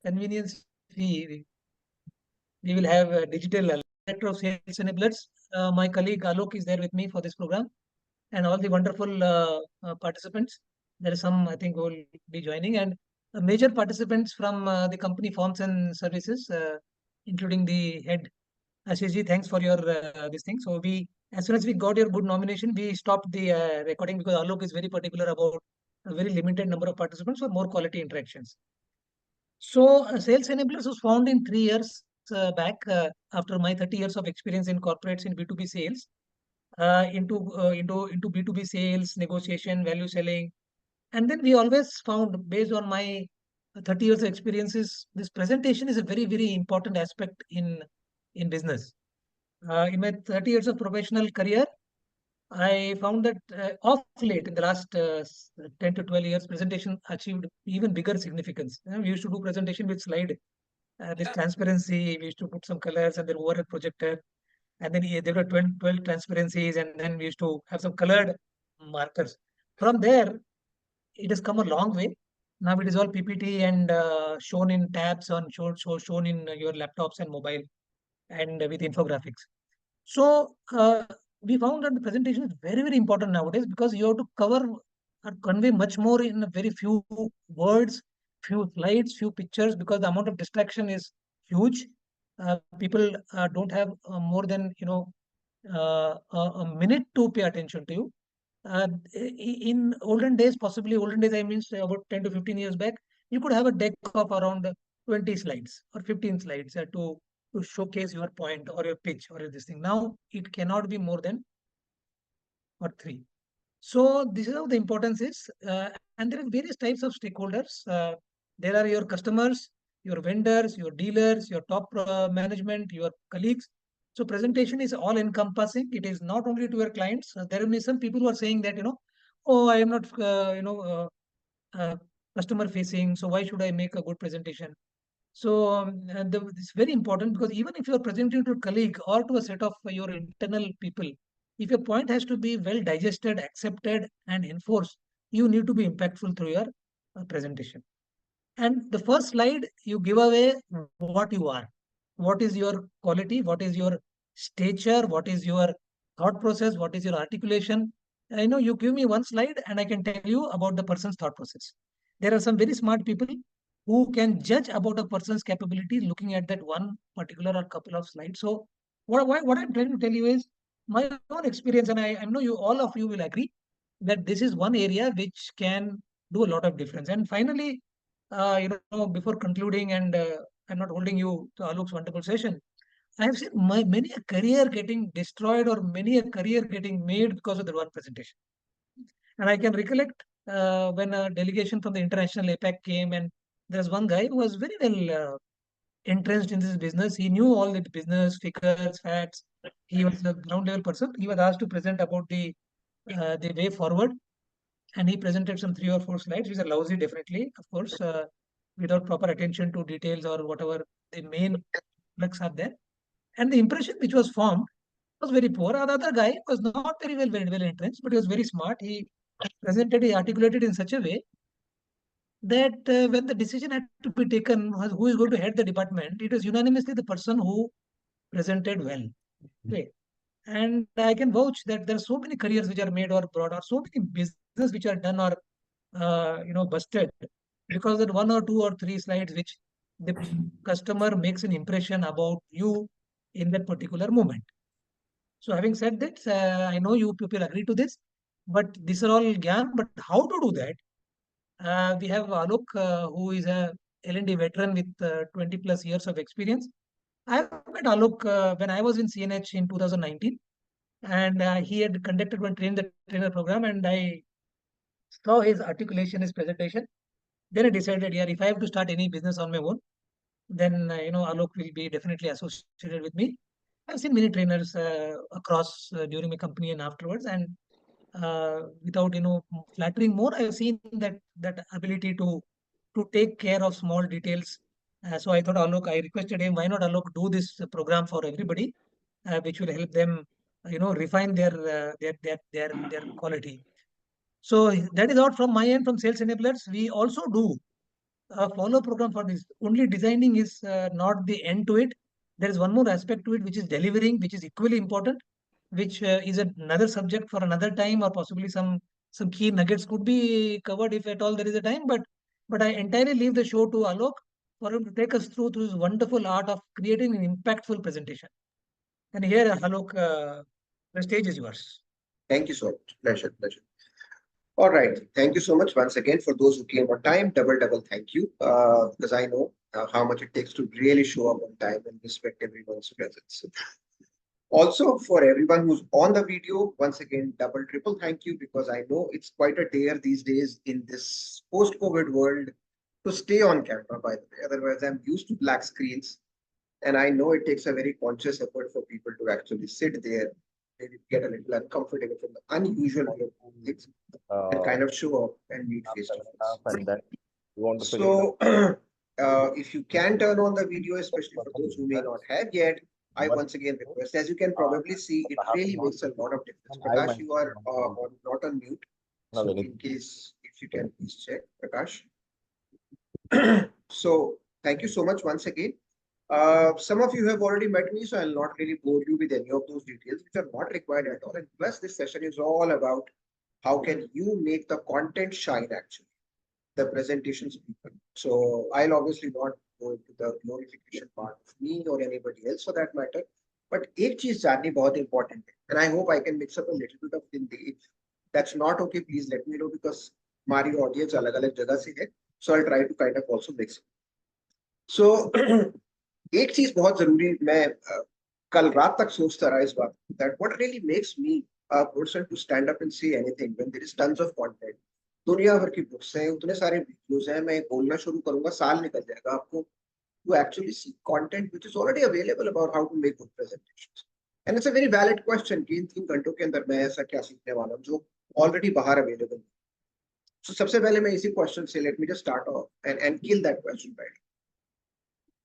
convenience fee, we will have a digital director of sales enablers. My colleague Alok is there with me for this program, and all the wonderful participants. There are some, I think, who will be joining, and major participants from the company Forms and Services, including the head Ashishji. Thanks for your this thing. So we, as soon as we got your good nomination, we stopped the recording because Alok is very particular about a very limited number of participants for more quality interactions. So, Sales Enablers was found in 3 years back after my 30 years of experience in corporates in B2B sales, into B2B sales, negotiation, value selling. And then we always found, based on my 30 years of experiences, this presentation is a very, very important aspect in business. In my 30 years of professional career, I found that of late, in the last 10 to 12 years, presentation achieved even bigger significance. We used to do presentation with slide, with transparency. We used to put some colors and then over a projector. And then there were 12 transparencies, and then we used to have some colored markers. From there, it has come a long way. Now it is all PPT and shown in tabs, shown in your laptops and mobile, and with infographics. So we found that the presentation is very, very important nowadays because you have to cover or convey much more in a very few words, few slides, few pictures, because the amount of distraction is huge. People don't have more than a minute to pay attention to you. In olden days, possibly olden days, I mean about 10 to 15 years back, you could have a deck of around 20 slides or 15 slides to showcase your point or your pitch or this thing. Now it cannot be more than or three. So this is how the importance is, and there are various types of stakeholders. There are your customers, your vendors, your dealers, your top management, your colleagues. So presentation is all encompassing. It is not only to your clients. There will be some people who are saying that oh, I am not uh, customer facing, so why should I make a good presentation? So it's very important because even if you are presenting to a colleague or to a set of your internal people, if your point has to be well digested, accepted, and enforced, you need to be impactful through your presentation. And the first slide, you give away what you are, what is your quality, what is your stature, what is your thought process, what is your articulation. I know you give me one slide and I can tell you about the person's thought process. There are some very smart people who can judge about a person's capability looking at that one particular or couple of slides. So what I'm trying to tell you is my own experience, and I know you all of you will agree that this is one area which can do a lot of difference. And finally, before concluding, and I'm not holding you to Alok's wonderful session, I have seen many a career getting destroyed or many a career getting made because of the one presentation. And I can recollect when a delegation from the international APAC came, and there's one guy who was very well entrenched in this business. He knew all the business figures, facts. He was a ground level person. He was asked to present about the way forward, and he presented some 3 or 4 slides, which are lousy, definitely, of course, without proper attention to details or whatever the main products are there. And the impression which was formed was very poor. The other guy was not very well entrenched, but he was very smart. He articulated in such a way that when the decision had to be taken, who is going to head the department, it was unanimously the person who presented well. Okay. And I can vouch that there are so many careers which are made or brought, or so many business which are done or busted because that 1 or 2 or 3 slides which the customer makes an impression about you in that particular moment. So having said that, I know you people agree to this, but these are all gyan. But how to do that? We have Alok, who is a L&D veteran with 20 plus years of experience. I met Alok when I was in CNH in 2019, and he had conducted one train the trainer program, and I saw his articulation, his presentation. Then I decided, yeah, if I have to start any business on my own, then Alok will be definitely associated with me. I've seen many trainers across during my company and afterwards, and without flattering more, I've seen that ability to take care of small details. So I thought Alok, I requested him, why not Alok do this program for everybody, which will help them, refine their quality. So that is out from my end from Sales Enablers. We also do a follow program for this. Only designing is not the end to it. There is one more aspect to it, which is delivering, which is equally important, which is another subject for another time, or possibly some key nuggets could be covered if at all there is a time. But I entirely leave the show to Alok for him to take us through this wonderful art of creating an impactful presentation. And here, Alok, the stage is yours. Thank you so much. Pleasure, pleasure. All right. Thank you so much once again for those who came on time. Double thank you, because I know how much it takes to really show up on time and respect everyone's presence. Also, for everyone who's on the video, once again, triple thank you, because I know it's quite a dare these days in this post-COVID world to stay on camera, by the way. Otherwise, I'm used to black screens. And I know it takes a very conscious effort for people to actually sit there, maybe get a little uncomfortable from the unusual way of doing things, and kind of show up and meet face to face. So, if you can turn on the video, especially for those who may not have yet, I once again request, as you can probably see, it really makes a lot of difference. Prakash, you are not on mute. So in case, if you can please check, Prakash. So thank you so much once again. Some of you have already met me, so I'll not really bore you with any of those details, which are not required at all. And plus, this session is all about how can you make the content shine, actually, the presentations people. So I'll obviously not go into the glorification part of me or anybody else for that matter. But एक चीज जाननी बहुत important है, and I hope I can mix up a little bit of Hindi. If that's not okay, please let me know, because हमारी audience अलग-अलग जगह से है, so I'll try to kind of also mix it. So एक चीज बहुत जरूरी, मैं कल रात तक सोचता रहा इस बात, that what really makes me a person to stand up and say anything when there is tons of content. दुनिया भर की बुक्स हैं, उतने सारे वीडियोस हैं, मैं बोलना शुरू करूंगा साल निकल जाएगा आपको to actually see content which is already available about how to make good presentations. And it's a very valid question कि इन 3 घंटों के अंदर मैं ऐसा क्या सीखने वाला हूँ जो already बाहर available है. So सबसे पहले मैं इसी question से, let me just start off and kill that question right.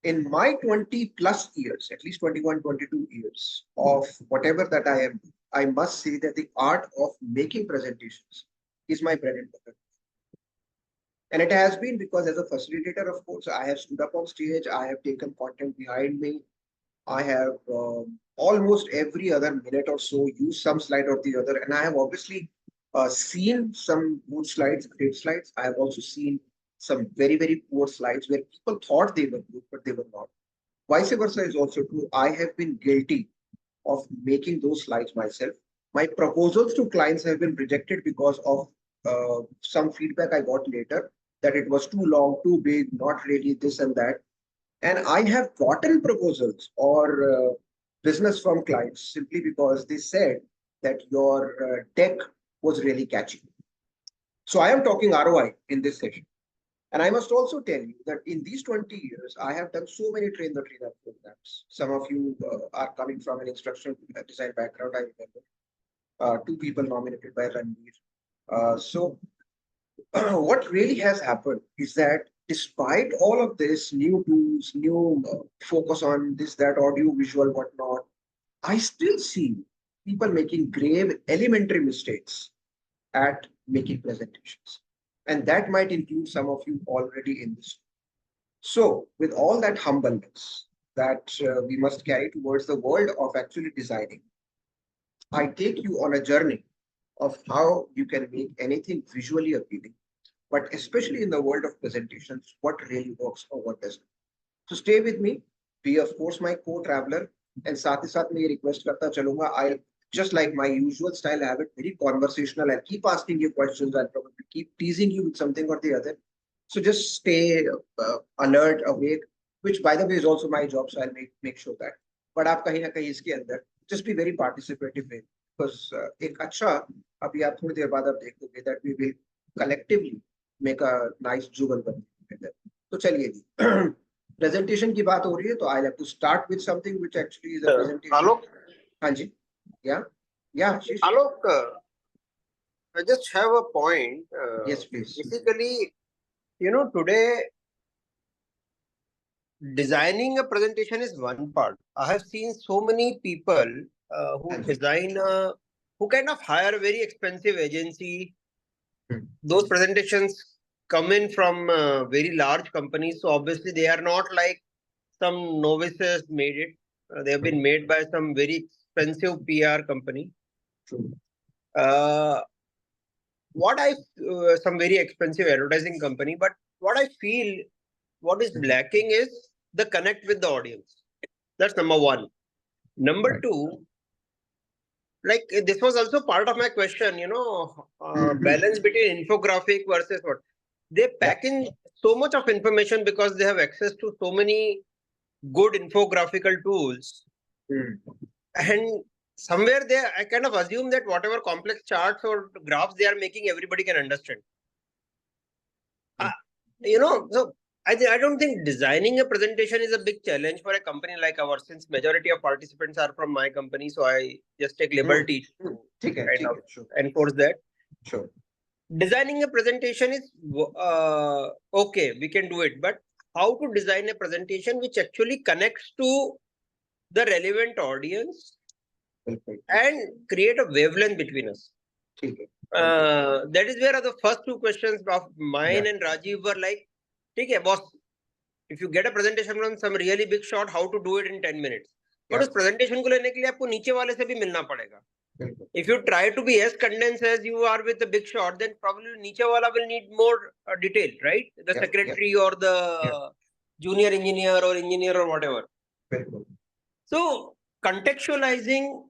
In my 20 plus years, at least 21, 22 years of whatever that I am, I must say that the art of making presentations is my bread and butter. And it has been because as a facilitator, of course, I have stood up on stage, I have taken content behind me. I have almost every other minute or so used some slide or the other. And I have obviously seen some good slides, great slides. I have also seen some very, very poor slides where people thought they were good, but they were not. Vice versa is also true. I have been guilty of making those slides myself. My proposals to clients have been rejected because of some feedback I got later, that it was too long, too big, not really this and that. And I have gotten proposals or business from clients simply because they said that your deck was really catchy. So I am talking ROI in this session. And I must also tell you that in these 20 years, I have done so many train the trainer programs. Some of you are coming from an instructional design background, I remember. 2 people nominated by Ranveer. So what really has happened is that despite all of this, new tools, new focus on this, that, audio, visual, whatnot, I still see people making grave elementary mistakes at making presentations. And that might include some of you already in this. So with all that humbleness that we must carry towards the world of actually designing, I take you on a journey of how you can make anything visually appealing, but especially in the world of presentations, what really works or what doesn't. So stay with me, be of course my co-traveler, and साथ ही साथ मैं ये request करता चलूंगा. I'll just like my usual style, I have it very conversational. I'll keep asking you questions. I'll probably keep teasing you with something or the other. So just stay alert, awake, which by the way is also my job. So I'll make sure that. But आप कहीं ना कहीं इसके अंदर just be very participative in, because एक अच्छा अभी आप थोड़ी देर बाद आप देखोगे that we will collectively make a nice jugalbandi together. तो चलिए जी presentation की बात हो रही है, तो I'll have to start with something which actually is a presentation. Alok? हाँ जी. Yeah. Sheesh. Alok, I just have a point. Yes, please. Basically, today designing a presentation is one part. I have seen so many people who design, who kind of hire a very expensive agency. Those presentations come in from very large companies. So obviously they are not like some novices made it. They have been made by some very expensive PR company. True. Some very expensive advertising company, but what I feel, what is lacking is the connect with the audience. That's number one. Number Right. two, like this was also part of my question, balance between infographic versus what they pack in so much of information because they have access to so many good infographical tools. And somewhere there, I kind of assume that whatever complex charts or graphs they are making, everybody can understand. So I don't think designing a presentation is a big challenge for a company like ours, since majority of participants are from my company. So I just take liberty to Sure. enforce that. Sure. Designing a presentation is okay, we can do it, but how to design a presentation which actually connects to the relevant audience and create a wavelength between us. That is where the first two questions of mine and Rajiv were like, okay, boss, if you get a presentation from some really big shot, how to do it in 10 minutes. But उस presentation को लेने के लिए आपको नीचे वाले से भी मिलना पड़ेगा. If you try to be as condensed as you are with the big shot, then probably नीचे वाला will need more detail, right? The secretary or the junior engineer or engineer or whatever. So contextualizing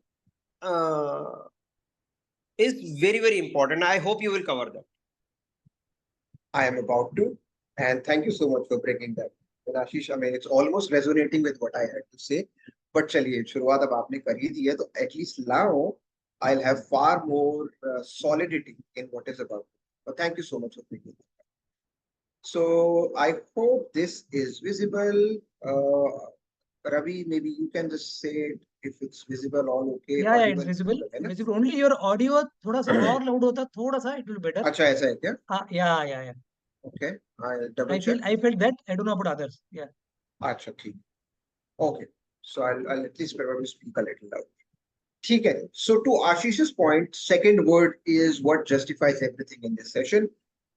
is very, very important. I hope you will cover that. I am about to, and thank you so much for breaking that. And Ashish, I mean, it's almost resonating with what I had to say. But चलिए, शुरुआत अब आपने कर ही दी है, तो at least now I'll have far more solidity in what is about. But thank you so much for breaking that. So I hope this is visible. Ravi, maybe you can just say it if it's visible, all okay. Yeah, it's visible. Visible. Only your audio थोड़ा सा और loud होता, थोड़ा सा, it will be better. अच्छा ऐसा है क्या? Yeah. Okay, I'll double check. I felt that. I do not put others. Yeah. अच्छा ठीक. Okay, so I'll at least probably speak a little loud. ठीक है. So to Ashish's point, second word is what justifies everything in this session.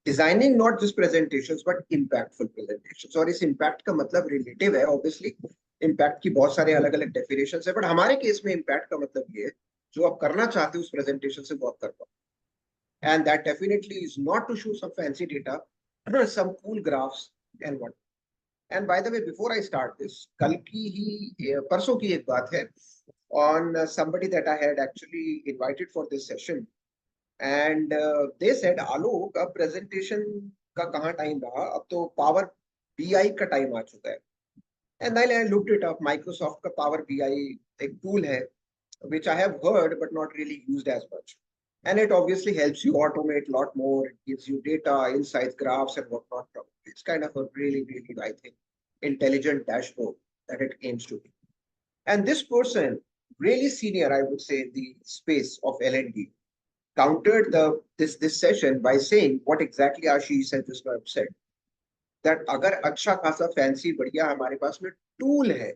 Designing not just presentations but impactful presentations. और इस impact का मतलब relative है, obviously. Impact की बहुत सारे अलग अलग definitions है, but हमारे केस में impact का मतलब ये है जो आप करना चाहते हो उस presentation से वो आप कर पाओ. And that definitely is not to show some fancy data, some cool graphs and what. And by the way, before I start this, कल की ही परसों की एक बात है on somebody that I had actually invited for this session. And they said, आलोक अब presentation का कहाँ time रहा, अब तो Power BI का time आ चुका है. And then I looked it up. Microsoft का Power BI एक tool है, which I have heard but not really used as much. And it obviously helps you automate a lot more. It gives you data, insights, graphs, and whatnot. It's kind of a really, I think, intelligent dashboard that it aims to be. And this person, really senior, I would say, in the space of L&D, countered this session by saying what exactly Ashish had just said. That अगर अच्छा खासा fancy बढ़िया हमारे पास में tool है,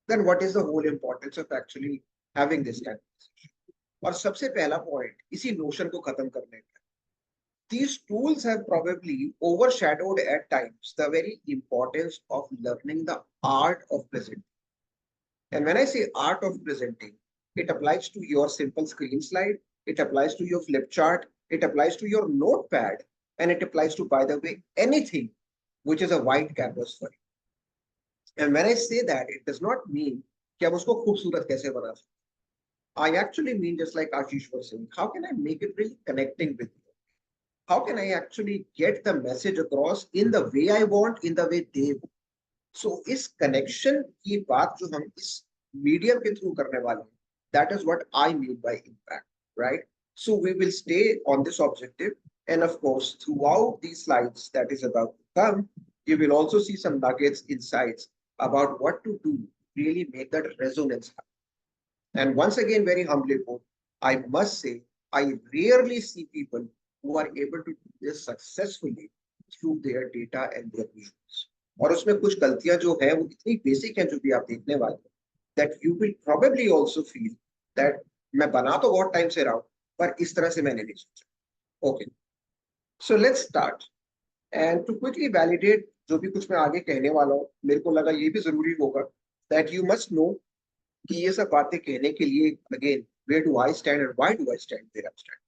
then what is the whole importance of actually having this kind of session? और सबसे पहला point इसी notion को खत्म करने का. These tools have probably overshadowed at times the very importance of learning the art of presenting. And when I say art of presenting, it applies to your simple screen slide, it applies to your flip chart, it applies to your notepad, and it applies to, by the way, anything which is a white canvas for you. And when I say that, it does not mean कि हम उसको खूबसूरत कैसे बना सकते. I actually mean, just like Ashish was saying, how can I make it really connecting with you? How can I actually get the message across in the way I want, in the way they want? So इस connection की बात जो हम इस medium के through करने वाले हैं, that is what I mean by impact, right? So we will stay on this objective, and of course, throughout these slides that is about to come, you will also see some nuggets, insights about what to do, really make that resonance happen. And once again, very humbly put, I must say, I rarely see people who are able to do this successfully through their data and their visuals. और उसमें कुछ गलतियां जो है वो इतनी basic हैं जो भी आप देखने वाले हैं, that you will probably also feel that मैं बना तो बहुत टाइम से रहा हूं पर इस तरह से मैंने नहीं सोचा. Okay, so let's start. And to quickly validate जो भी कुछ मैं आगे कहने वाला हूँ, मेरे को लगा ये भी जरूरी होगा that you must know कि ये सब बातें कहने के लिए again where do I stand and why do I stand where I stand.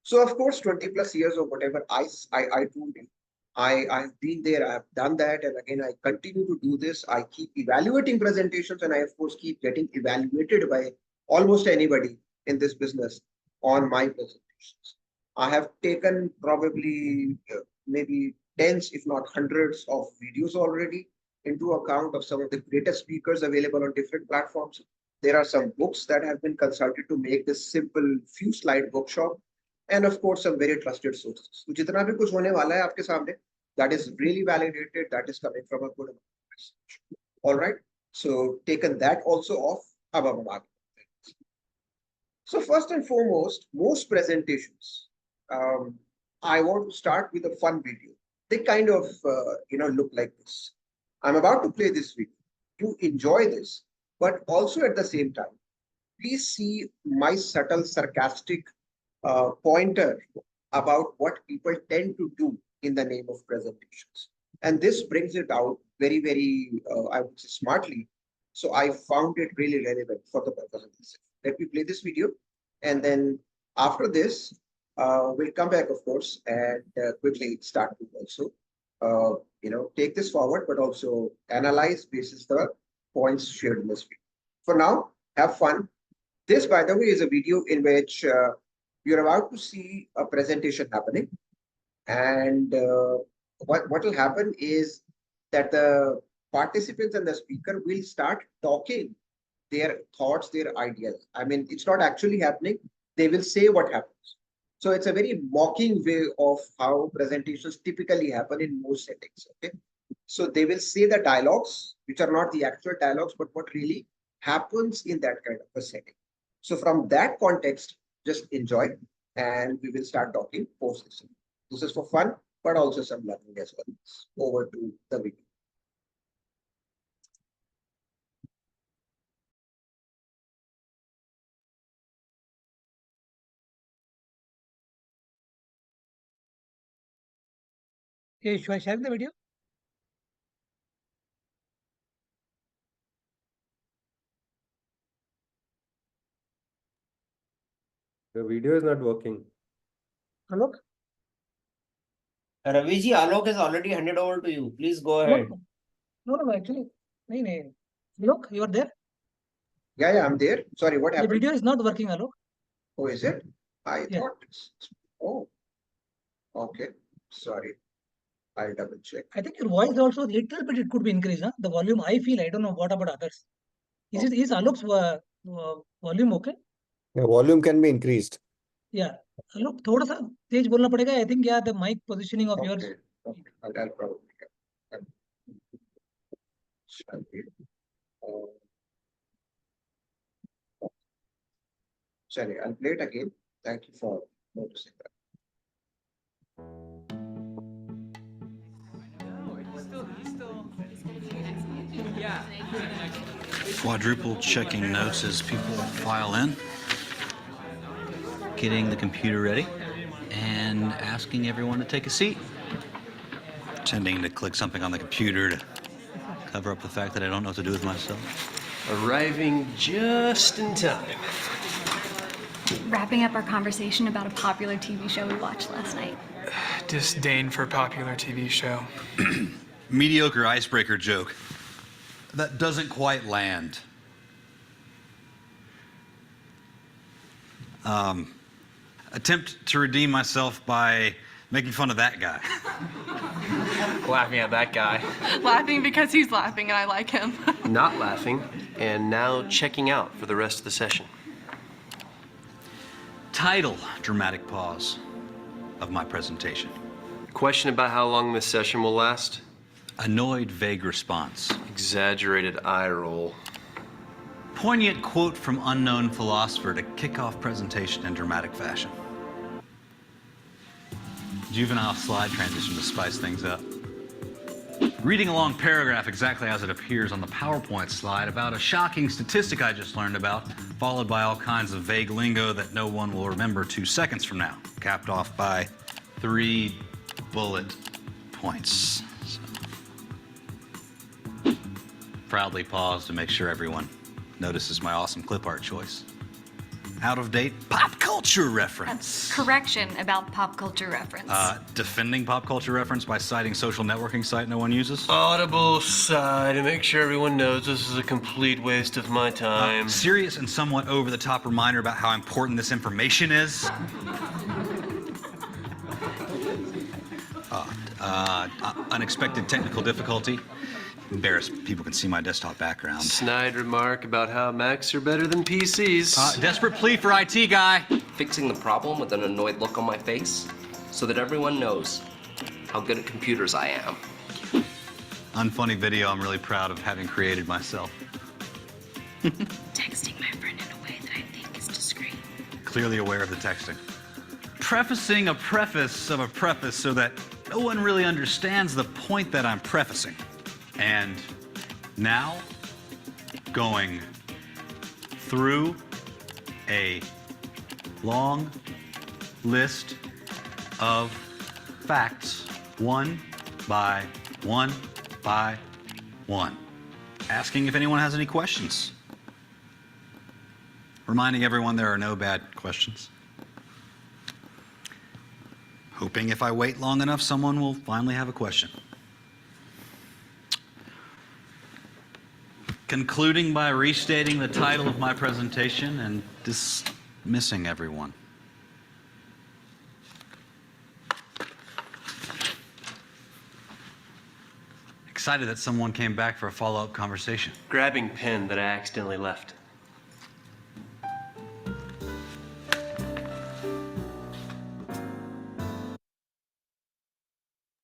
So of course 20 plus years or whatever I told you, I've been there, I've done that, and again I continue to do this. I keep evaluating presentations, and I of course keep getting evaluated by almost anybody in this business on my presentations. I have taken probably maybe tens, if not hundreds, of videos already into account of some of the greatest speakers available on different platforms. There are some books that have been consulted to make this simple few slide bookshop. And of course, some very trusted sources. So जितना भी कुछ होने वाला है आपके सामने, that is really validated, that is coming from a good amount of research. All right. So taken that also off. अब हम आगे. So first and foremost, most presentations, I want to start with a fun video. They kind of look like this. I'm about to play this video. You enjoy this, but also at the same time, please see my subtle sarcastic pointer about what people tend to do in the name of presentations. And this brings it out very, very, I would say smartly. So I found it really relevant for the purpose of this. Let me play this video. And then after this, we'll come back, of course, and quickly start to also, take this forward, but also analyze basis the points shared in this video. For now, have fun. This, by the way, is a video in which you're about to see a presentation happening. And what will happen is that the participants and the speaker will start talking their thoughts, their ideas. I mean, it's not actually happening. They will say what happens. So it's a very mocking way of how presentations typically happen in most settings. Okay. So they will say the dialogues, which are not the actual dialogues, but what really happens in that kind of a setting. So from that context, just enjoy, and we will start talking post this. This is for fun, but also some learning as well. Over to the video. Okay, should I share the video? The video is not working. Alok? Ravi ji, Alok has already handed over to you. Please go ahead. No, actually. No. Alok, you are there? Yeah, I'm there. Sorry, what The happened? video is not working, Alok. Oh, is it? I Yeah. thought. Oh, okay. Sorry. I'll double check. I think your voice also little bit it could be increased. Huh? The volume I feel, I don't know what about others. Is Alok's volume okay? The volume can be increased. Yeah. Alok, थोड़ा सा तेज बोलना पड़ेगा. I think the mic positioning of yours. Okay. I'll probably. Shall we? Sorry, I'll play it again. Thank you for noticing that. Quadruple checking notes as people file in, getting the computer ready, and asking everyone to take a seat. Pretending to click something on the computer to cover up the fact that I don't know what to do with myself. Arriving just in time. Wrapping up our conversation about a popular TV show we watched last night. Disdain for popular TV show. Mediocre icebreaker joke that doesn't quite land. Attempt to redeem myself by making fun of that guy. Laughing at that guy. Laughing because he's laughing and I like him. Not laughing, and now checking out for the rest of the session. Title, dramatic pause of my presentation. Question about how long this session will last? Annoyed, vague response. Exaggerated eye roll. Poignant quote from unknown philosopher to kick off presentation in dramatic fashion. Juvenile slide transition to spice things up. Reading a long paragraph exactly as it appears on the PowerPoint slide about a shocking statistic I just learned about, followed by all kinds of vague lingo that no one will remember 2 seconds from now, capped off by 3 bullet points. So, proudly pause to make sure everyone notices my awesome clip art choice. Out of date pop culture reference. Correction about pop culture reference. Defending pop culture reference by citing social networking site no one uses. Audible sigh to make sure everyone knows this is a complete waste of my time. Serious and somewhat over the top reminder about how important this information is. Unexpected technical difficulty. Embarrassed, people can see my desktop background. Snide remark about how Macs are better than PCs. Desperate plea for IT guy. Fixing the problem with an annoyed look on my face so that everyone knows how good at computers I am. Unfunny video I'm really proud of having created myself. Texting my friend in a way that I think is discreet. Clearly aware of the texting. Prefacing a preface of a preface so that no one really understands the point that I'm prefacing. And now, going through a long list of facts, one by one by one. Asking if anyone has any questions. Reminding everyone there are no bad questions. Hoping if I wait long enough, someone will finally have a question. Concluding by restating the title of my presentation and dismissing everyone. Excited that someone came back for a follow-up conversation. Grabbing pen that I accidentally left.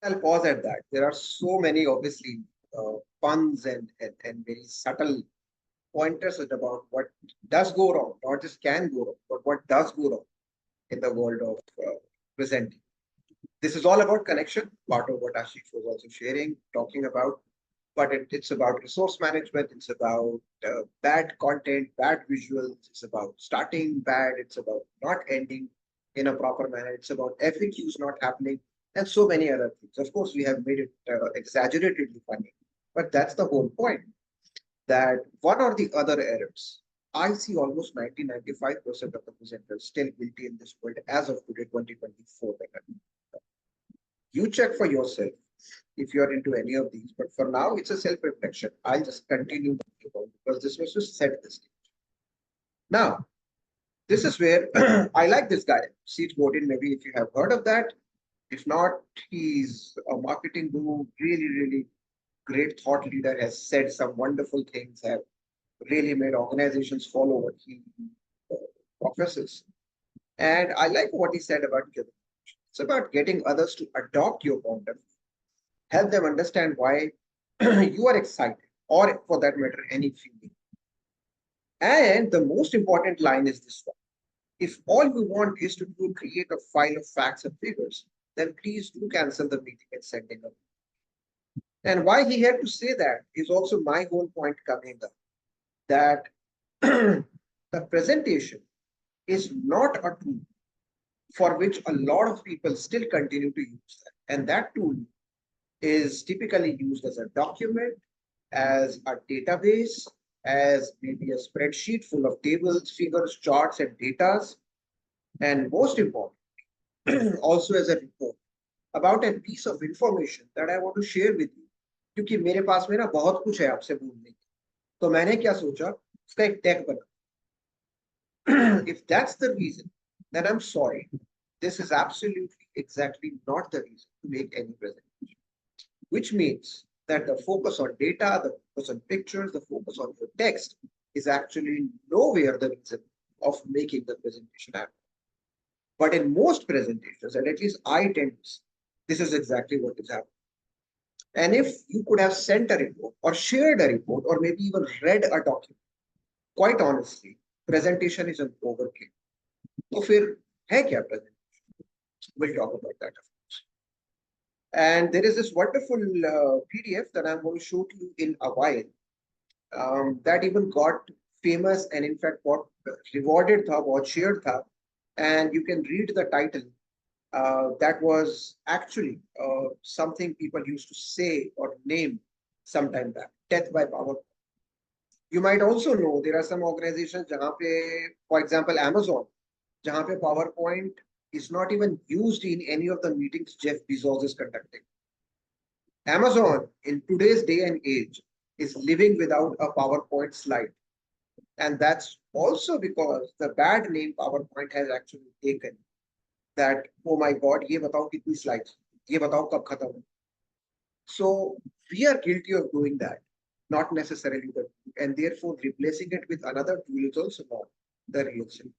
I'll pause at that. There are so many, obviously, puns and very subtle pointers about what does go wrong, not just can go wrong, but what does go wrong in the world of presenting. This is all about connection, part of what Ashish was also sharing, talking about, but it's about resource management, it's about bad content, bad visuals, it's about starting bad, it's about not ending in a proper manner, it's about FAQs not happening, and so many other things. Of course, we have made it exaggeratedly funny, but that's the whole point, that one or the other errors, I see almost 90-95% of the presenters still guilty in this world as of today, 2024. You check for yourself if you're into any of these, but for now, it's a self-reflection. I'll just continue because this was to set the stage. Now, this is where I like this guy, Seth Godin. Maybe if you have heard of that. If not, he's a marketing guru, really great thought leader, has said some wonderful things, have really made organizations follow what he professes. And I like what he said about giving. It's about getting others to adopt your point of view, help them understand why you are excited, or for that matter, any feeling. And the most important line is this one. If all you want is to create a file of facts and figures, then please do cancel the meeting and send in a. And why he had to say that is also my whole point coming up, that the presentation is not a tool for which a lot of people still continue to use that. And that tool is typically used as a document, as a database, as maybe a spreadsheet full of tables, figures, charts, and datas. And most importantly, also as a report about a piece of information that I want to share with you. क्योंकि मेरे पास में ना बहुत कुछ है आपसे बोलने की, तो मैंने क्या सोचा, उसका एक टैग बना. If that's the reason, then I'm sorry. This is absolutely exactly not the reason to make any presentation. Which means that the focus on data, the focus on pictures, the focus on your text is actually nowhere the reason of making the presentation happen. But in most presentations, and at least I tend to see, this is exactly what is happening. And if you could have sent a report or shared a report or maybe even read a document, quite honestly, presentation is an overkill. So फिर है क्या presentation? We'll talk about that, of course. And there is this wonderful PDF that I'm going to show to you in a while that even got famous and in fact got rewarded, got shared. And you can read the title that was actually something people used to say or name sometime back, death by PowerPoint. You might also know there are some organizations, for example, Amazon, jahan pe PowerPoint is not even used in any of the meetings Jeff Bezos is conducting. Amazon in today's day and age is living without a PowerPoint slide. And that's also because the bad name PowerPoint has actually taken that, oh my God, ye batao kitni slides, ye batao kab khatam ho. So we are guilty of doing that, not necessarily the tool, and therefore replacing it with another tool is also not the real solution.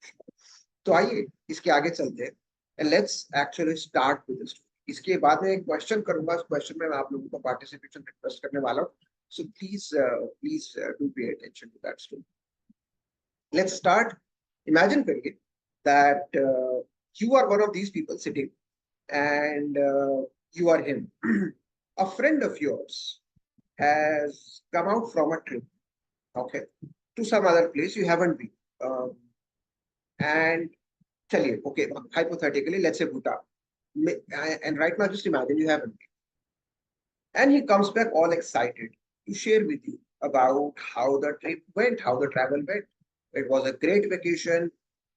तो आइए इसके आगे चलते हैं and let's actually start with this. इसके बाद में एक क्वेश्चन करूंगा, उस क्वेश्चन में मैं आप लोगों को पार्टिसिपेशन रिक्वेस्ट करने वाला हूं. So please do pay attention to that story. Let's start. Imagine करिए that you are one of these people sitting and you are him. A friend of yours has come out from a trip, okay, to some other place you haven't been. And chaliye, okay, hypothetically, let's say Bhutan. And right now, just imagine you haven't been. And he comes back all excited to share with you about how the trip went, how the travel went. It was a great vacation.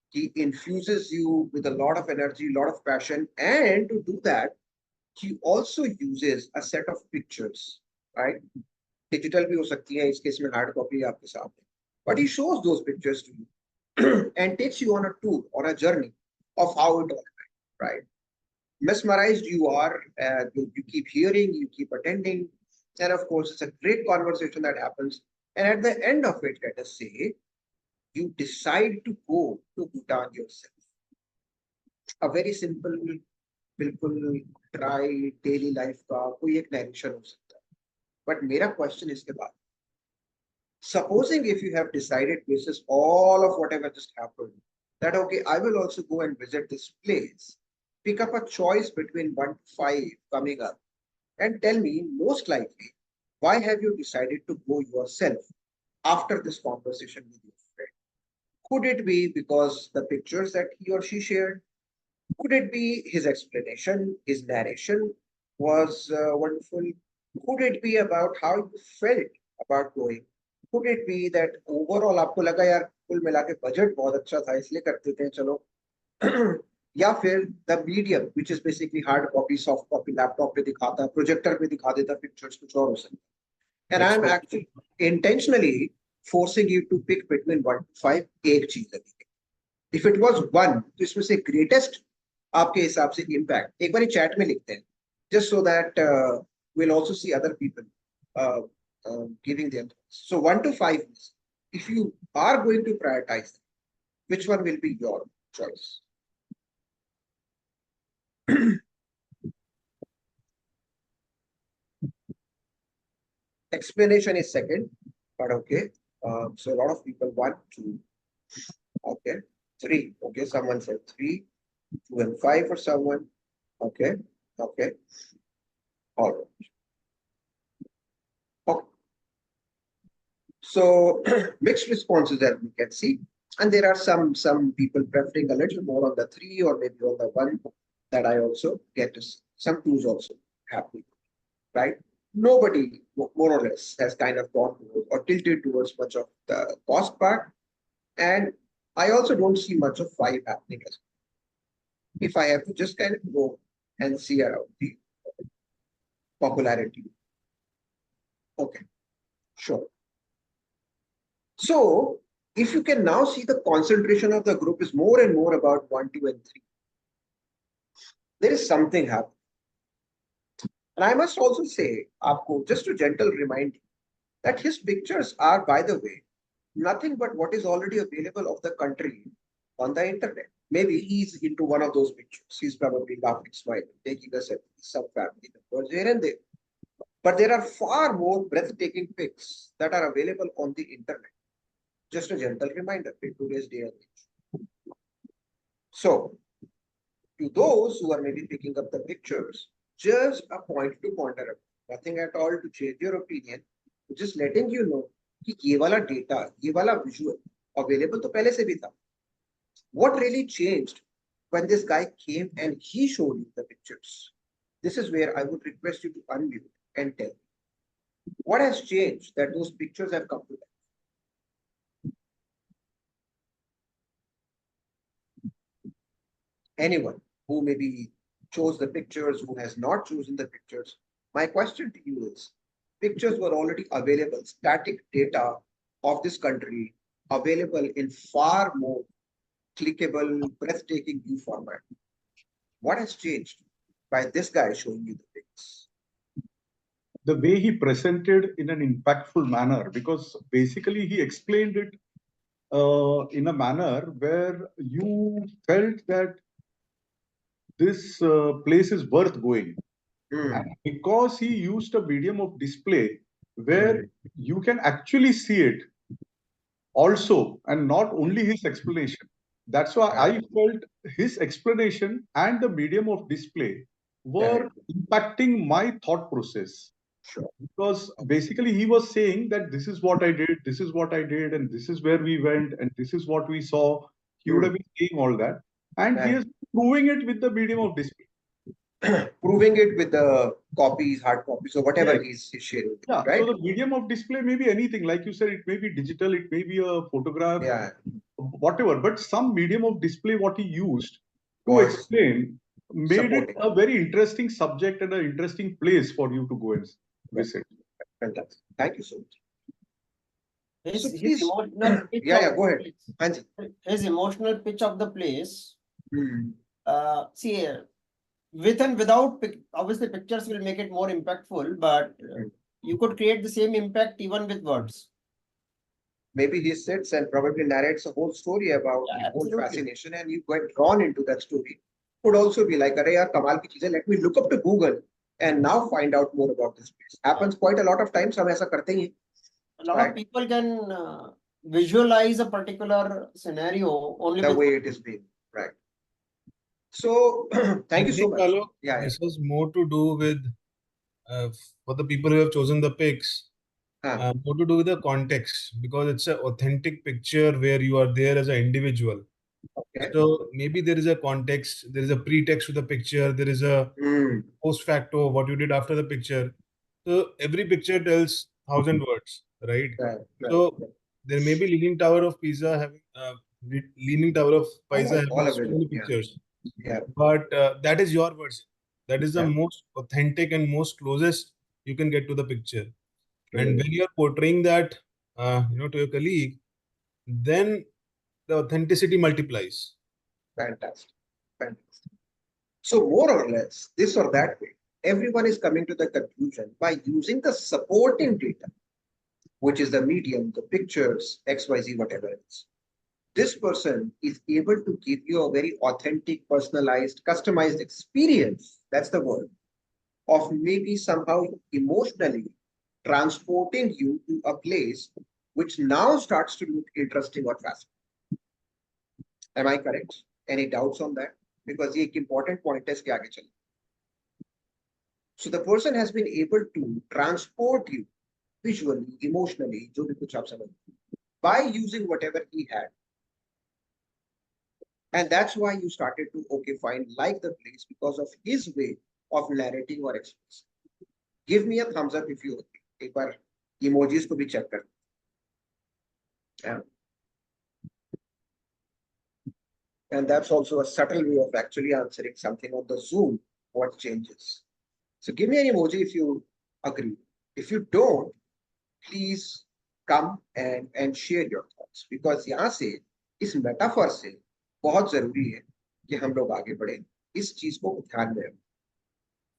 He infuses you with a lot of energy, a lot of passion. And to do that, he also uses a set of pictures, right? Digital bhi ho sakti hai, is case mein hard copy aapke saath. But he shows those pictures to you and takes you on a tour, on a journey of how it all went, right? Mesmerized you are, you keep hearing, you keep attending. And of course, it's a great conversation that happens. And at the end of it, let us say, you decide to go to Bhutan yourself. A very simple, बिल्कुल try daily life का कोई एक narration हो सकता है. But मेरा question इसके बाद, supposing if you have decided basis all of whatever just happened, that okay, I will also go and visit this place, pick up a choice between 1 to 5 coming up, and tell me most likely, why have you decided to go yourself after this conversation with your friend? Could it be because the pictures that he or she shared? Could it be his explanation, his narration was wonderful? Could it be about how you felt about going? Could it be that overall आपको लगा यार कुल मिला के budget बहुत अच्छा था इसलिए करते थे चलो या फिर the medium which is basically hard copy, soft copy, laptop पे दिखाता, projector पे दिखा देता pictures कुछ और हो सकता. And I'm actually intentionally forcing you to pick between 1 to 5 एक चीज लगेगी. If it was 1, तो इसमें से greatest आपके हिसाब से impact एक बार chat में लिखते हैं, just so that we'll also see other people giving their thoughts. So 1 to 5 is, if you are going to prioritize them, which one will be your choice? Explanation is second, but okay. So a lot of people 1, 2, okay, 3. Okay, someone said 3, 2 and 5 for someone. Okay, okay, all right. Okay. So mixed responses that we can see, and there are some people preferring a little more on the 3 or maybe on the 1 that I also get to see. Some 2s also happy, right? Nobody more or less has kind of gone towards or tilted towards much of the cost part, and I also don't see much of 5 happening as well. If I have to just kind of go and see around the popularity. Okay, sure. So if you can now see the concentration of the group is more and more about 1, 2, and 3. There is something happening. And I must also say, Aapko, just to gentle remind you, that his pictures are, by the way, nothing but what is already available of the country on the internet. Maybe he's into one of those pictures. He's probably laughing, smiling, taking a selfie, some family members here and there. But there are far more breathtaking pics that are available on the internet. Just a gentle reminder in today's day and age. So, to those who are maybe picking up the pictures, just a point to ponder about. Nothing at all to change your opinion. Just letting you know कि ये वाला data, ये वाला visual available तो पहले से भी था. What really changed when this guy came and he showed you the pictures. This is where I would request you to unmute and tell me what has changed that those pictures have come to life. Anyone who maybe chose the pictures, who has not chosen the pictures. My question to you is, pictures were already available, static data of this country available in far more clickable, breathtaking view format. What has changed by this guy showing you the pics? The way he presented in an impactful manner, because basically he explained it in a manner where you felt that this place is worth going. And because he used a medium of display where you can actually see it also, and not only his explanation. That's why I felt his explanation and the medium of display were impacting my thought process. Sure. Because basically he was saying that this is what I did, this is what I did, and this is where we went, and this is what we saw. He would have been saying all that. And he is proving it with the medium of display. Proving it with the copies, hard copies, or whatever he's sharing. Yeah, right? so the medium of display may be anything. Like you said, it may be digital, it may be a photograph, whatever. But some medium of display, what he used to explain, made it a very interesting subject and an interesting place for you to go and visit. Fantastic. Thank you so much. His, So his emotional pitch of go the ahead. place, his emotional pitch of the place. See, with and without, obviously pictures will make it more impactful, but you could create the same impact even with words. Maybe he sits and probably narrates a whole story about the whole fascination, and you get drawn into that story. Could also be like, "Arey yaar, kamal ki cheez hai, let me look up to Google and now find out more about this place." Happens quite a lot of times. Hum aisa karte hi. A lot of people can visualize a particular scenario only the with way it is being, right? So, thank you so much. Alok, Yeah, this was more to do with for the people who have chosen the pics, more to do with the context, because it's an authentic picture where you are there as an individual. Okay. So maybe there is a context, there is a pretext to the picture, there is a post facto, what you did after the picture. So every picture tells 1,000 words, right? So there may be Leaning Tower of Pisa having Leaning Tower of Pisa having so many pictures. But that is your version. That is the most authentic and most closest you can get to the picture. And when you are portraying that, to your colleague, then the authenticity multiplies. Fantastic. Fantastic. So more or less, this or that way, everyone is coming to the conclusion by using the supporting data, which is the medium, the pictures, XYZ, whatever it is. This person is able to give you a very authentic, personalized, customized experience. That's the word. Of maybe somehow emotionally transporting you to a place which now starts to look interesting or fascinating. Am I correct? Any doubts on that? Because the important point is कि आगे चलें. So the person has been able to transport you visually, emotionally, जो भी कुछ आप समझ, by using whatever he had. And that's why you started to, like the place because of his way of narrating or expressing. Give me a thumbs up if you agree. एक बार emojis को भी check कर. Yeah. And that's also a subtle way of actually answering something on the Zoom, what changes. So give me an emoji if you agree. If you don't, please come and share your thoughts. Because यहाँ से इस metaphor से बहुत जरूरी है कि हम लोग आगे बढ़ें, इस चीज को ध्यान में रखें.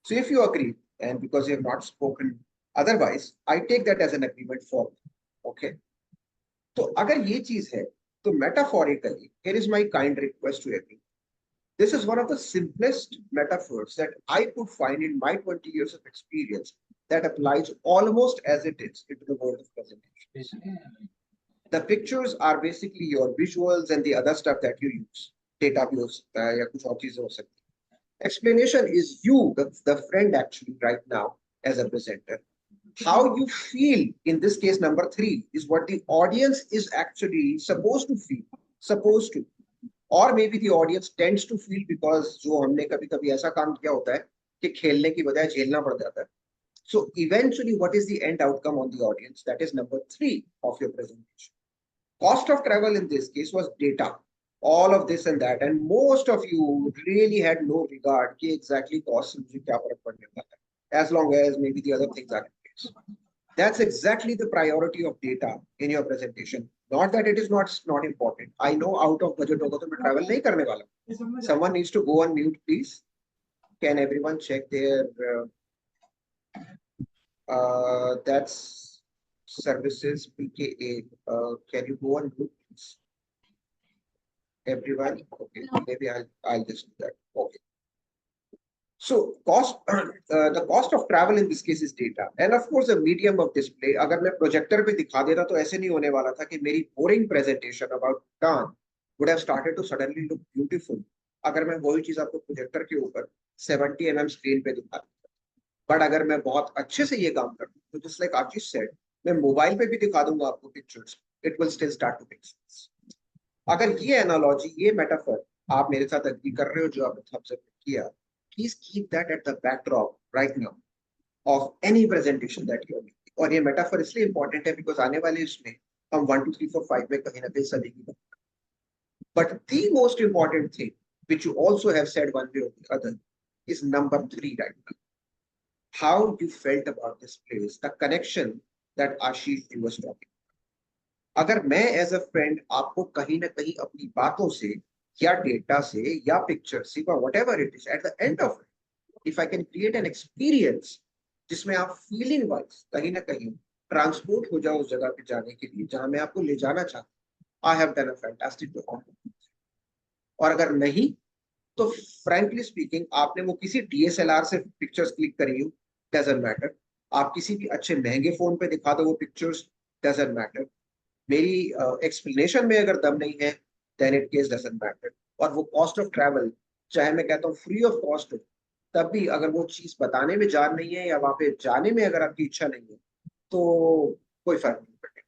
So if you agree, and because you have not spoken otherwise, I take that as an agreement for you. Okay. तो अगर ये चीज है, तो metaphorically, here is my kind request to everyone. This is one of the simplest metaphors that I could find in my 20 years of experience that applies almost as it is into the world of presentation. The pictures are basically your visuals and the other stuff that you use. Data views, या कुछ और चीजें हो सकती हैं. Explanation is you, the friend actually right now as a presenter. How you feel in this case number 3 is what the audience is actually supposed to feel. Supposed to. or maybe the audience tends to feel, because जो हमने कभी कभी ऐसा काम किया होता है कि खेलने की बजाय झेलना पड़ जाता है. So eventually, what is the end outcome on the audience? That is number 3 of your presentation. Cost of travel in this case was data, all of this and that, and most of you really had no regard कि exactly cost मुझे क्या फर्क पड़ने वाला है, as long as maybe the other things are in place. That's exactly the priority of data in your presentation. Not that it is not important. I know out of budget होगा तो मैं travel नहीं करने वाला. Someone needs to go on mute, please. Can everyone check their that's services PKA. Can you go on mute, please? Everyone, okay. Maybe I'll just do that. Okay. So cost, the cost of travel in this case is data, and of course the medium of display. अगर मैं projector पे दिखा देता तो ऐसे नहीं होने वाला था कि मेरी boring presentation about Bhutan would have started to suddenly look beautiful. अगर मैं वही चीज आपको projector के ऊपर 70 mm screen पे दिखा देता, but अगर मैं बहुत अच्छे से ये काम करता तो just like Ashish said, मैं मोबाइल पे भी दिखा दूंगा आपको pictures, it will still start to make sense. अगर ये analogy, ये metaphor आप मेरे साथ agree कर रहे हो जो आपने सबसे किया, please keep that at the backdrop right now of any presentation that you are making. और ये metaphor इसलिए important है because आने वाले इसमें हम 1 2 3 4 5 में कहीं ना कहीं सभी की बात करें. But the most important thing, which you also have said one way or the other, is number 3 right now. How you felt about this place, the connection that Ashish was talking about. अगर मैं as a friend आपको कहीं ना कहीं अपनी बातों से या डेटा से या पिक्चर से या whatever it is, at the end of it, if I can create an experience जिसमें आप feeling wise कहीं ना कहीं ट्रांसपोर्ट हो जाओ उस जगह पे जाने के लिए जहां मैं आपको ले जाना चाहता हूं, I have done a fantastic performance. और अगर नहीं तो frankly speaking आपने वो किसी DSLR से पिक्चर्स क्लिक करी हो, doesn't matter. आप किसी भी अच्छे महंगे फोन पे दिखा दो वो पिक्चर्स, doesn't matter. मेरी एक्सप्लेनेशन में अगर दम नहीं है, then it case doesn't matter. और वो कॉस्ट ऑफ ट्रैवल, चाहे मैं कहता हूँ फ्री ऑफ कॉस्ट हो, तब भी अगर वो चीज बताने में जान नहीं है या वहां पे जाने में अगर आपकी इच्छा नहीं है तो कोई फर्क नहीं पड़ेगा.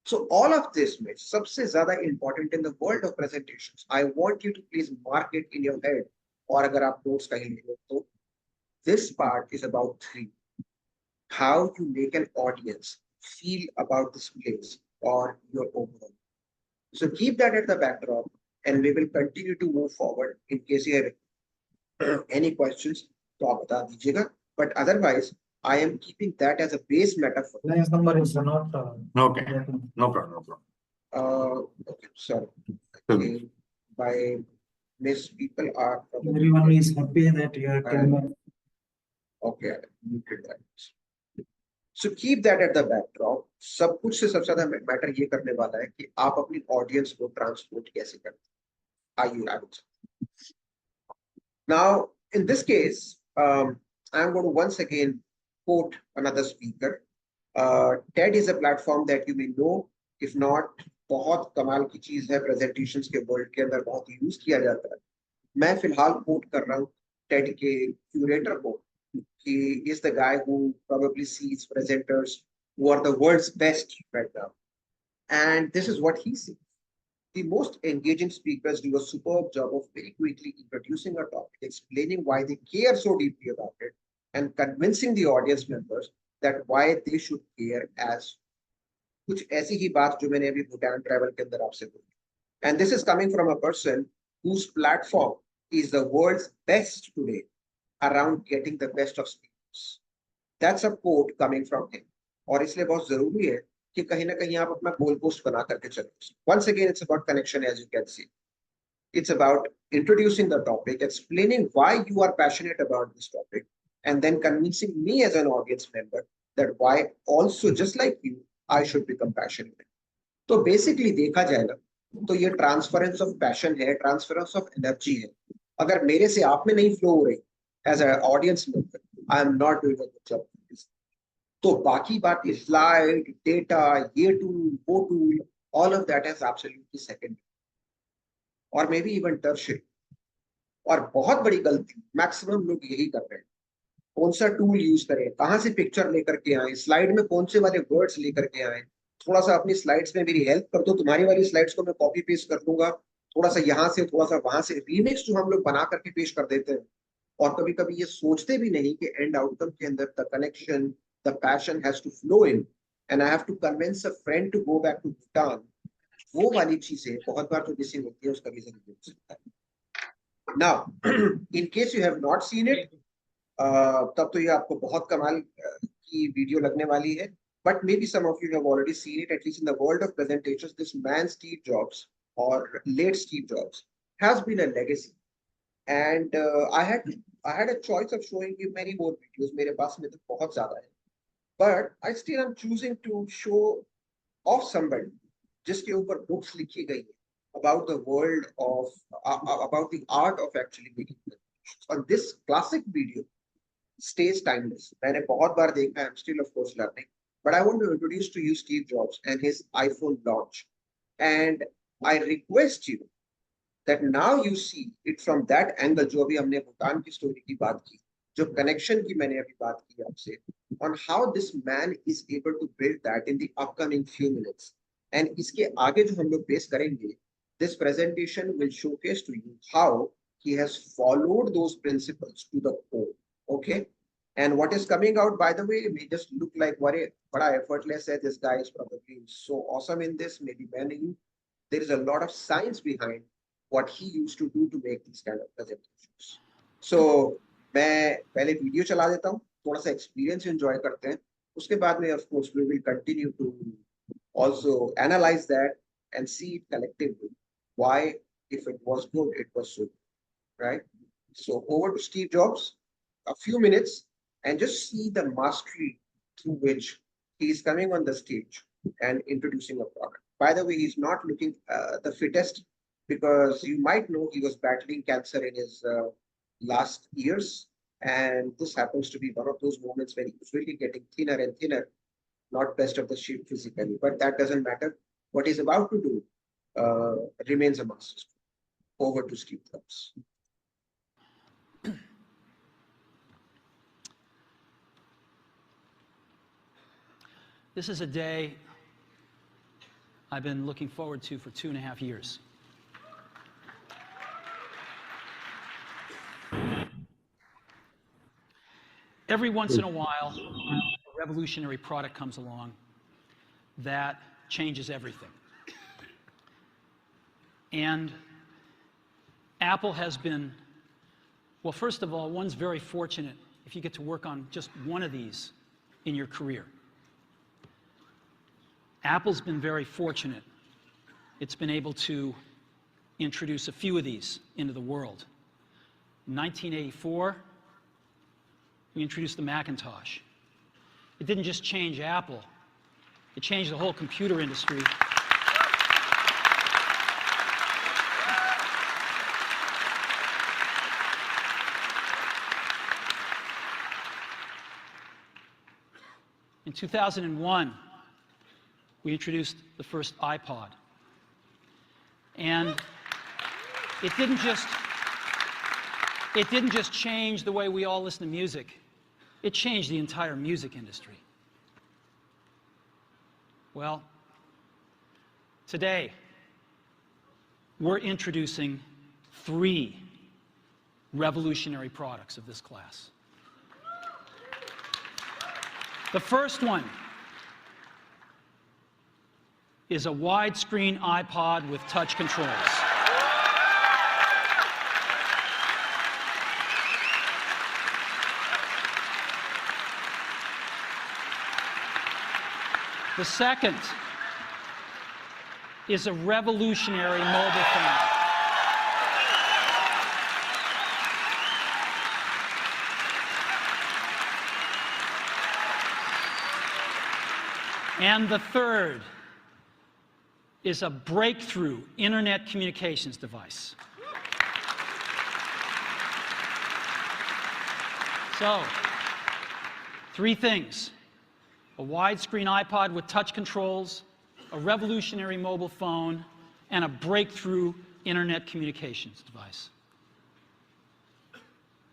So all of this में सबसे ज्यादा important in the world of presentations, I want you to please mark it in your head. और अगर आप नोट्स कहीं ले लो तो this part is about 3. How you make an audience feel about this place or your overall. So keep that at the backdrop and we will continue to move forward. In case you have any questions, तो आप बता दीजिएगा. But otherwise, I am keeping that as a base metaphor. Lines number is not. Okay, no problem, no problem. Okay, sorry. Okay, by Miss people are. Everyone is happy that you are coming. Okay, muted that. So keep that at the backdrop. सब कुछ से सबसे ज्यादा matter ये करने वाला है कि आप अपनी ऑडियंस को ट्रांसपोर्ट कैसे करते हैं. Are you? Now, in this case, I'm going to once again quote another speaker. TED is a platform that you may know. If not, बहुत कमाल की चीज है, presentations के वर्ल्ड के अंदर बहुत यूज किया जाता है. मैं फिलहाल कोट कर रहा हूँ TED के क्यूरेटर को. He is the guy who probably sees presenters who are the world's best right now. And this is what he sees. The most engaging speakers do a superb job of very quickly introducing a topic, explaining why they care so deeply about it, and convincing the audience members that why they should care as कुछ ऐसी ही बात जो मैंने अभी Bhutan travel के अंदर आपसे बोली. And this is coming from a person whose platform is the world's best today around getting the best of speakers. That's a quote coming from him. और इसलिए बहुत जरूरी है कि कहीं ना कहीं आप अपना गोल पोस्ट बना करके चलो. Once again, it's about connection, as you can see. It's about introducing the topic, explaining why you are passionate about this topic, and then convincing me as an audience member that why also, just like you, I should become passionate. तो basically देखा जाए ना तो ये transference of passion है, transference of energy है. अगर मेरे से आप में नहीं flow हो रही as an audience member, I am not doing a good job. तो बाकी बात slide, data, ये tool, वो tool, all of that is absolutely secondary. और maybe even tertiary. और बहुत बड़ी गलती मैक्सिमम लोग यही कर रहे हैं. कौन सा टूल यूज करें, कहां से पिक्चर लेकर के आए, स्लाइड में कौन से वाले वर्ड्स लेकर के आए, थोड़ा सा अपनी स्लाइड्स में मेरी हेल्प कर दो, तुम्हारी वाली स्लाइड्स को मैं कॉपी पेस्ट कर दूंगा थोड़ा सा यहाँ से थोड़ा सा वहां से रीमिक्स जो हम लोग बना करके पेश कर देते हैं, और कभी कभी ये सोचते भी नहीं कि एंड आउटकम के अंदर the connection, the passion has to flow in, and I have to convince a friend to go back to Bhutan. वो वाली चीजें बहुत बार जो मिसिंग होती है, उसका रीजन हो सकता है। Now in case you have not seen it, तब तो ये आपको बहुत कमाल की वीडियो लगने वाली है, but maybe some of you have already seen it, at least in the world of presentations. This man Steve Jobs, or late Steve Jobs, has been a legacy, and I had a choice of showing you many more videos. मेरे पास में तो बहुत ज़्यादा है, but I still am choosing to show off somebody जिसके ऊपर books लिखी गई है about the world of about the art of actually making presentations. And this classic video stays timeless. मैंने बहुत बार देखा है, I'm still of course learning. But I want to introduce to you Steve Jobs and his iPhone launch. And I request you that now you see it from that angle, जो अभी हमने भूटान की story की बात की, जो connection की मैंने अभी बात की आपसे, on how this man is able to build that in the upcoming few minutes. And इसके आगे जो हम लोग पेश करेंगे, this presentation will showcase to you how he has followed those principles to the core. Okay. And what is coming out, by the way, may just look like what I effortless said. This guy is probably so awesome in this. Maybe many. There is a lot of science behind what he used to do to make these kind of presentations. So, मैं पहले video चला देता हूँ, थोड़ा सा experience enjoy करते हैं. उसके बाद में, of course, we will continue to also analyze that and see it collectively. Why, if it was good, it was so good, right? So over to Steve Jobs. A few minutes. And just see the mastery through which he is coming on the stage and introducing a product. By the way, he's not looking the fittest, because you might know he was battling cancer in his last years. And this happens to be one of those moments when he's really getting thinner and thinner, not best of the shape physically. But that doesn't matter. What he's about to do remains a masterstroke. Over to Steve Jobs. This is a day I've been looking forward to for 2.5 years. Every once in a while, a revolutionary product comes along that changes everything. And Apple has been, well, first of all, one's very fortunate if you get to work on just one of these in your career. Apple's been very fortunate. It's been able to introduce a few of these into the world. In 1984, we introduced the Macintosh. It didn't just change Apple, it changed the whole computer industry. In 2001, we introduced the first iPod. And it didn't just change the way we all listen to music. It changed the entire music industry. Well, today, we're introducing 3 revolutionary products of this class. The first one is a widescreen iPod with touch controls. The second is a revolutionary mobile phone. And the third is a breakthrough internet communications device. So, 3 things: a widescreen iPod with touch controls, a revolutionary mobile phone, and a breakthrough internet communications device.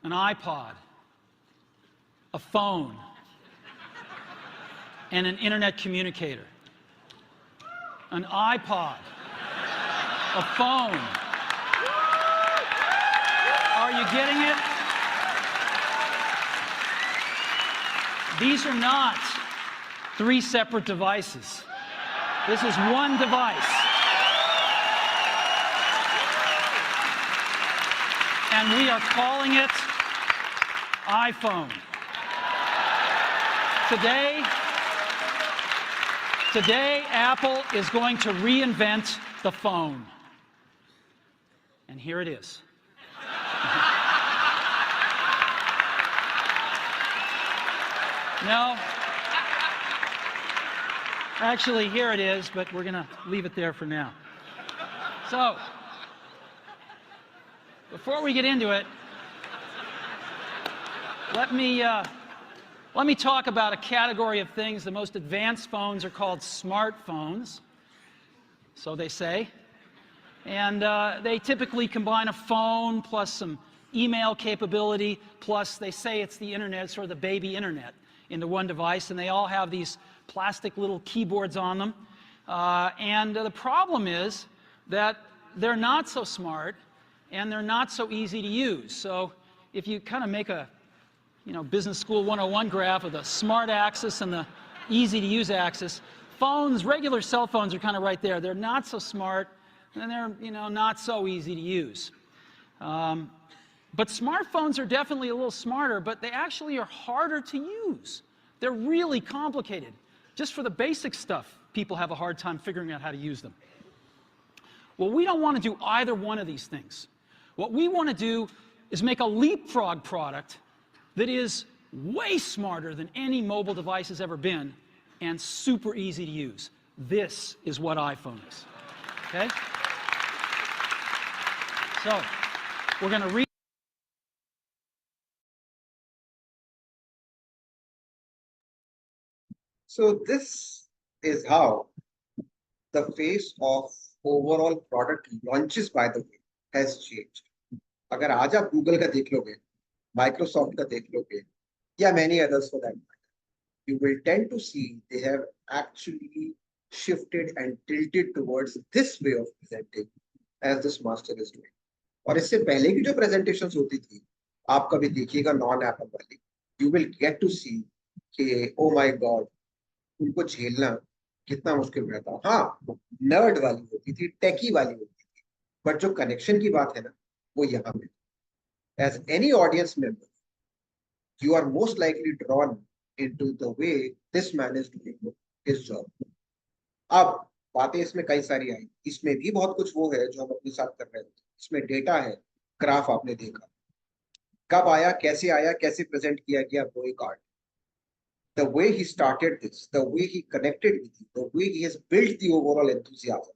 An iPod, a phone, and an internet communicator. An iPod, a phone, you getting it? These are not 3 separate devices. This is one device. And we are calling it iPhone. Today, Apple is going to reinvent the phone. And here it is. No. Actually, here it is, but we're going to leave it there for now. So, before we get into it, let me talk about a category of things. The most advanced phones are called smartphones, so they say. And they typically combine a phone plus some email capability, plus they say it's the internet, sort of the baby internet, into one device, and they all have these plastic little keyboards on them. And the problem is that they're not so smart and they're not so easy to use. So if you kind of make a Business School 101 graph of the smart axis and the easy to use axis, phones, regular cell phones are kind of right there. They're not so smart and they're not so easy to use. But smartphones are definitely a little smarter, but they actually are harder to use. They're really complicated. Just for the basic stuff, people have a hard time figuring out how to use them. Well, we don't want to do either one of these things. What we want to do is make a leapfrog product that is way smarter than any mobile device has ever been and super easy to use. This is what iPhone is. Okay? So, we're going to read. So this is how the face of overall product launches, by the way, has changed. अगर आज आप Google का देख लोगे, Microsoft का देख लोगे, या many others for that matter, you will tend to see they have actually shifted and tilted towards this way of presenting as this master is doing. और इससे पहले की जो presentations होती थी, आप कभी देखिएगा non-Apple वाली, you will get to see कि oh my God, उनको झेलना कितना मुश्किल रहता। हाँ, नर्ड वाली होती थी, टेकी वाली होती थी, बट जो कनेक्शन की बात है ना, वो यहाँ पे। As any audience member, you are most likely drawn into the way this man is doing his job. अब बातें इसमें कई सारी आई, इसमें भी बहुत कुछ वो है जो हम अपने साथ कर रहे थे। इसमें डेटा है, ग्राफ आपने देखा, कब आया, कैसे प्रेजेंट किया गया वो एक art. The way he started this, the way he connected with you, the way he has built the overall enthusiasm,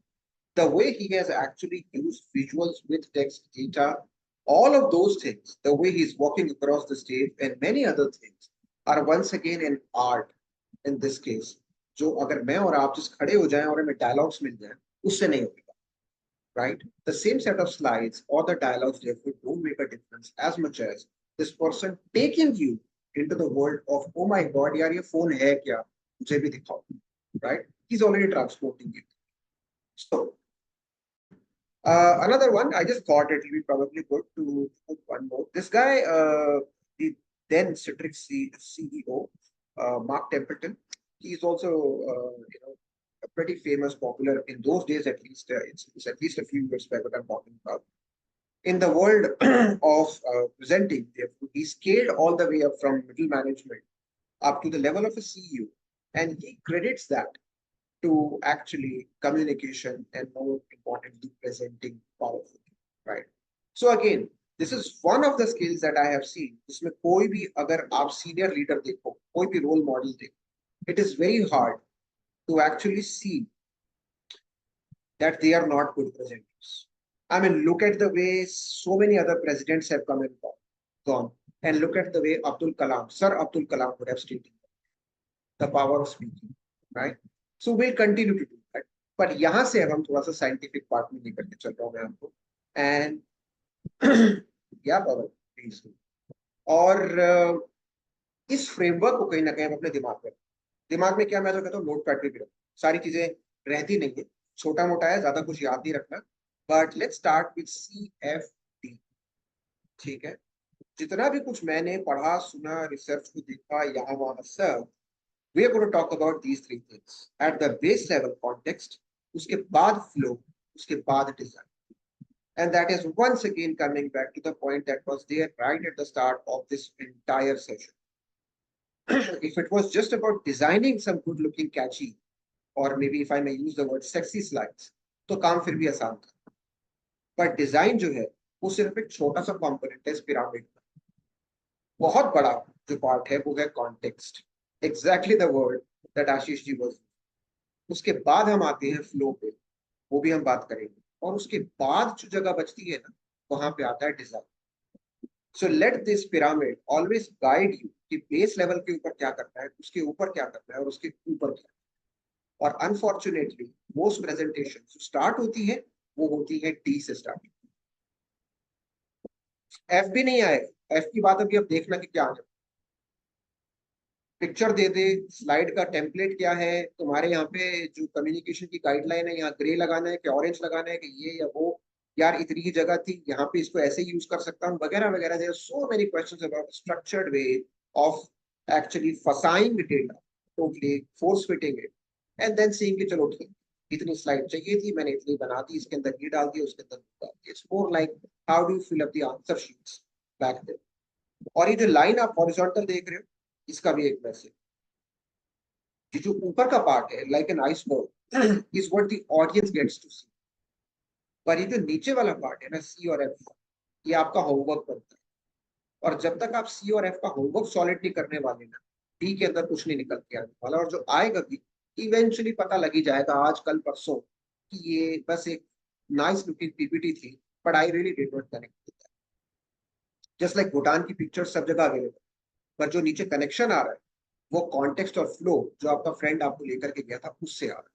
the way he has actually used visuals with text data, all of those things, the way he's walking across the stage and many other things are once again an art in this case. जो अगर मैं और आप जिस खड़े हो जाएं और हमें dialogues मिल जाएं, उससे नहीं होगा, right? The same set of slides or the dialogues therefore don't make a difference as much as this person taking you into the world of oh my God, यार ये phone है क्या? मुझे भी दिखाओ, right? He's already transporting it. So another one, I just thought it will be probably good to put one more. This guy, the then Citrix CEO, Mark Templeton, he's also pretty famous, popular in those days at least. It's at least a few years back what I'm talking about. In the world of presenting, he scaled all the way up from middle management up to the level of a CEO, and he credits that to actually communication and more importantly presenting powerfully, right? So again, this is one of the skills that I have seen. इसमें कोई भी अगर आप senior leader देखो, कोई भी role model देखो, it is very hard to actually see that they are not good presenters. I mean, look at the way so many other presidents have come and gone, and look at the way Abdul Kalam, Sir Abdul Kalam would have stated the power of speaking, right? So we'll continue to do that. But यहाँ से अब हम थोड़ा सा scientific part में लेकर के चल रहा हूँ मैं आपको, and yeah, Pawan, please do. और इस framework को कहीं ना कहीं हम अपने दिमाग में क्या मैं तो कहता हूँ notepad पे भी रखो, सारी चीजें रहती नहीं है, छोटा मोटा है, ज्यादा कुछ याद नहीं रखना. But let's start with CFD. ठीक है, जितना भी कुछ मैंने पढ़ा सुना रिसर्च को देखा यहाँ वहां सब, we are going to talk about these three things at the base level context, उसके बाद flow, उसके बाद design. And that is once again coming back to the point that was there right at the start of this entire session. If it was just about designing some good looking catchy, or maybe if I may use the word sexy slides, तो काम फिर भी आसान था. But design जो है वो सिर्फ एक छोटा सा component है इस pyramid का. बहुत बड़ा जो part है वो है context. Exactly the word that Ashish ji was. उसके बाद हम आते हैं flow पे, वो भी हम बात करेंगे. और उसके बाद जो जगह बचती है ना, वहां पे आता है design. So let this pyramid always guide you कि बेस लेवल के ऊपर क्या करना है, उसके ऊपर क्या करना है और उसके ऊपर क्या. और अनफॉर्चुनेटली मोस्ट प्रेजेंटेशन जो स्टार्ट होती है वो होती है डी से स्टार्ट. एफ भी नहीं आएगा. एफ की बात अभी अब देखना कि क्या है. पिक्चर दे दे, स्लाइड का टेम्पलेट क्या है, तुम्हारे यहाँ पे जो कम्युनिकेशन की गाइडलाइन है, यहाँ ग्रे लगाना है कि ऑरेंज लगाना है कि ये या वो, यार इतनी ही जगह थी, यहाँ पे इसको ऐसे यूज कर सकता हूँ, वगैरह वगैरह. There are so many questions about structured way of actually फसाइंग data, totally force fitting it and then seeing कि चलो ठीक, इतनी स्लाइड चाहिए थी, मैंने इतनी बना दी, इसके अंदर ये डाल दिया, उसके अंदर डाल दिया. It's more like how do you fill up the answer sheets back there. और ये जो लाइन आप हॉरिजॉन्टल देख रहे हो, इसका भी एक मैसेज. ये जो ऊपर का पार्ट है like an iceberg is what the audience gets to see. पर ये जो नीचे वाला पार्ट है ना, सी और एफ, ये आपका होमवर्क बनता है. और जब तक आप सी और एफ का होमवर्क सॉलिड नहीं करने वाले ना, डी के अंदर कुछ नहीं निकल के आने वाला. और जो आएगा भी इवेंचुअली पता लगी जाएगा आज कल परसों कि ये बस एक नाइस लुकिंग पीपीटी थी, but I really did not connect with that. Just like Bhutan की पिक्चर्स सब जगह अवेलेबल, पर जो नीचे कनेक्शन आ रहा है वो कॉन्टेक्स्ट और फ्लो जो आपका फ्रेंड आपको लेकर के गया था उससे आ रहा है.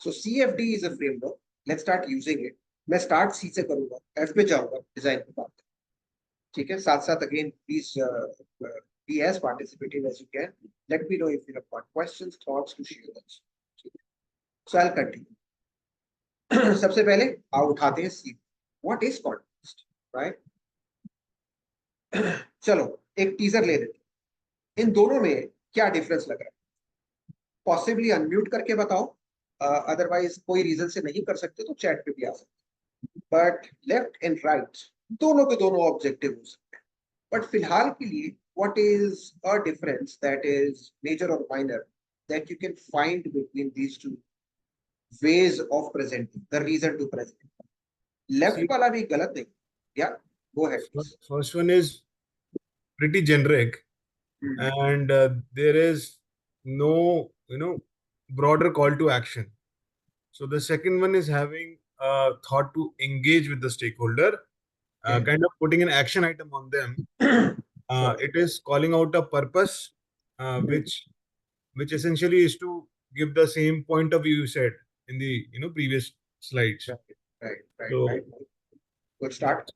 सो CFD is a framework. Let's start using it. मैं स्टार्ट सी से करूंगा, एफ पे जाऊंगा, डिजाइन पे बात. ठीक है, साथ साथ again please be as participative as you can. Let me know if you have got questions, thoughts to share with us. So I'll continue. सबसे पहले आओ उठाते हैं सी. What is context, right? चलो एक टीजर ले लेते. इन दोनों में क्या डिफरेंस लग रहा है? पॉसिबली अनम्यूट करके बताओ, अदरवाइज कोई रीजन से नहीं कर सकते तो चैट पे भी आ सकते. बट लेफ्ट एंड राइट दोनों के दोनों ऑब्जेक्टिव हो सकते हैं. बट फिलहाल के लिए what is a difference that is major or minor that you can find between these two ways of presenting, the reason to present? Left wala bhi galat nahi. Yeah, go ahead. First one is pretty generic, and there is no, broader call to action. So the second one is having a thought to engage with the stakeholder, kind of putting an action item on them. It is calling out a purpose, which essentially is to give the same point of view you said in the previous slides. Right. So, right. Good start.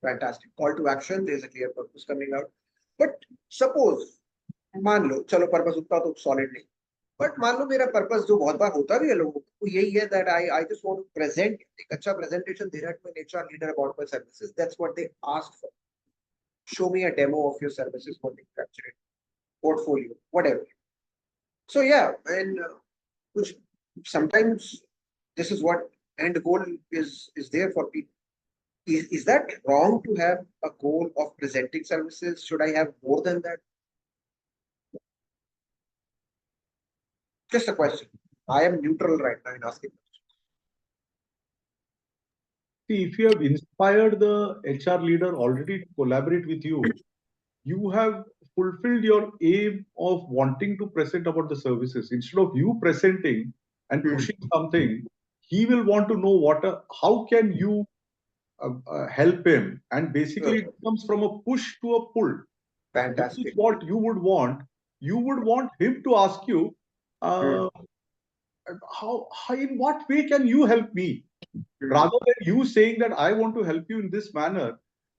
Fantastic. Call to action. There is a clear purpose coming out. But suppose मान लो, चलो purpose उतना तो solid नहीं, but मान लो मेरा purpose जो बहुत बार होता भी है लोगों को, वो यही है that I just want to present एक अच्छा presentation दे रहा है to an HR leader about my services. That's what they asked for. Show me a demo of your services, what you capture it, portfolio, whatever. So yeah, and sometimes this is what end goal is there for people. Is that wrong to have a goal of presenting services? Should I have more than that? Just a question. I am neutral right now in asking. See, if you have inspired the HR leader already to collaborate with you, you have fulfilled your aim of wanting to present about the services. Instead of you presenting and pushing something, he will want to know how can you help him. And basically it comes from a push to a pull. Fantastic. This is what you would want. You would want him to ask you, in what way can you help me? Rather than you saying that I want to help you in this manner,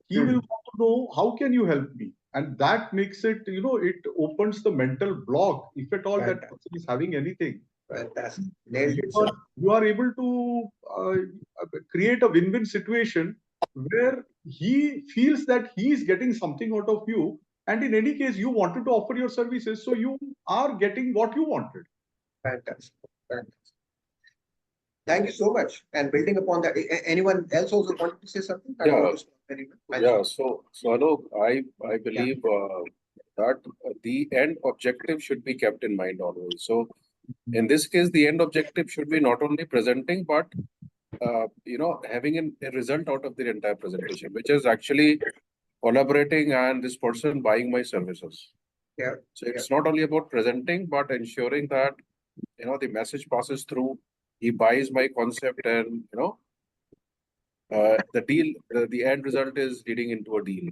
he will want to know how can you help me, and that makes it, it opens the mental block if at all that person is having anything. Fantastic. You are able to create a win-win situation where he feels that he is getting something out of you, and in any case you wanted to offer your services, so you are getting what you wanted. Fantastic. Fantastic. Thank you so much. And building upon that, anyone else also wanted to say something? I don't want to stop anyone. Yeah, so Alok, I believe that the end objective should be kept in mind always. So in this case, the end objective should be not only presenting, but having a result out of the entire presentation, which is actually collaborating and this person buying my services. Yeah. So it's not only about presenting, but ensuring that the message passes through. He buys my concept, and the deal, the end result is leading into a deal.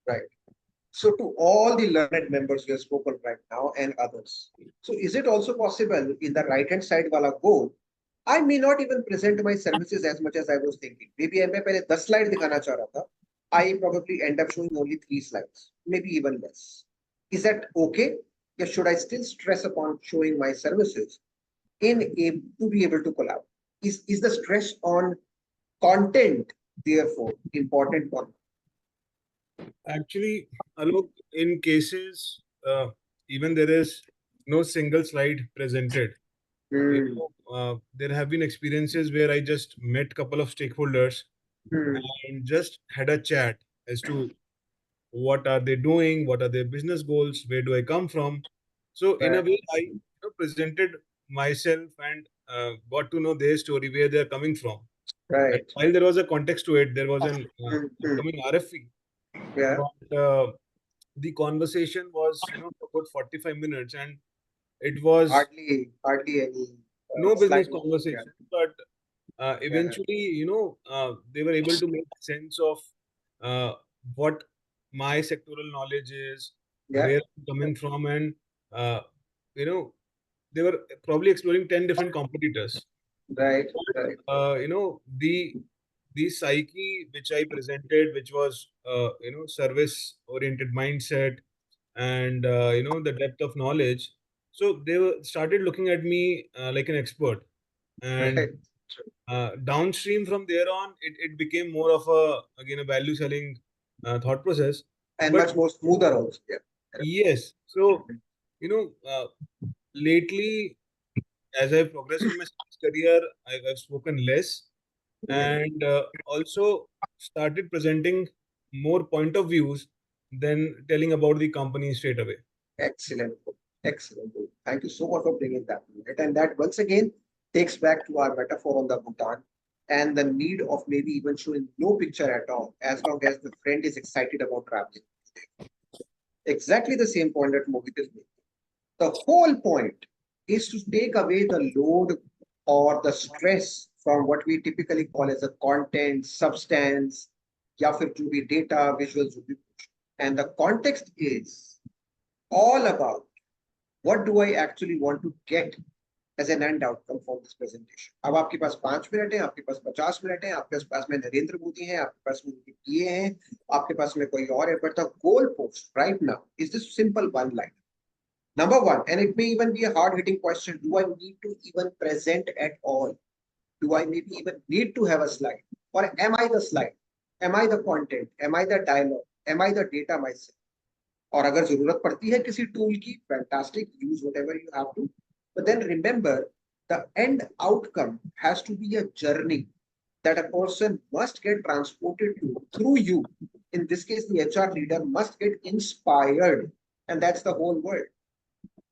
Right. So to all the learned members who have spoken right now and others, so is it also possible in the right hand side wala goal, I may not even present my services as much as I was thinking. Maybe मैं पहले 10 slides दिखाना चाह रहा था. I probably end up showing only 3 slides, maybe even less. Is that okay? Or should I still stress upon showing my services to be able to collaborate? Is the stress on content therefore important one? Actually, Alok, in cases, even there is no single slide presented. There have been experiences where I just met a couple of stakeholders and just had a chat as to what are they doing, what are their business goals, where do I come from. So in a way, I presented myself and got to know their story, where they are coming from. Right. And while there was a context to it, there was an upcoming RFP. Yeah. But the conversation was about 45 minutes, and it was hardly any no business slide. conversation. But eventually, they were able to make sense of what my sectoral knowledge is, where I'm coming from, and they were probably exploring 10 different competitors. Right. The psyche which I presented, which was service oriented mindset, and the depth of knowledge. So they started looking at me like an expert, and downstream from there on, it became more of a value selling thought process, and much more smoother also. Yeah. Yes. So lately, as I've progressed in my career, I've spoken less, and also started presenting more point of views than telling about the company straight away. Excellent. Excellent. Thank you so much for bringing that. And that once again takes back to our metaphor on the Bhutan and the need of maybe even showing no picture at all, as long as the friend is excited about traveling. Exactly the same point that Mohit is making. The whole point is to take away the load or the stress from what we typically call as a content, substance, ya fir jo bhi data, visuals. And the context is all about what do I actually want to get as an end outcome from this presentation. अब आपके पास 5 minute है, आपके पास 50 minute है, आपके पास में नरेंद्र मोदी हैं, आपके पास में PA हैं, आपके पास में कोई और है, but the goal post right now is this simple one line. Number one, and it may even be a hard-hitting question, do I need to even present at all? Do I maybe even need to have a slide? Or am I the slide? Am I the content? Am I the dialogue? Am I the data myself? और अगर जरूरत पड़ती है किसी tool की, fantastic, use whatever you have to. But then remember, the end outcome has to be a journey that a person must get transported to through you. In this case, the HR leader must get inspired, and that's the whole word.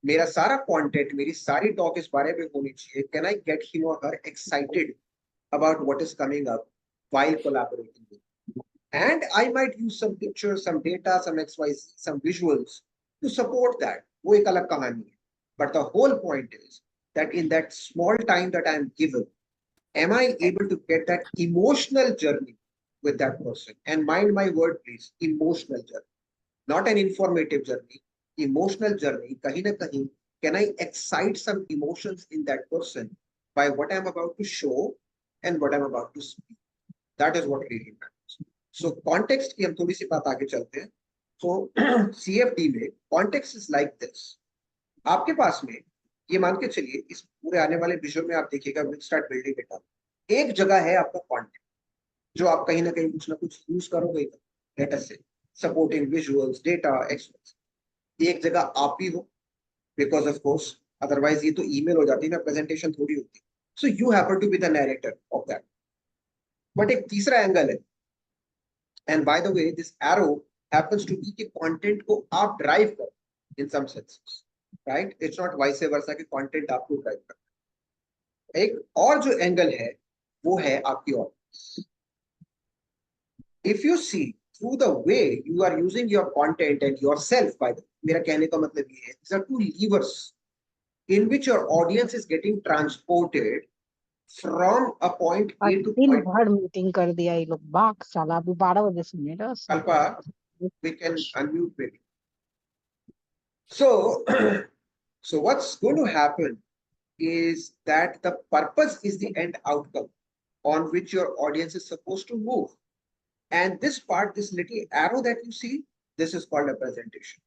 मेरा सारा content, मेरी सारी talk इस बारे में होनी चाहिए. Can I get him or her excited about what is coming up while collaborating with you? And I might use some pictures, some data, some XYZ, some visuals to support that. वो एक अलग कहानी है. But the whole point is that in that small time that I am given, am I able to get that emotional journey with that person? And mind my word, please, emotional journey, not an informative journey. Emotional journey, kahin na kahin, can I excite some emotions in that person by what I'm about to show and what I'm about to speak? That is what really matters. So context की हम थोड़ी सी बात आगे चलते हैं. So CFD में context is like this. आपके पास में ये मान के चलिए इस पूरे आने वाले विजुअल में आप देखिएगा, we'll start building it up. एक जगह है आपका content. जो आप कहीं ना कहीं कुछ ना कुछ यूज करोगे, लेट अस से सपोर्टिंग विजुअल्स, डेटा, एक जगह आप ही हो, बिकॉज ऑफ कोर्स अदरवाइज ये तो ईमेल हो जाती है ना, प्रेजेंटेशन थोड़ी होती. So you happen to be the narrator of that. But एक तीसरा एंगल है, and by the way this arrow happens to be कि कंटेंट को आप ड्राइव करो in some senses, right? It's not vice versa कि कंटेंट आपको drive कर. एक और जो एंगल है वो है आपकी audience. If you see through the way you are using your content and yourself, by the, मेरा कहने का मतलब ये है, these are two levers in which your audience is getting transported from a point A to दिन point. भर meeting कर दिया ये लोग, बाक साला, अभी 12 बजे सुने ना. Kalpa, we can unmute maybe. So, so what's going to happen is that the purpose is the end outcome on which your audience is supposed to move. And this part, this little arrow that you see, this is called a presentation.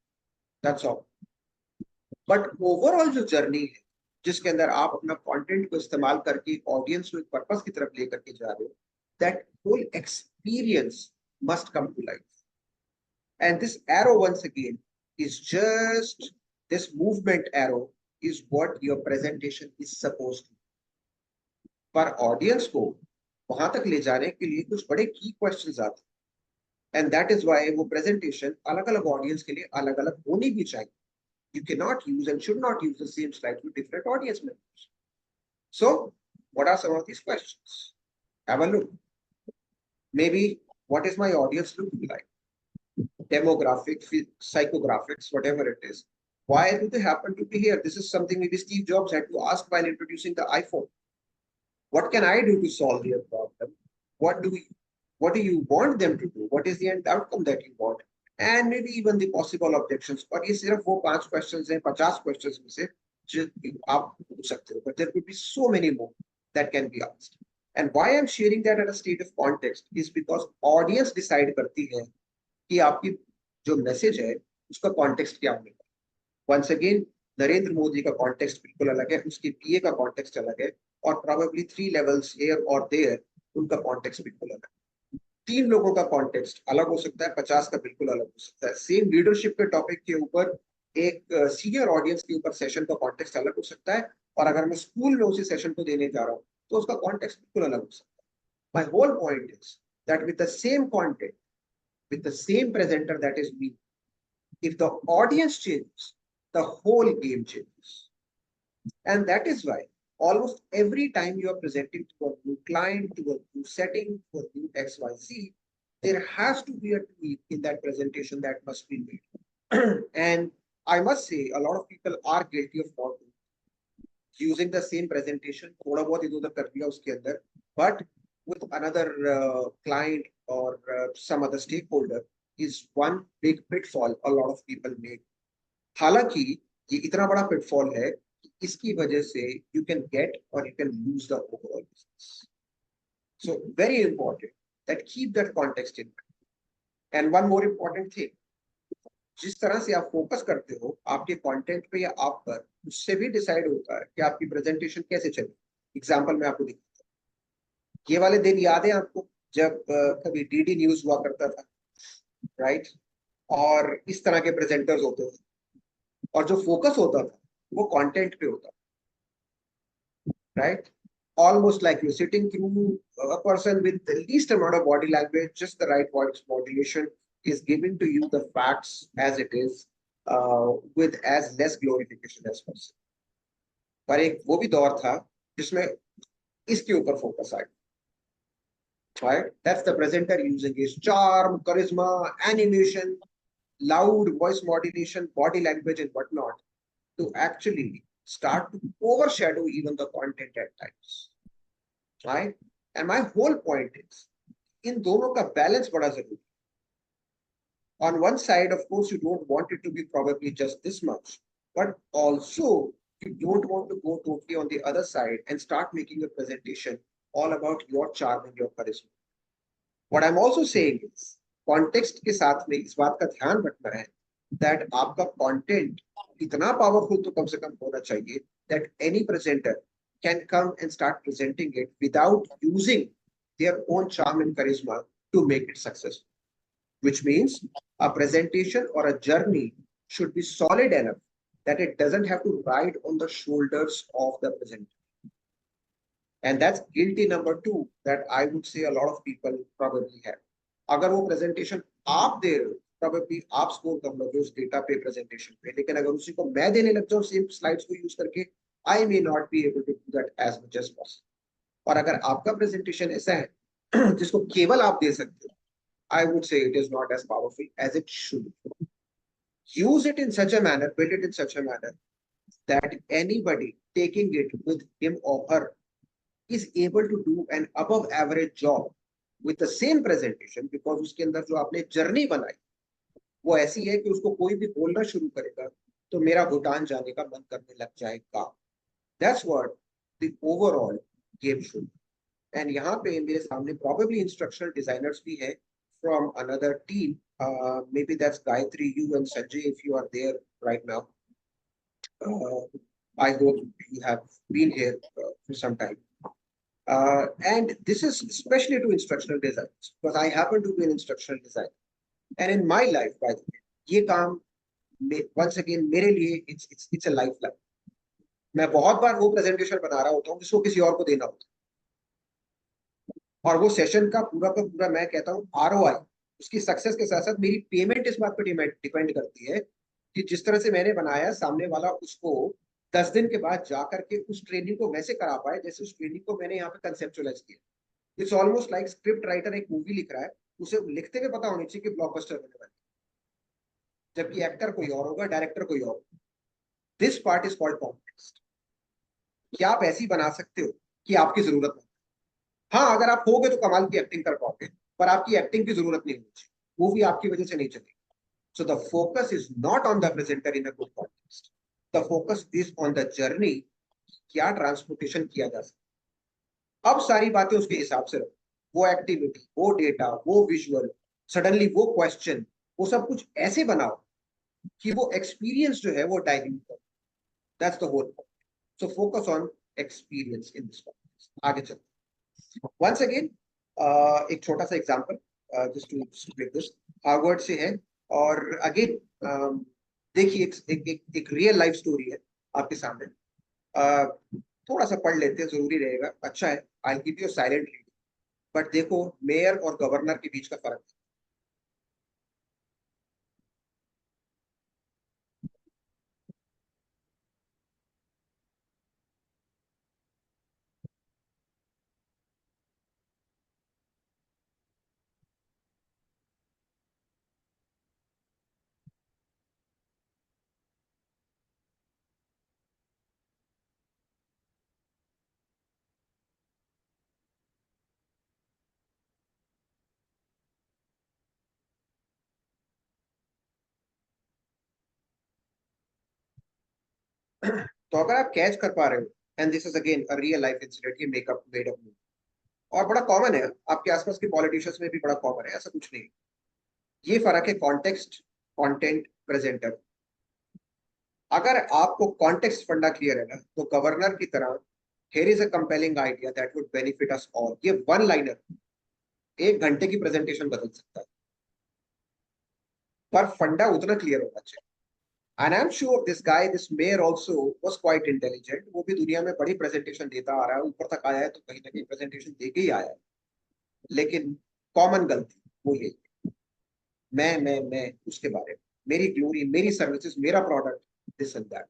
That's all. But overall जो journey है, जिसके अंदर आप अपना content को इस्तेमाल करके audience को एक purpose की तरफ लेकर के जा रहे हो, that whole experience must come to life. And this arrow once again is just, this movement arrow is what your presentation is supposed to. पर audience को वहां तक ले जाने के लिए कुछ बड़े key questions आते हैं. And that is why वो presentation अलग-अलग audience के लिए अलग-अलग होनी भी चाहिए. You cannot use and should not use the same slide with different audience members. So, what are some of these questions? Have a look. Maybe, what is my audience looking like? Demographic, psychographics, whatever it is. Why do they happen to be here? This is something maybe Steve Jobs had to ask while introducing the iPhone. What can I do to solve their problem? What do you want them to do? What is the end outcome that you want? And maybe even the possible objections. और ये सिर्फ वो 5 questions हैं, 50 questions में से जो आप पूछ सकते हो. But there could be so many more that can be asked. And why I'm sharing that at a state of context is because audience decide करती है कि आपकी जो message है उसका context क्या होगा. Once again, नरेंद्र मोदी का context बिल्कुल अलग है, उसके PA का context अलग है, और probably 3 levels here or there उनका context बिल्कुल अलग है. 3 लोगों का कॉन्टेक्स्ट अलग हो सकता है, 50 का बिल्कुल अलग हो सकता है. सेम लीडरशिप के टॉपिक के ऊपर एक सीनियर ऑडियंस के ऊपर सेशन का कॉन्टेक्स्ट अलग हो सकता है, और अगर मैं स्कूल में उसी सेशन को देने जा रहा हूँ तो उसका कॉन्टेक्स्ट बिल्कुल अलग हो सकता है. My whole point is that with the same content, with the same presenter that is me, if the audience changes the whole game changes. And that is why almost every time you are presenting to a new client, to a new setting, to a new XYZ, there has to be a tweak in that presentation that must be made. And I must say, a lot of people are guilty of not using the same presentation, thoda bahut idhar udhar kar diya uske andar, but with another client or some other stakeholder is one big pitfall a lot of people make. हालांकि ये इतना बड़ा pitfall है, इसकी वजह से you can get or you can lose the overall business. So very important that keep that context in mind. And one more important thing, जिस तरह से आप फोकस करते हो आपके कंटेंट पे या आप पर, उससे भी डिसाइड होता है कि आपकी प्रेजेंटेशन कैसे चले. एग्जांपल मैं आपको दिखाता हूँ. ये वाले दिन याद है आपको जब कभी डीडी न्यूज हुआ करता था, राइट? और इस तरह के प्रेजेंटर्स होते थे, और जो फोकस होता था वो कंटेंट पे होता, right? Almost like you're sitting through a person with the least amount of body language, just the right voice modulation is giving to you the facts as it is, with as less glorification as possible. पर एक वो भी दौर था जिसमें इसके ऊपर focus आया, right? That's the presenter using his charm, charisma, animation, loud voice modulation, body language and whatnot to actually start to overshadow even the content at times, right? And my whole point is, in दोनों का balance बड़ा जरूरी. On one side, of course, you don't want it to be probably just this much, but also you don't want to go totally on the other side and start making a presentation all about your charm and your charisma. What I'm also saying is, context के साथ में इस बात का ध्यान रखना है that आपका content इतना powerful तो कम से कम होना चाहिए that any presenter can come and start presenting it without using their own charm and charisma to make it successful. Which means a presentation or a journey should be solid enough that it doesn't have to ride on the shoulders of the presenter. And that's guilty number 2 that I would say a lot of people probably have. अगर वो presentation आप दे रहे हो, probably आप score कर लोगे उस data पे presentation पे, लेकिन अगर उसी को मैं देने लग जाऊँ same slides को use करके, I may not be able to do that as much as possible. और अगर आपका presentation ऐसा है जिसको केवल आप दे सकते हो, I would say it is not as powerful as it should be. Use it in such a manner, build it in such a manner that anybody taking it with him or her is able to do an above average job with the same presentation, because उसके अंदर जो आपने journey बनाई वो ऐसी है कि उसको कोई भी बोलना शुरू करेगा तो मेरा भूटान जाने का मन करने लग जाएगा. That's what the overall game should be. And यहाँ पे मेरे सामने probably instructional designers भी हैं from another team. Maybe that's Gayatri, you and Sanjay if you are there right now. I hope you have been here for some time. And this is especially to instructional designers because I happen to be an instructional designer. And in my life, by the way, ये काम once again मेरे लिए it's a lifeline. मैं बहुत बार वो presentation बना रहा होता हूँ जिसको किसी और को देना होता है. और वो सेशन का पूरा मैं कहता हूँ ROI उसकी सक्सेस के साथ साथ मेरी पेमेंट इस बात पर डिपेंड करती है कि जिस तरह से मैंने बनाया सामने वाला उसको 10 दिन के बाद जाकर के उस ट्रेनिंग को वैसे करा पाए जैसे उस ट्रेनिंग को मैंने यहाँ पे कंसेप्चुअलाइज किया. It's almost like script writer एक मूवी लिख रहा है, उसे लिखते हुए पता होनी चाहिए कि ब्लॉकबस्टर बनने वाली, जबकि एक्टर कोई और होगा, डायरेक्टर कोई और. This part is called context. क्या आप ऐसी बना सकते हो कि आपकी जरूरत नहीं. हाँ, अगर आप होगे तो कमाल की एक्टिंग कर पाओगे, पर आपकी एक्टिंग की जरूरत नहीं होनी चाहिए, मूवी आपकी वजह से नहीं चलेगी. So the focus is not on the presenter in a good context. The focus is on the journey. क्या ट्रांसपोर्टेशन किया जा सकता. अब सारी बातें उसके हिसाब से रखो. वो एक्टिविटी, वो डेटा, वो विजुअल, सडनली वो क्वेश्चन, वो सब कुछ ऐसे बनाओ कि वो एक्सपीरियंस जो है वो डायल्यूट करो. That's the whole point. So focus on experience in this context. आगे चलते. वंस अगेन एक छोटा सा example just to break this. Harvard से है और अगेन देखिए एक रियल लाइफ स्टोरी है आपके सामने. थोड़ा सा पढ़ लेते हैं, जरूरी रहेगा, अच्छा है. I give you silent reading, but देखो मेयर और गवर्नर के बीच का फर्क. तो अगर आप कैच कर पा रहे हो, and this is again a real life incident, ये मेकअप मेड अप मूवी और बड़ा कॉमन है, आपके आसपास के पॉलिटिशियंस में भी बड़ा कॉमन है, ऐसा कुछ नहीं. ये फर्क है कॉन्टेक्स्ट, कंटेंट, प्रेजेंटर. अगर आपको कॉन्टेक्स्ट फंडा क्लियर है ना, तो गवर्नर की तरह here is a compelling idea that would benefit us all. ये वन लाइनर 1 घंटे की प्रेजेंटेशन बदल सकता है, पर फंडा उतना क्लियर होना चाहिए. And I'm sure this guy, this mayor also was quite intelligent. वो भी दुनिया में बड़ी प्रेजेंटेशन देता आ रहा है, ऊपर तक आया है तो कहीं ना कहीं प्रेजेंटेशन दे के ही आया है. लेकिन कॉमन गलती वो ये, मैं उसके बारे में, मेरी ग्लोरी, मेरी सर्विसेज, मेरा product, this and that,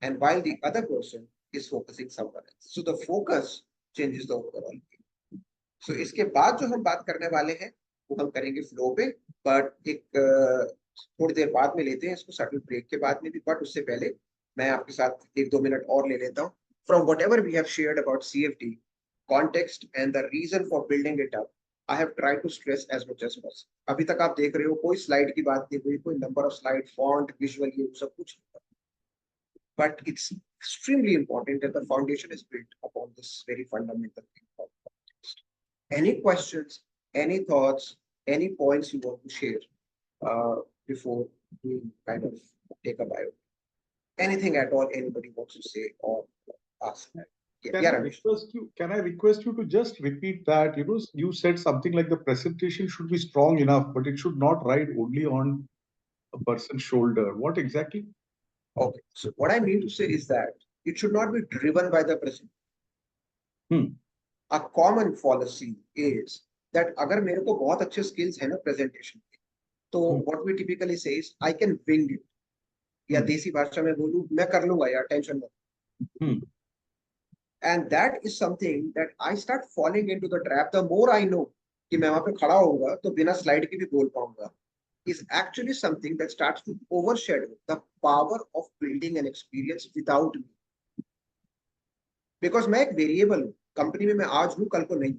and while the other person is focusing somewhere else. So the focus changes the overall. So इसके बाद जो हम बात करने वाले हैं वो हम करेंगे फ्लो पे, बट एक थोड़ी देर बाद में लेते हैं इसको, सटल ब्रेक के बाद में भी. बट उससे पहले मैं आपके साथ 1-2 मिनट और ले लेता हूँ. From whatever we have shared about CFD, context and the reason for building it up, I have tried to stress as much as possible. अभी तक आप देख रहे हो कोई स्लाइड की बात नहीं हुई, कोई number of slide, font, visual, ये सब कुछ. But it's extremely important that the foundation is built upon this very fundamental thing called context. Any questions, any thoughts, any points you want to share before we kind of take a bio? Anything at all anybody wants to say or ask? Yeah, Ramesh. Can I request you to just repeat that? You said something like the presentation should be strong enough, but it should not ride only on a person's shoulder. What exactly? Okay, so what I mean to say is that it should not be driven by the presentation. A common policy is that अगर मेरे को बहुत अच्छे skills है ना presentation के, तो what we typically say is I can wing it. या देसी भाषा में बोलूं मैं कर लूंगा यार टेंशन मत. And that is something that I start falling into the trap. The more I know कि मैं वहां पे खड़ा होऊंगा तो बिना स्लाइड के भी बोल पाऊंगा, is actually something that starts to overshadow the power of building an experience without me. Because मैं एक वेरिएबल हूँ, कंपनी में मैं आज हूँ कल को नहीं.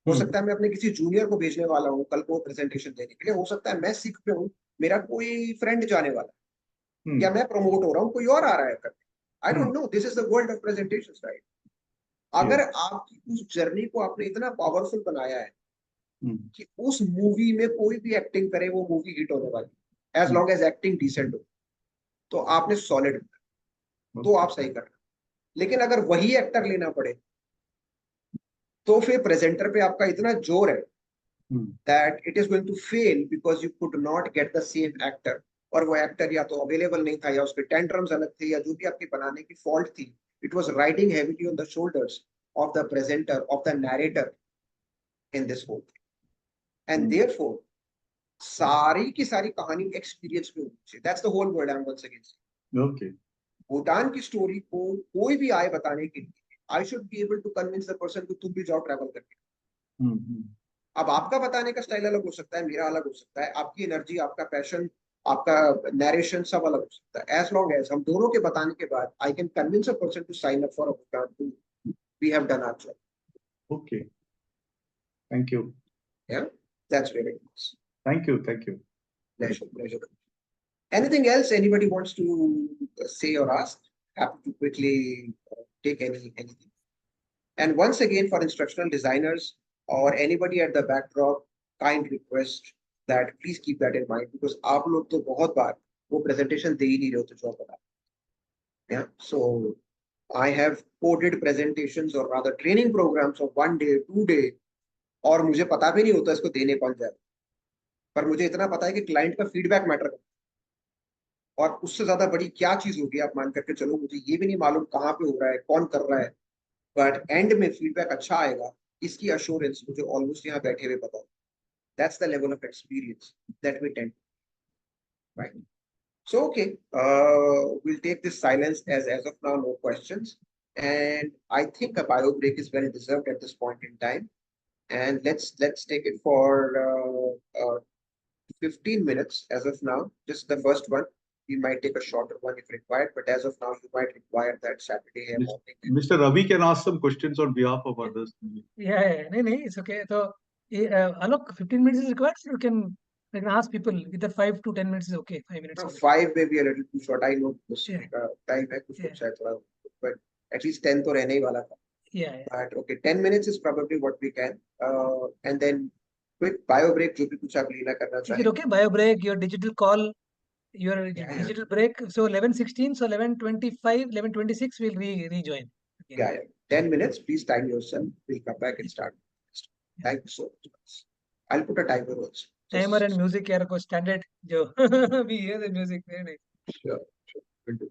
हो सकता है मैं अपने किसी जूनियर को भेजने वाला हूँ कल को प्रेजेंटेशन देने के लिए, हो सकता है मैं सीख पे हूँ, मेरा कोई फ्रेंड जाने वाला है, या मैं प्रमोट हो रहा हूँ, कोई और आ रहा है करने. I don't know, this is the world of presentations, right? अगर आपकी उस जर्नी को आपने इतना पावरफुल बनाया है कि उस मूवी में कोई भी एक्टिंग करे वो मूवी हिट होने वाली, as long as acting decent हो, तो आपने सॉलिड, तो आप सही कर रहे. लेकिन अगर वही एक्टर लेना पड़े तो फिर प्रेजेंटर पे आपका इतना जोर है that it is going to fail because you could not get the same actor, और वो एक्टर या तो अवेलेबल नहीं था, या उसके टेंट्रम्स अलग थे, या जो भी आपकी बनाने की फॉल्ट थी, it was riding heavily on the shoulders of the presenter, of the narrator in this whole thing. And therefore सारी की सारी कहानी एक्सपीरियंस पे होनी चाहिए. That's the whole word I'm once again saying. Okay. Bhutan की स्टोरी को कोई भी आए बताने के लिए, I should be able to convince the person कि तुम भी जाओ ट्रैवल करके. अब आपका बताने का स्टाइल अलग हो सकता है, मेरा अलग हो सकता है, आपकी एनर्जी, आपका पैशन, आपका नरेशन सब अलग हो सकता है. एज लॉन्ग एज हम दोनों के बताने के बाद I can convince a person to sign up for a Bhutan, we have done our job. Okay. Thank you. Yeah, that's very nice. Thank you. Pleasure. Anything else anybody wants to say or ask? Happy to quickly take anything. And once again, for instructional designers or anybody at the backdrop, kind request that please keep that in mind, because आप लोग तो बहुत बार वो presentation दे ही नहीं रहे हो तो job बता. Yeah, so I have coded presentations or rather training programs of 1 day, 2 day, और मुझे पता भी नहीं होता इसको देने कौन जाए, पर मुझे इतना पता है कि क्लाइंट का फीडबैक मैटर करता है. और उससे ज्यादा बड़ी क्या चीज होगी आप मान करके चलो, मुझे ये भी नहीं मालूम कहाँ पे हो रहा है, कौन कर रहा है, बट एंड में फीडबैक अच्छा आएगा, इसकी अश्योरेंस मुझे ऑलमोस्ट यहाँ बैठे हुए पता है. That's the level of experience that we tend to, right? So okay, we'll take this silence as of now no questions, and I think a bio break is very deserved at this point in time, and let's take it for 15 minutes as of now, just the first one. We might take a shorter one if required, but as of now you might require that Saturday morning. Mr. Ravi can ask some questions on behalf of others. Yeah, no, it's okay. So, Alok, 15 minutes is required. So you can ask people either 5 to 10 minutes is okay. 5 minutes. No, 5 may be a little too short. I know this time है कुछ शायद थोड़ा, but at least 10 तो रहने ही वाला था. Yeah. But okay, 10 minutes is probably what we can. And then quick bio break जो भी कुछ आप लीना करना Is चाहें. it okay? Bio break, your digital call, your digital break. So 11:16, so 11:25, 11:26 we'll rejoin. Yeah. 10 minutes. Please time yourself. We'll come back and start. Thank you so much. I'll put a timer also. Timer and music यार को standard जो we hear the music. Very nice. Sure. Will do.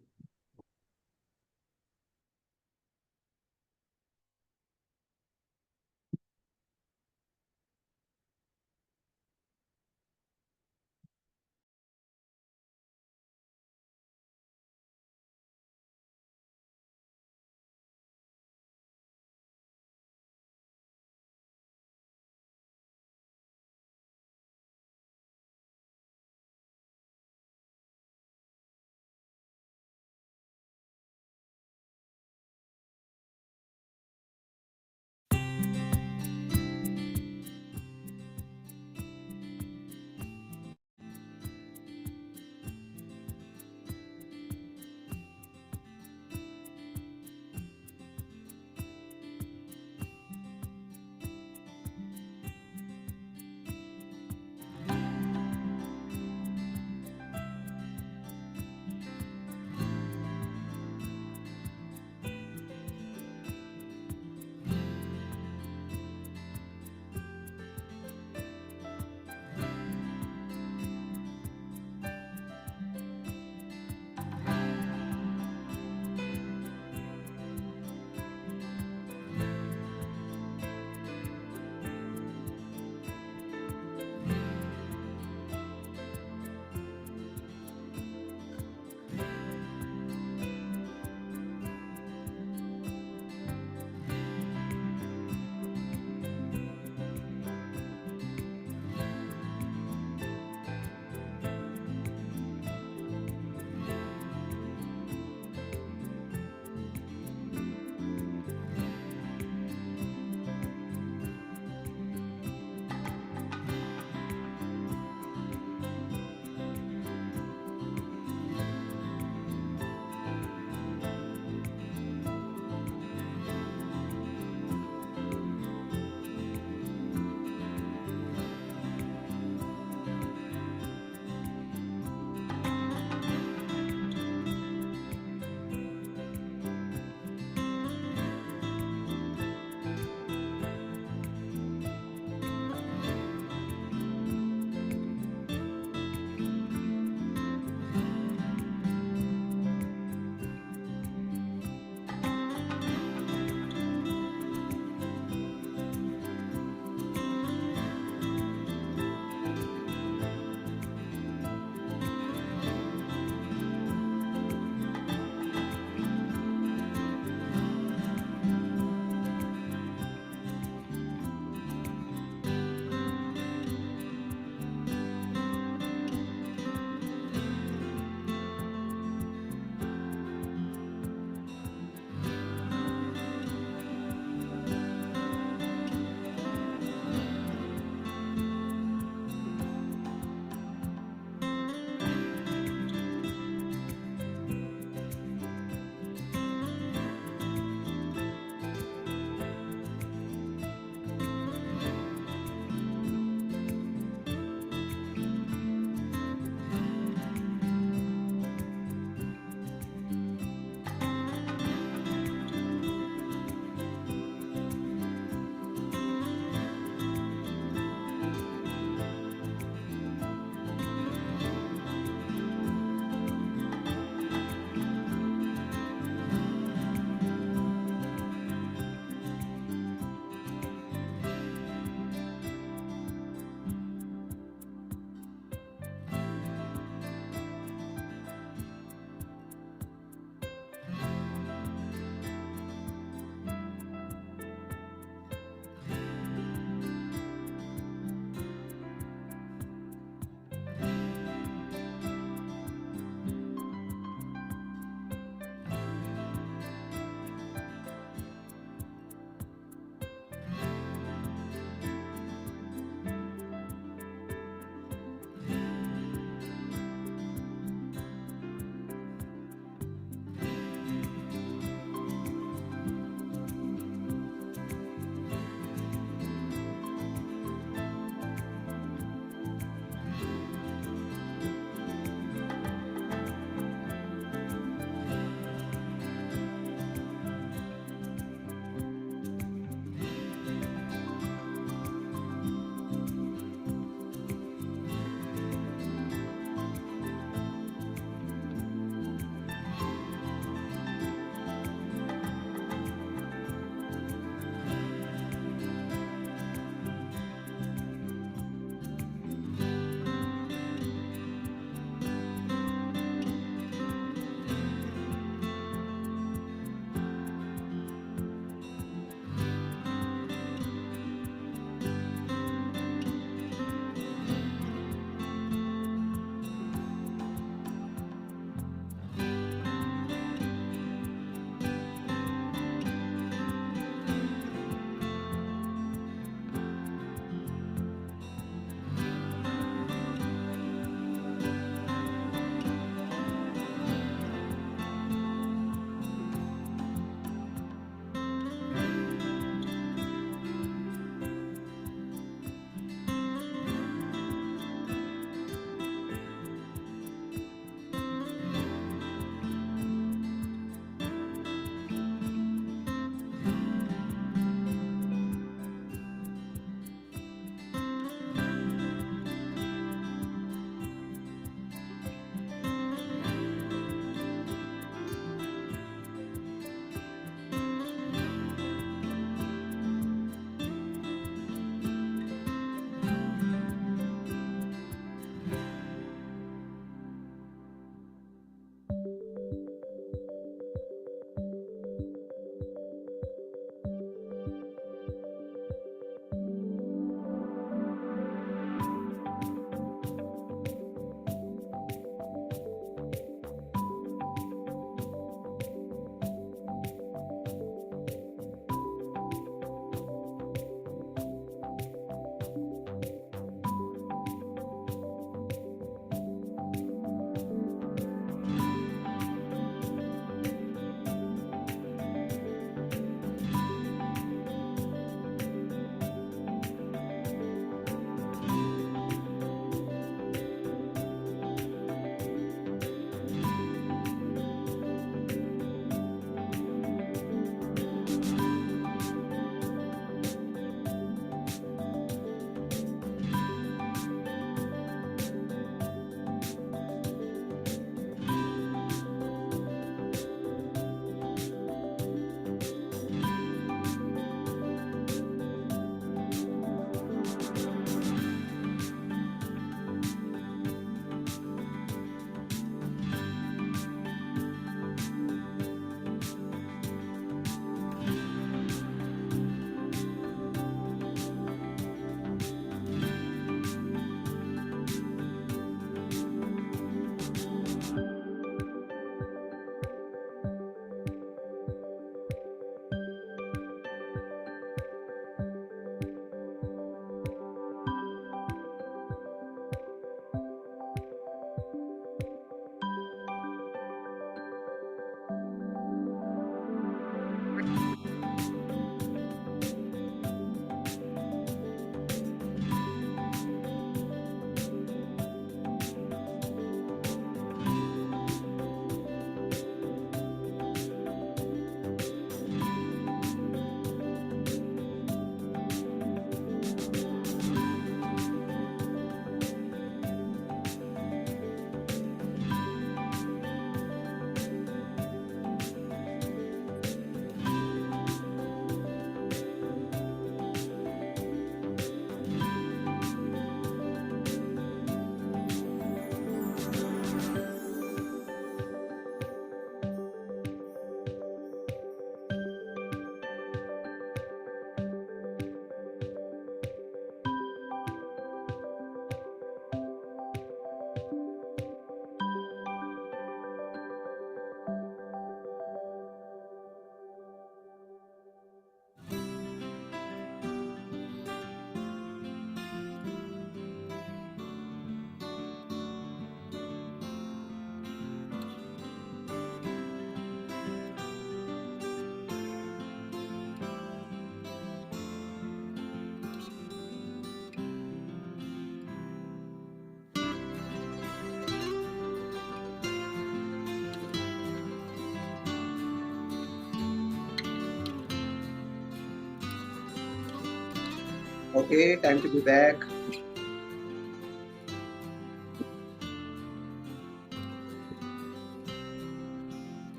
Okay, time to be back.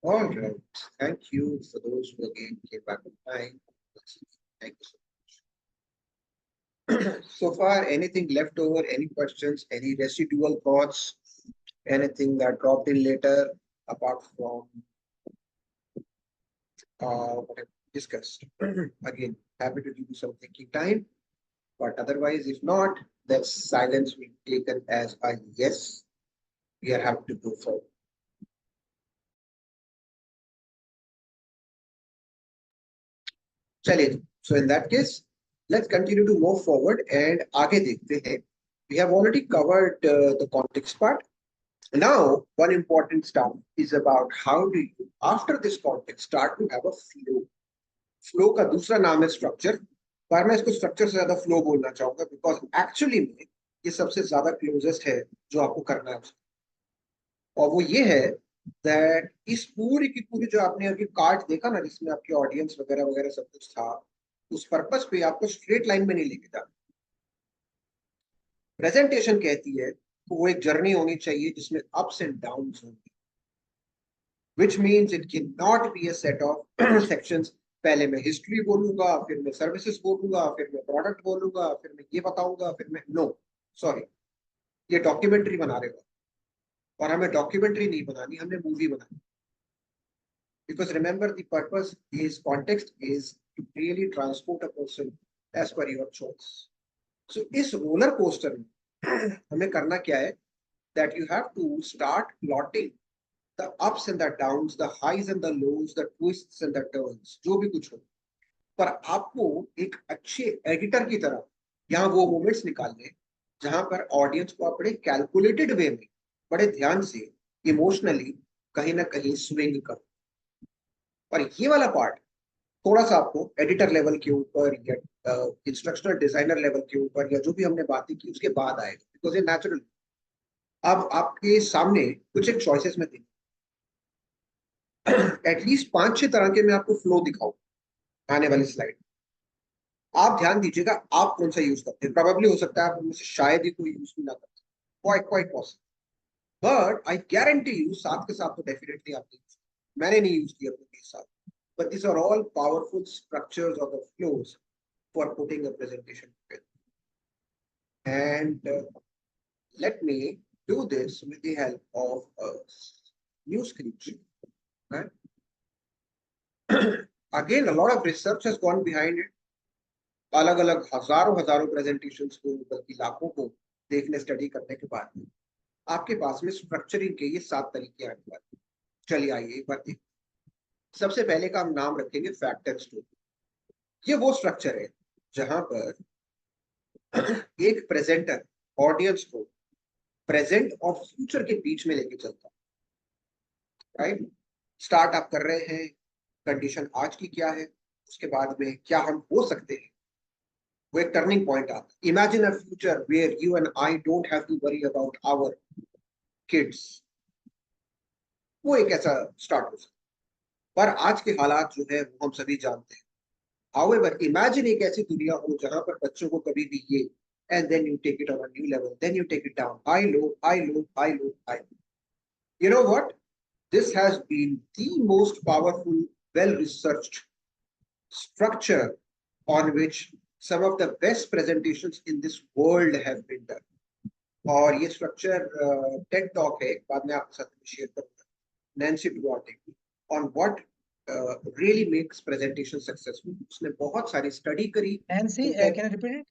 All right. Thank you for those who again came back on time. Thank you so much. So far, anything left over? Any questions? Any residual thoughts? Anything that dropped in later apart from what I discussed? Again, happy to give you some thinking time. But otherwise, if not, that silence will be taken as a yes. We are happy to go forward. चलिए, so in that case, let's continue to move forward and आगे देखते हैं. We have already covered the context part. Now, one important stuff is about how do you, after this context, start to have a flow. Flow का दूसरा नाम है structure. पर मैं इसको structure से ज़्यादा flow बोलना चाहूँगा because actually में ये सबसे ज़्यादा closest है जो आपको करना है. और वो ये है that इस पूरी की पूरी जो आपने अभी कार्ड देखा ना जिसमें आपकी ऑडियंस वगैरह वगैरह सब कुछ था, उस पर्पस पे आपको स्ट्रेट लाइन में नहीं लेके जाना. प्रेजेंटेशन कहती है कि वो एक जर्नी होनी चाहिए जिसमें अप्स एंड डाउन्स होंगे, which means it cannot be a set of sections. पहले मैं हिस्ट्री बोलूंगा, फिर मैं सर्विसेज बोलूंगा, फिर मैं प्रोडक्ट बोलूंगा, फिर मैं ये बताऊंगा, फिर मैं नो सॉरी, ये डॉक्यूमेंट्री बना रहे हो और हमें डॉक्यूमेंट्री नहीं बनानी, हमने मूवी बनानी. Because remember the purpose is context is to really transport a person as per your choice. So इस रोलर कोस्टर में हमें करना क्या है that you have to start plotting the ups and the downs, the highs and the lows, the twists and the turns, जो भी कुछ हो. पर आपको एक अच्छे एडिटर की तरह यहाँ वो मोमेंट्स निकालने जहां पर ऑडियंस को अपने कैलकुलेटेड वे में बड़े ध्यान से इमोशनली कहीं ना कहीं स्विंग करो. और ये वाला पार्ट थोड़ा सा आपको एडिटर लेवल के ऊपर या इंस्ट्रक्शनल डिजाइनर लेवल के ऊपर या जो भी हमने बातें की उसके बाद आएगा, बिकॉज ये नेचुरल. अब आपके सामने कुछ एक चॉइसेस में देंगे, एटलीस्ट 5-6 तरह के मैं आपको फ्लो दिखाऊं आने वाली स्लाइड. आप ध्यान दीजिएगा आप कौन सा यूज करते हैं. प्रोबेबली हो सकता है आप उनमें से शायद ही कोई यूज ना करते, quite possible. But I guarantee you साथ के साथ तो डेफिनेटली आपने मैंने नहीं यूज किया अपने साथ. But these are all powerful structures of the flows for putting a presentation together. And let me do this with the help of a new screen share. Right? Again, a lot of research has gone behind it. अलग-अलग हजारों presentations को बल्कि लाखों को देखने study करने के बाद आपके पास में स्ट्रक्चरिंग के ये 7 तरीके आने वाले. चलिए आइए एक बार देखते. सबसे पहले का हम नाम रखेंगे फैक्ट एंड स्टोरी. ये वो स्ट्रक्चर है जहां पर एक प्रेजेंटर ऑडियंस को प्रेजेंट और फ्यूचर के बीच में लेके चलता है. राइट, स्टार्ट आप कर रहे हैं, कंडीशन आज की क्या है, उसके बाद में क्या हम हो सकते हैं, वो एक टर्निंग पॉइंट आता है. Imagine a future where you and I don't have to worry about our kids. वो एक ऐसा स्टार्ट हो सकता है. पर आज के हालात जो है वो हम सभी जानते हैं. However, imagine एक ऐसी दुनिया हो जहां पर बच्चों को कभी भी ये and then you take it on a new level, then you take it down, high, low, high, low, high, low, high. You know what? This has been the most powerful, well-researched structure on which some of the best presentations in this world have been done. और ये structure TED Talk है, बाद में आपके साथ share करूंगा, Nancy Duarte, on what really makes presentation successful. उसने बहुत सारी स्टडी करी. Nancy, can I repeat it?